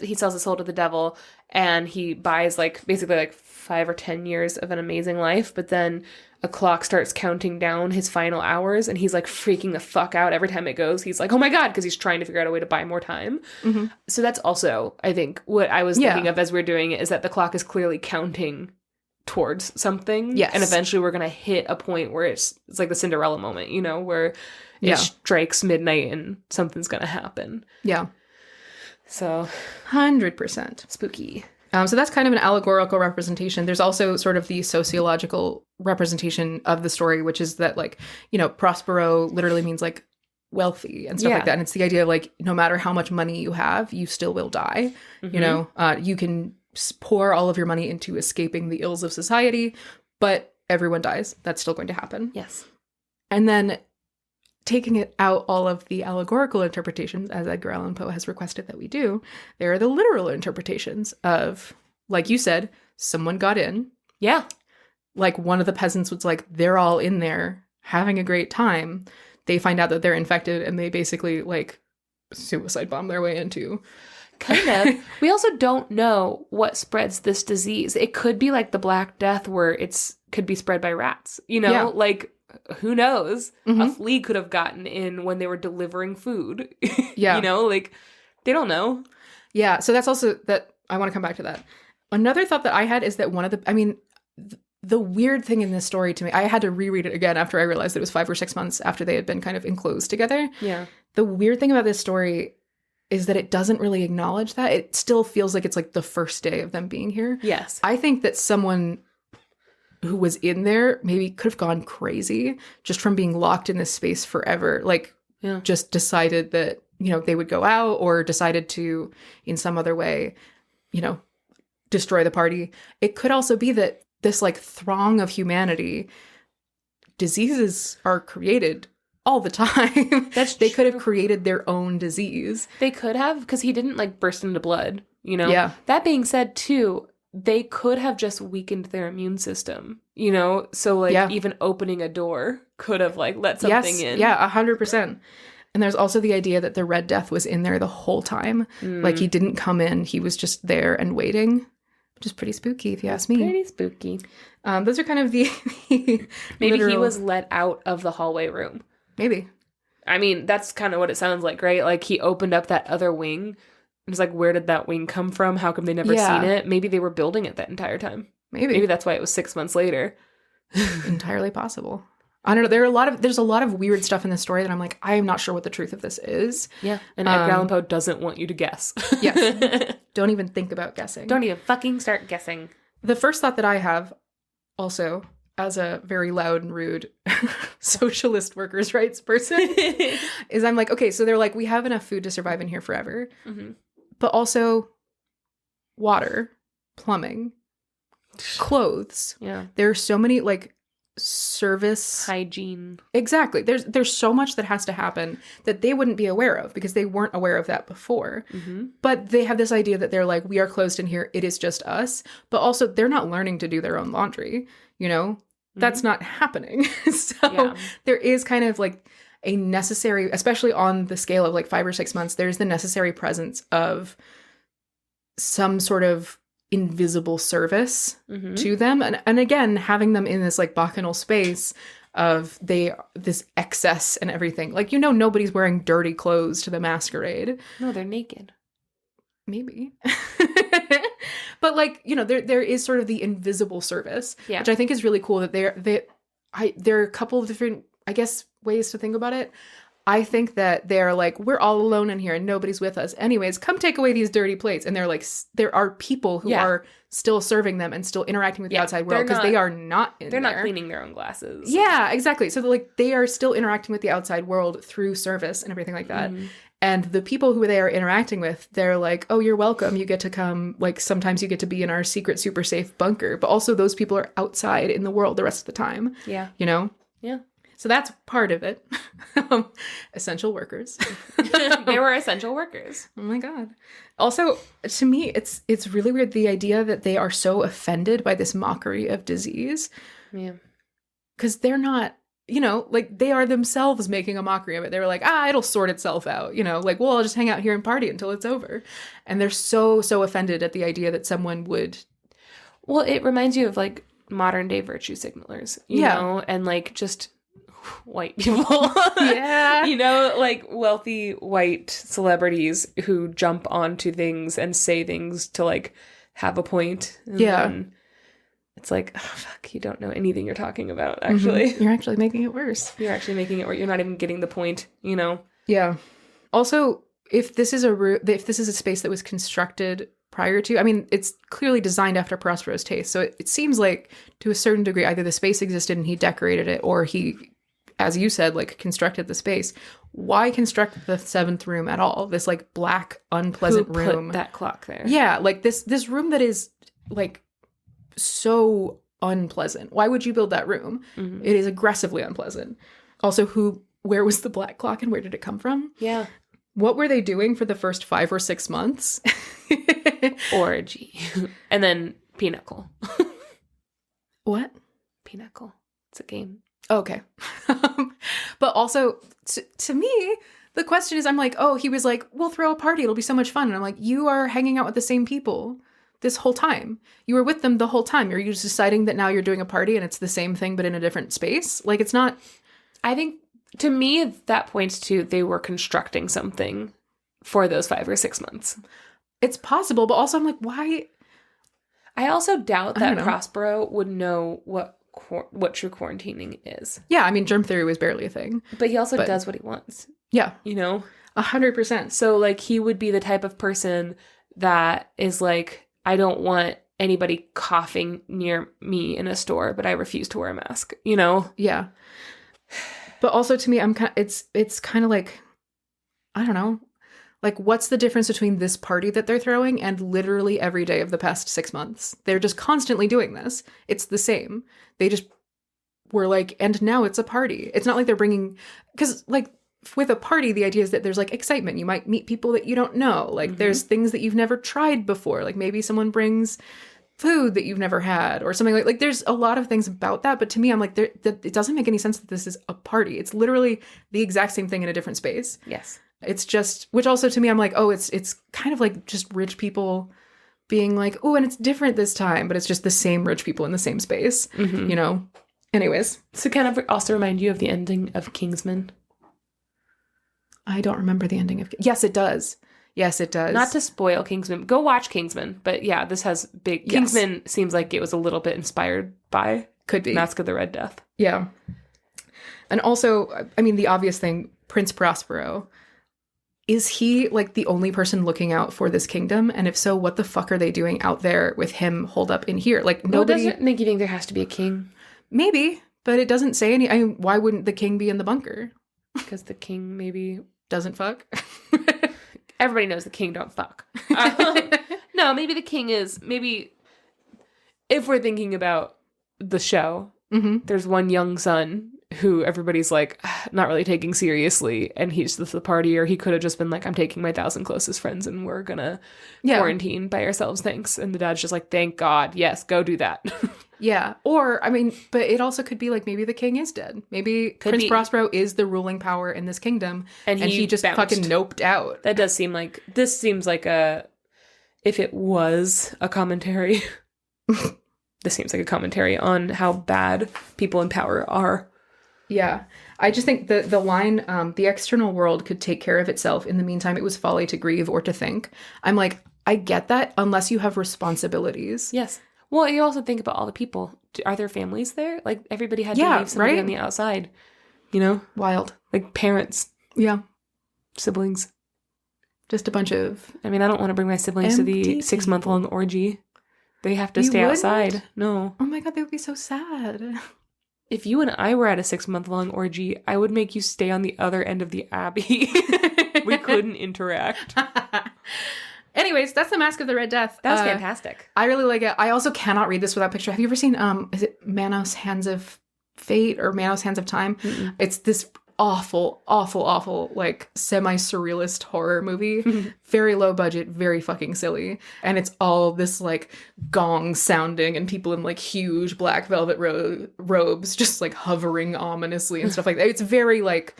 He sells his soul to the devil and he buys like basically like 5 or 10 years of an amazing life, but then a clock starts counting down his final hours and he's like freaking the fuck out every time it goes. He's like, oh my God, because he's trying to figure out a way to buy more time. Mm-hmm. So that's also, I think, what I was thinking of as we're doing it is that the clock is clearly counting towards something.
Yes.
And eventually we're going to hit a point where it's like the Cinderella moment, where it strikes midnight and something's going to happen.
Yeah.
So
100%.
Spooky.
So that's kind of an allegorical representation. There's also sort of the sociological representation of the story, which is that like, prospero literally means like wealthy and stuff like that. And it's the idea of like, no matter how much money you have, you still will die. Mm-hmm. You can pour all of your money into escaping the ills of society, but everyone dies. That's still going to happen.
Yes.
And then taking it out all of the allegorical interpretations, as Edgar Allan Poe has requested that we do, there are the literal interpretations of, like you said, someone got in.
Yeah.
Like one of the peasants was like, they're all in there having a great time. They find out that they're infected and they basically like suicide bomb their way into.
Kind of. We also don't know what spreads this disease. It could be like the Black Death where could be spread by rats, like who knows? Mm-hmm. A flea could have gotten in when they were delivering food.
Yeah.
They don't know.
Yeah. So that's also that I want to come back to that. Another thought that I had is that the weird thing in this story to me, I had to reread it again after I realized that it was 5 or 6 months after they had been kind of enclosed together.
Yeah.
The weird thing about this story is that it doesn't really acknowledge that. It still feels like it's like the first day of them being here.
Yes.
I think that someone who was in there maybe could have gone crazy just from being locked in this space forever. Like, just decided that, they would go out or decided to, in some other way, destroy the party. It could also be that this like throng of humanity, diseases are created all the time. They could have created their own disease.
They could have, because he didn't like burst into blood,
Yeah.
That being said, too, they could have just weakened their immune system, So like even opening a door could have like let something in.
Yeah, 100%. And there's also the idea that the Red Death was in there the whole time. Like he didn't come in. He was just there and waiting, which is pretty spooky if you ask me.
Pretty spooky.
Those are kind of the
Maybe he was let out of the hallway room.
Maybe.
I mean, that's kind of what it sounds like, right? Like he opened up that other wing. It's like, where did that wing come from? How come they never seen it? Maybe they were building it that entire time. Maybe that's why it was 6 months later.
Entirely possible. I don't know. There's a lot of weird stuff in this story that I'm like, I am not sure what the truth of this is.
Yeah. And Edgar Allan Poe doesn't want you to guess.
Yes. Don't even think about guessing.
Don't even fucking start guessing.
The first thought that I have, also, as a very loud and rude socialist workers' rights person, is I'm like, okay, so they're like, we have enough food to survive in here forever. Mm-hmm. But also water, plumbing, clothes.
Yeah.
There are so many like service
hygiene.
Exactly. There's so much that has to happen that they wouldn't be aware of because they weren't aware of that before. Mm-hmm. But they have this idea that they're like, we are closed in here. It is just us. But also they're not learning to do their own laundry. That's not happening. So there is kind of like a necessary, especially on the scale of like 5 or 6 months, there's the necessary presence of some sort of invisible service to them. And again, having them in this like bacchanal space of this excess and everything. Like, nobody's wearing dirty clothes to the masquerade.
No, they're naked.
Maybe. But like, there is sort of the invisible service, which I think is really cool that there are a couple of different, I guess, ways to think about it. I think that they're like, we're all alone in here and nobody's with us. Anyways, come take away these dirty plates. And they're like, there are people who are still serving them and still interacting with the outside world because they are not in there.
They're not cleaning their own glasses.
Yeah, exactly. So like they are still interacting with the outside world through service and everything like that. Mm-hmm. And the people who they are interacting with, they're like, oh, you're welcome. You get to come. Like, sometimes you get to be in our secret, super safe bunker. But also those people are outside in the world the rest of the time. Yeah. Yeah. So that's part of it. Essential workers.
They were essential workers.
Oh my God. Also, to me, it's really weird, the idea that they are so offended by this mockery of disease. Yeah. Because they're not... like they are themselves making a mockery of it. They were like, it'll sort itself out. Like, well, I'll just hang out here and party until it's over. And they're so offended at the idea that someone would.
Well, it reminds you of like modern day virtue signalers, you know, and like just white people. Yeah. Like wealthy white celebrities who jump onto things and say things to like have a point. And then it's like, oh, fuck, you don't know anything you're talking about, actually.
Mm-hmm. You're actually making it worse.
You're actually making it worse. You're not even getting the point,
Yeah. Also, if this is a space that was constructed prior to, I mean, it's clearly designed after Prospero's taste. So it seems like, to a certain degree, either the space existed and he decorated it, or he, as you said, like, constructed the space. Why construct the 7th room at all? This, like, black, unpleasant room.
Who put that clock there?
Yeah, like, this room that is, like, so unpleasant. Why would you build that room? Mm-hmm. It is aggressively unpleasant. Also, where was the black clock and where did it come from? Yeah. What were they doing for the first 5 or 6 months?
Orgy. And then Pinochle.
What?
Pinochle. It's a game.
Okay. But also, to me, the question is, I'm like, oh, he was like, we'll throw a party. It'll be so much fun. And I'm like, you are hanging out with the same people this whole time. You were with them the whole time. Are you just deciding that now you're doing a party and it's the same thing but in a different space? Like, it's not...
I think, to me, that points to they were constructing something for those 5 or 6 months.
It's possible, but also I'm like, why?
I also doubt that Prospero would know what true quarantining is.
Yeah, I mean, germ theory was barely a thing.
But he also does what he wants.
Yeah.
100%. So, like, he would be the type of person that is like, I don't want anybody coughing near me in a store, but I refuse to wear a mask,
Yeah. But also, to me, it's kind of like, I don't know. Like, what's the difference between this party that they're throwing and literally every day of the past 6 months? They're just constantly doing this. It's the same. They just were like, and now it's a party. It's not like they're bringing, because like with a party, the idea is that there's like excitement. You might meet people that you don't know. Like there's things that you've never tried before. Like maybe someone brings food that you've never had or something like there's a lot of things about that. But to me, I'm like, it doesn't make any sense that this is a party. It's literally the exact same thing in a different space.
Yes.
It's just, which also to me, I'm like, oh, it's kind of like just rich people being like, oh, and it's different this time, but it's just the same rich people in the same space, you know? Anyways.
So kind of also remind you of the ending of Kingsman.
I don't remember the ending of, yes, it does. Yes, it does.
Not to spoil Kingsman. Go watch Kingsman. But yeah, this has big, Kingsman seems like it was a little bit inspired by
Could be.
Masque of the Red Death.
Yeah. And also, I mean, the obvious thing, Prince Prospero. Is he like the only person looking out for this kingdom? And if so, what the fuck are they doing out there with him holed up in here? Like nobody.
Doesn't make you think there has to be a king?
Maybe, but it doesn't say any. I mean, why wouldn't the king be in the bunker?
Because the king maybe
doesn't fuck.
Everybody knows the king don't fuck. No, maybe the king is maybe. If we're thinking about the show, there's one young son who everybody's like not really taking seriously, and he's just the party, or he could have just been like, I'm taking my 1,000 closest friends and we're gonna quarantine by ourselves, thanks. And the dad's just like, thank God, yes, go do that.
Yeah. Or I mean, but it also could be like maybe the king is dead. Maybe Prince Prospero is the ruling power in this kingdom, and he just bounced. Fucking noped out.
That does seem like, this seems like if it was a commentary, this seems like a commentary on how bad people in power are.
Yeah. I just think the line, the external world could take care of itself. In the meantime, it was folly to grieve or to think. I'm like, I get that unless you have responsibilities.
Yes. Well, you also think about all the people. Are there families there? Like, everybody had to leave somebody on the outside, you know?
Wild.
Like, parents.
Yeah.
Siblings.
Just a bunch of...
I mean, I don't want to bring my siblings to the 6-month-long orgy. They have to stay outside. No.
Oh my God, they would be so sad.
If you and I were at a 6-month-long orgy, I would make you stay on the other end of the abbey. We couldn't interact.
Anyways, that's the Masque of the Red Death.
That was fantastic.
I really like it. I also cannot read this without picture. Have you ever seen, is it Manos Hands of Fate or Manos Hands of Time? Mm-mm. It's this awful, like semi-surrealist horror movie. Very low budget, very fucking silly. And it's all this like gong sounding and people in like huge black velvet robes just like hovering ominously and stuff like that. It's very like,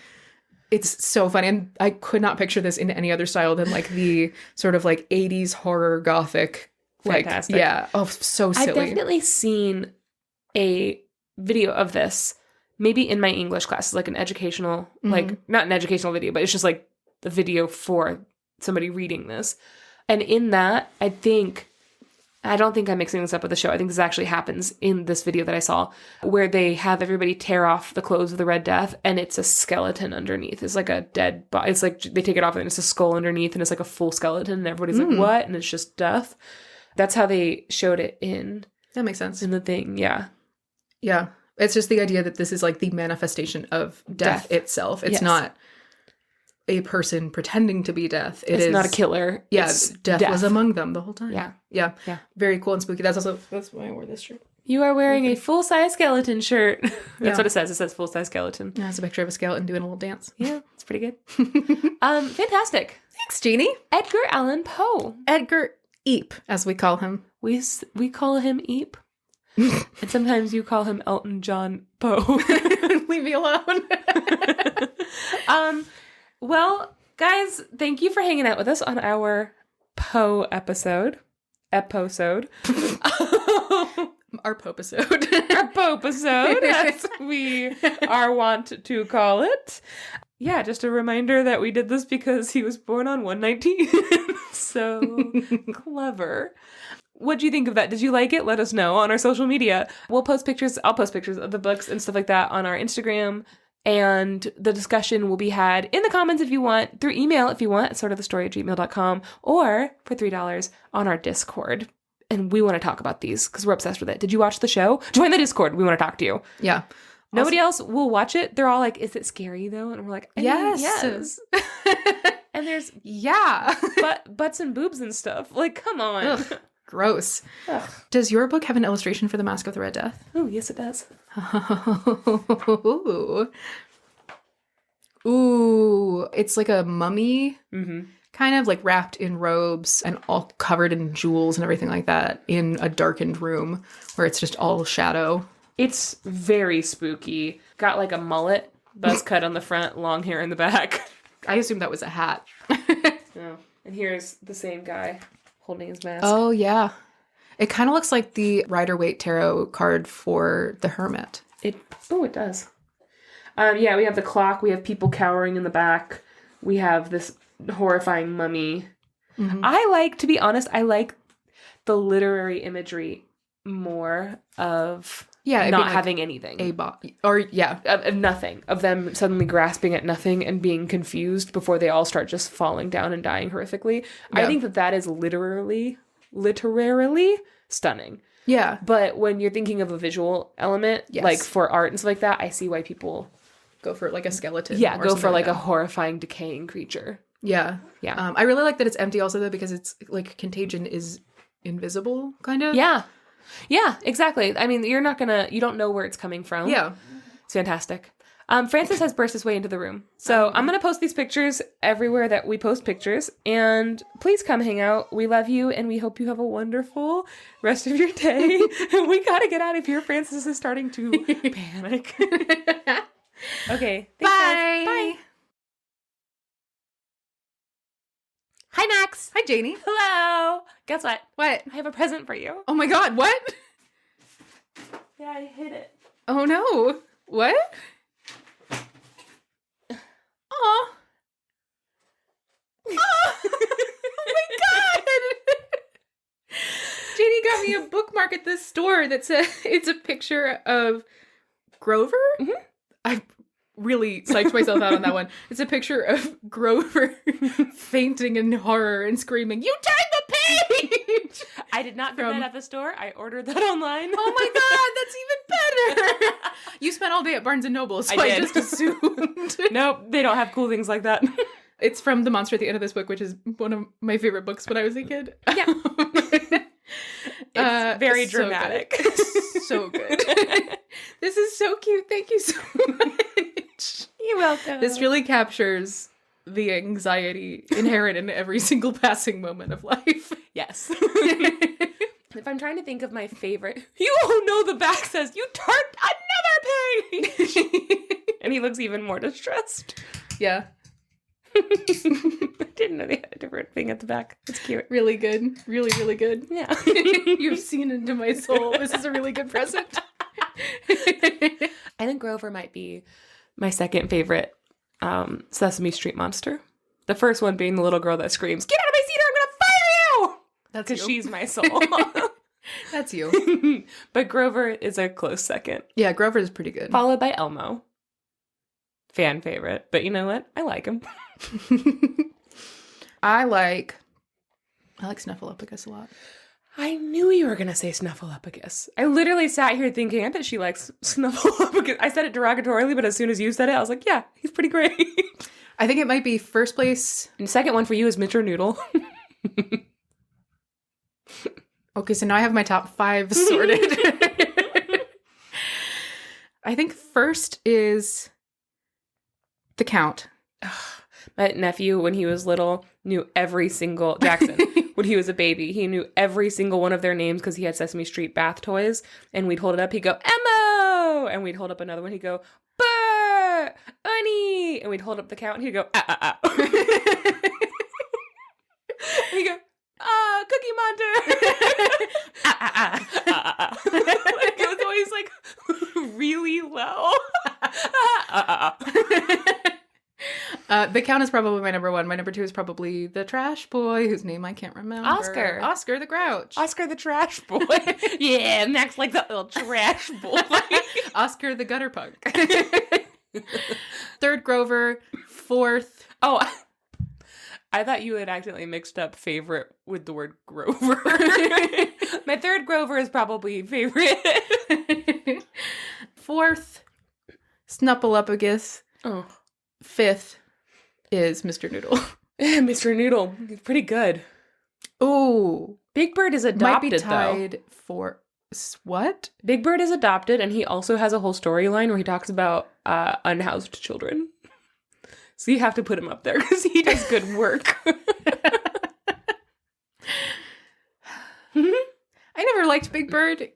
it's so funny. And I could not picture this in any other style than like the sort of like 80s horror gothic.
Fantastic.
Like, yeah. Oh, so silly.
I've definitely seen a video of this. Maybe in my English class, like an educational, like not an educational video, but it's just like the video for somebody reading this. And in that, I don't think I'm mixing this up with the show. I think this actually happens in this video that I saw, where they have everybody tear off the clothes of the Red Death, and it's a skeleton underneath. It's like a dead body. It's like they take it off and it's a skull underneath, and it's like a full skeleton, and everybody's like, what? And it's just death. That's how they showed it in.
That makes sense.
In the thing, yeah.
Yeah. It's just the idea that this is like the manifestation of death itself. It's not a person pretending to be death.
It's not a killer.
Yeah, death was among them the whole time.
Yeah.
Yeah. Very cool and spooky. That's why I wore this shirt.
You are wearing a full-size skeleton shirt. That's what it says. It says full-size skeleton.
Yeah, it's a picture of a skeleton doing a little dance.
Yeah, it's pretty good. Fantastic.
Thanks, Janey.
Edgar Allan Poe.
Edgar Eep, as we call him.
We call him Eep. And sometimes you call him Elton John Poe.
Leave me alone.
Well, guys, thank you for hanging out with us on our Poe episode.
Our Poe-pisode.
Our Poe-pisode, as we are wont to call it. Yeah, just a reminder that we did this because he was born on 1/19. So clever. What do you think of that? Did you like it? Let us know on our social media. We'll post pictures. I'll post pictures of the books and stuff like that on our Instagram. And the discussion will be had in the comments if you want, through email if you want, sortofthestory@gmail.com, or for $3 on our Discord. And we want to talk about these because we're obsessed with it. Did you watch the show? Join the Discord. We want to talk to you.
Yeah.
Nobody else will watch it. They're all like, is it scary though? And we're like,
yes.
And and there's
Yeah.
butts and boobs and stuff. Like, come on.
Ugh, gross.
Ugh.
Does your book have an illustration for the Masque of the Red Death?
Oh, yes, it does.
Ooh, it's like a mummy,
Mm-hmm.
kind of like wrapped in robes and all covered in jewels and everything like that in a darkened room where it's just all shadow.
It's very spooky. Got like a mullet, buzz cut on the front, long hair in the back.
I assumed that was a hat.
Oh. And here's the same guy holding his mask.
Oh, yeah. It kind of looks like the Rider-Waite tarot card for the Hermit.
It does. Yeah, we have the clock. We have people cowering in the back. We have this horrifying mummy.
Mm-hmm.
To be honest, I like the literary imagery more of not having anything. Of nothing. Of them suddenly grasping at nothing and being confused before they all start just falling down and dying horrifically. Yeah. I think that is literally stunning.
Yeah.
But when you're thinking of a visual element,
yes.
like for art and stuff like that, I see why people
go for like a skeleton.
Yeah, go for like a horrifying, decaying creature.
Yeah.
Yeah.
I really like that it's empty also though, because it's like contagion is invisible, kind of.
Yeah. Yeah, exactly. I mean, you don't know where it's coming from.
Yeah.
It's fantastic. Francis has burst his way into the room. So I'm going to post these pictures everywhere that we post pictures. And please come hang out. We love you, and we hope you have a wonderful rest of your day. We got to get out of here. Francis is starting to panic. Okay. Thanks,
Bye.
guys. Bye. Hi, Max.
Hi, Janey.
Hello. Guess what?
What?
I have a present for you.
Oh my god, what?
Yeah, I hid it.
Oh no. What? Aw. Oh my god! Janey got me a bookmark at this store that says it's a picture of Grover.
Mm-hmm.
I really psyched myself out on that one. It's a picture of Grover fainting in horror and screaming, "You turned the page!"
I did not get that at the store. I ordered that online.
Oh my god, that's even better! You spent all day at Barnes & Noble, so I just assumed.
Nope, they don't have cool things like that.
It's from The Monster at the End of This Book, which is one of my favorite books when I was a kid.
Yeah. It's very dramatic.
So good. This is so cute. Thank you so much.
You're welcome.
This really captures the anxiety inherent in every single passing moment of life.
Yes. If I'm trying to think of my favorite, you all know the back says, "You turned another page!" And he looks even more distressed.
Yeah.
I didn't know they had a different thing at the back. It's cute.
Really good. Really, really good.
Yeah.
You've seen into my soul. This is a really good present.
I think Grover might be my second favorite Sesame Street monster. The first one being the little girl that screams, "Get out of my seat or I'm gonna fire you!"
That's
because
you.
she's my soul.
That's you.
But Grover is a close second.
Yeah, Grover is pretty good.
Followed by Elmo. Fan favorite. But you know what? I like him.
I like Snuffleupagus a lot.
I knew you were going to say Snuffleupagus. I literally sat here thinking, I bet she likes Snuffleupagus. I said it derogatorily, but as soon as you said it, I was like, yeah, he's pretty great.
I think it might be first place.
And second one for you is Mr. Noodle.
Okay, so now I have my top 5 sorted. I think first is the Count.
My nephew, when he was little, knew every single... Jackson, when he was a baby, he knew every single one of their names because he had Sesame Street bath toys. And we'd hold it up, he'd go, "Emmo!" And we'd hold up another one, he'd go, "Burr! Unny!" And we'd hold up the Count, and he'd go, "Ah, ah, ah." And he'd go, "Cookie Monster!" "Ah, ah, ah, ah, ah, ah." Like, it was always, like, really low. "Ah, ah, ah."
The Count is probably my number 1. My number 2 is probably the Trash Boy, whose name I can't remember. Oscar the Grouch.
Oscar the Trash Boy. Yeah, Max like the little trash boy.
Oscar the Gutter Punk. Third, Grover. Fourth.
Oh, I thought you had accidentally mixed up favorite with the word Grover. My third Grover is probably favorite.
Fourth, Snuffleupagus.
Oh.
Fifth is Mr. Noodle.
Mr. Noodle. He's pretty good.
Ooh.
Big Bird is
Might
adopted,
be tied for... What?
Big Bird is adopted, and he also has a whole storyline where he talks about unhoused children. So you have to put him up there because he does good work.
I never liked Big Bird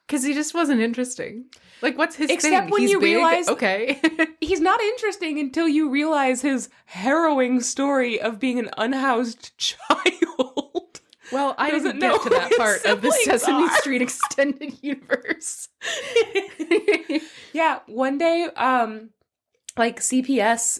because he just wasn't interesting. Like, what's his
Except
thing?
when
He's
you
big?
realize-
Okay.
He's not interesting until you realize his harrowing story of being an unhoused child.
Well, I
Doesn't
didn't get
know
to that
who
part
his
of the
siblings
Sesame
are.
Street extended universe.
Yeah, one day, like CPS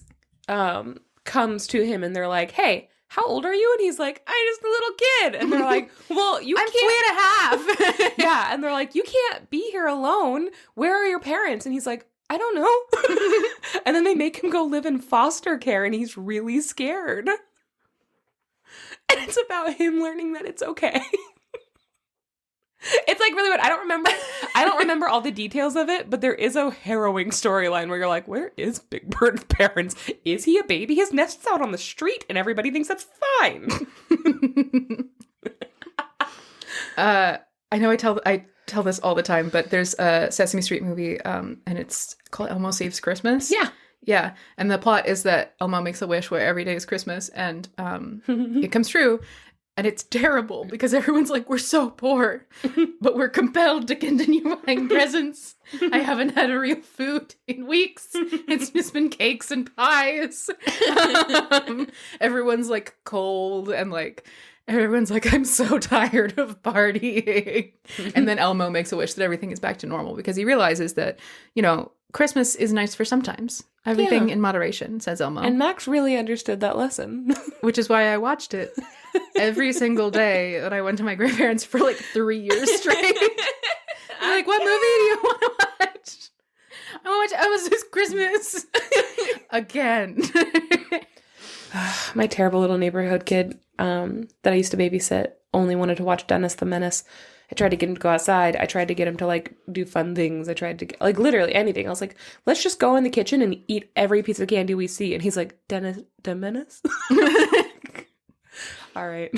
comes to him and they're like, "Hey, how old are you?" And he's like, "I'm just a little kid." And they're like, "Well, you
I'm
can't."
3.5.
Yeah, and they're like, "You can't be here alone. Where are your parents?" And he's like, "I don't know." And then they make him go live in foster care, and he's really scared. And it's about him learning that it's okay. It's like really weird. I don't remember all the details of it, but there is a harrowing storyline where you're like, where is Big Bird's parents? Is he a baby? His nest's out on the street and everybody thinks that's fine.
I know I tell this all the time, but there's a Sesame Street movie, and it's called Elmo Saves Christmas.
Yeah.
Yeah. And the plot is that Elmo makes a wish where every day is Christmas, and it comes true. And it's terrible because everyone's like, we're so poor, but we're compelled to continue buying presents. I haven't had a real food in weeks. It's just been cakes and pies. Everyone's like cold and like, everyone's like, I'm so tired of partying. And then Elmo makes a wish that everything is back to normal because he realizes that, you know, Christmas is nice for sometimes. Everything in moderation, says Elmo.
And Max really understood that lesson.
Which is why I watched it every single day that I went to my grandparents for like 3 years straight. They're like, what movie do you want to watch? I want to watch Elmo's This Christmas. Again.
My terrible little neighborhood kid that I used to babysit only wanted to watch Dennis the Menace. I tried to get him to go outside. I tried to get him to, like, do fun things. I tried to get, like, literally anything. I was like, let's just go in the kitchen and eat every piece of candy we see. And he's like, Dennis the Menace? All right.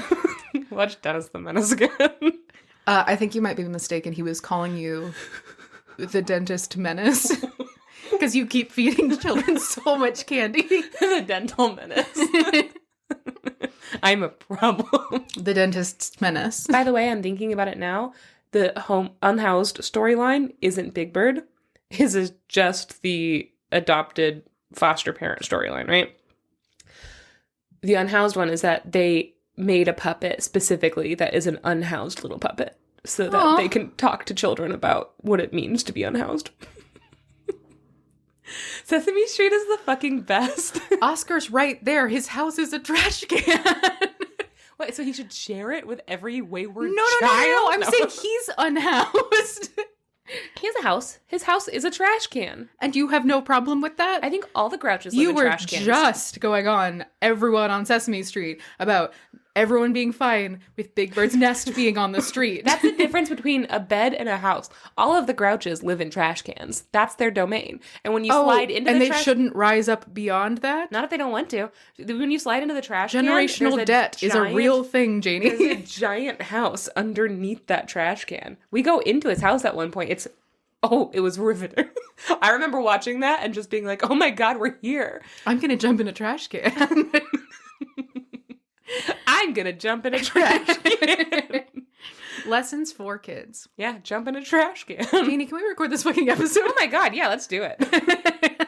Watch Dennis the Menace again.
I think you might be mistaken. He was calling you the dentist menace. Because you keep feeding children so much candy.
The dental menace. I'm a problem.
The dentist's menace.
By the way, I'm thinking about it now. The unhoused storyline isn't Big Bird. His is just the adopted foster parent storyline, right? The unhoused one is that they made a puppet specifically that is an unhoused little puppet so that they can talk to children about what it means to be unhoused. Sesame Street is the fucking best.
Oscar's right there. His house is a trash can.
What, so he should share it with every wayward
No.
child?
I'm saying he's unhoused.
He has a house. His house is a trash can.
And you have no problem with that?
I think all the Grouches live
You
in
were
trash cans.
just going on everyone on Sesame Street about everyone being fine with Big Bird's nest being on the street.
That's the difference between a bed and a house. All of the Grouches live in trash cans. That's their domain. And when you slide into
and
the
they
trash...
shouldn't rise up beyond that?
Not if they don't want to. When you slide into the trash
Generational
can...
debt is a real thing,
There's a
Janey.
giant house underneath that trash can. We go into his house at one point. It was riveting. I remember watching that and just being like, oh my God, we're here.
I'm going to jump in a trash can.
I'm going to jump in a trash can.
Lessons for kids.
Yeah, jump in a trash can.
Janey, can we record this fucking episode?
Oh my God, yeah, let's do it.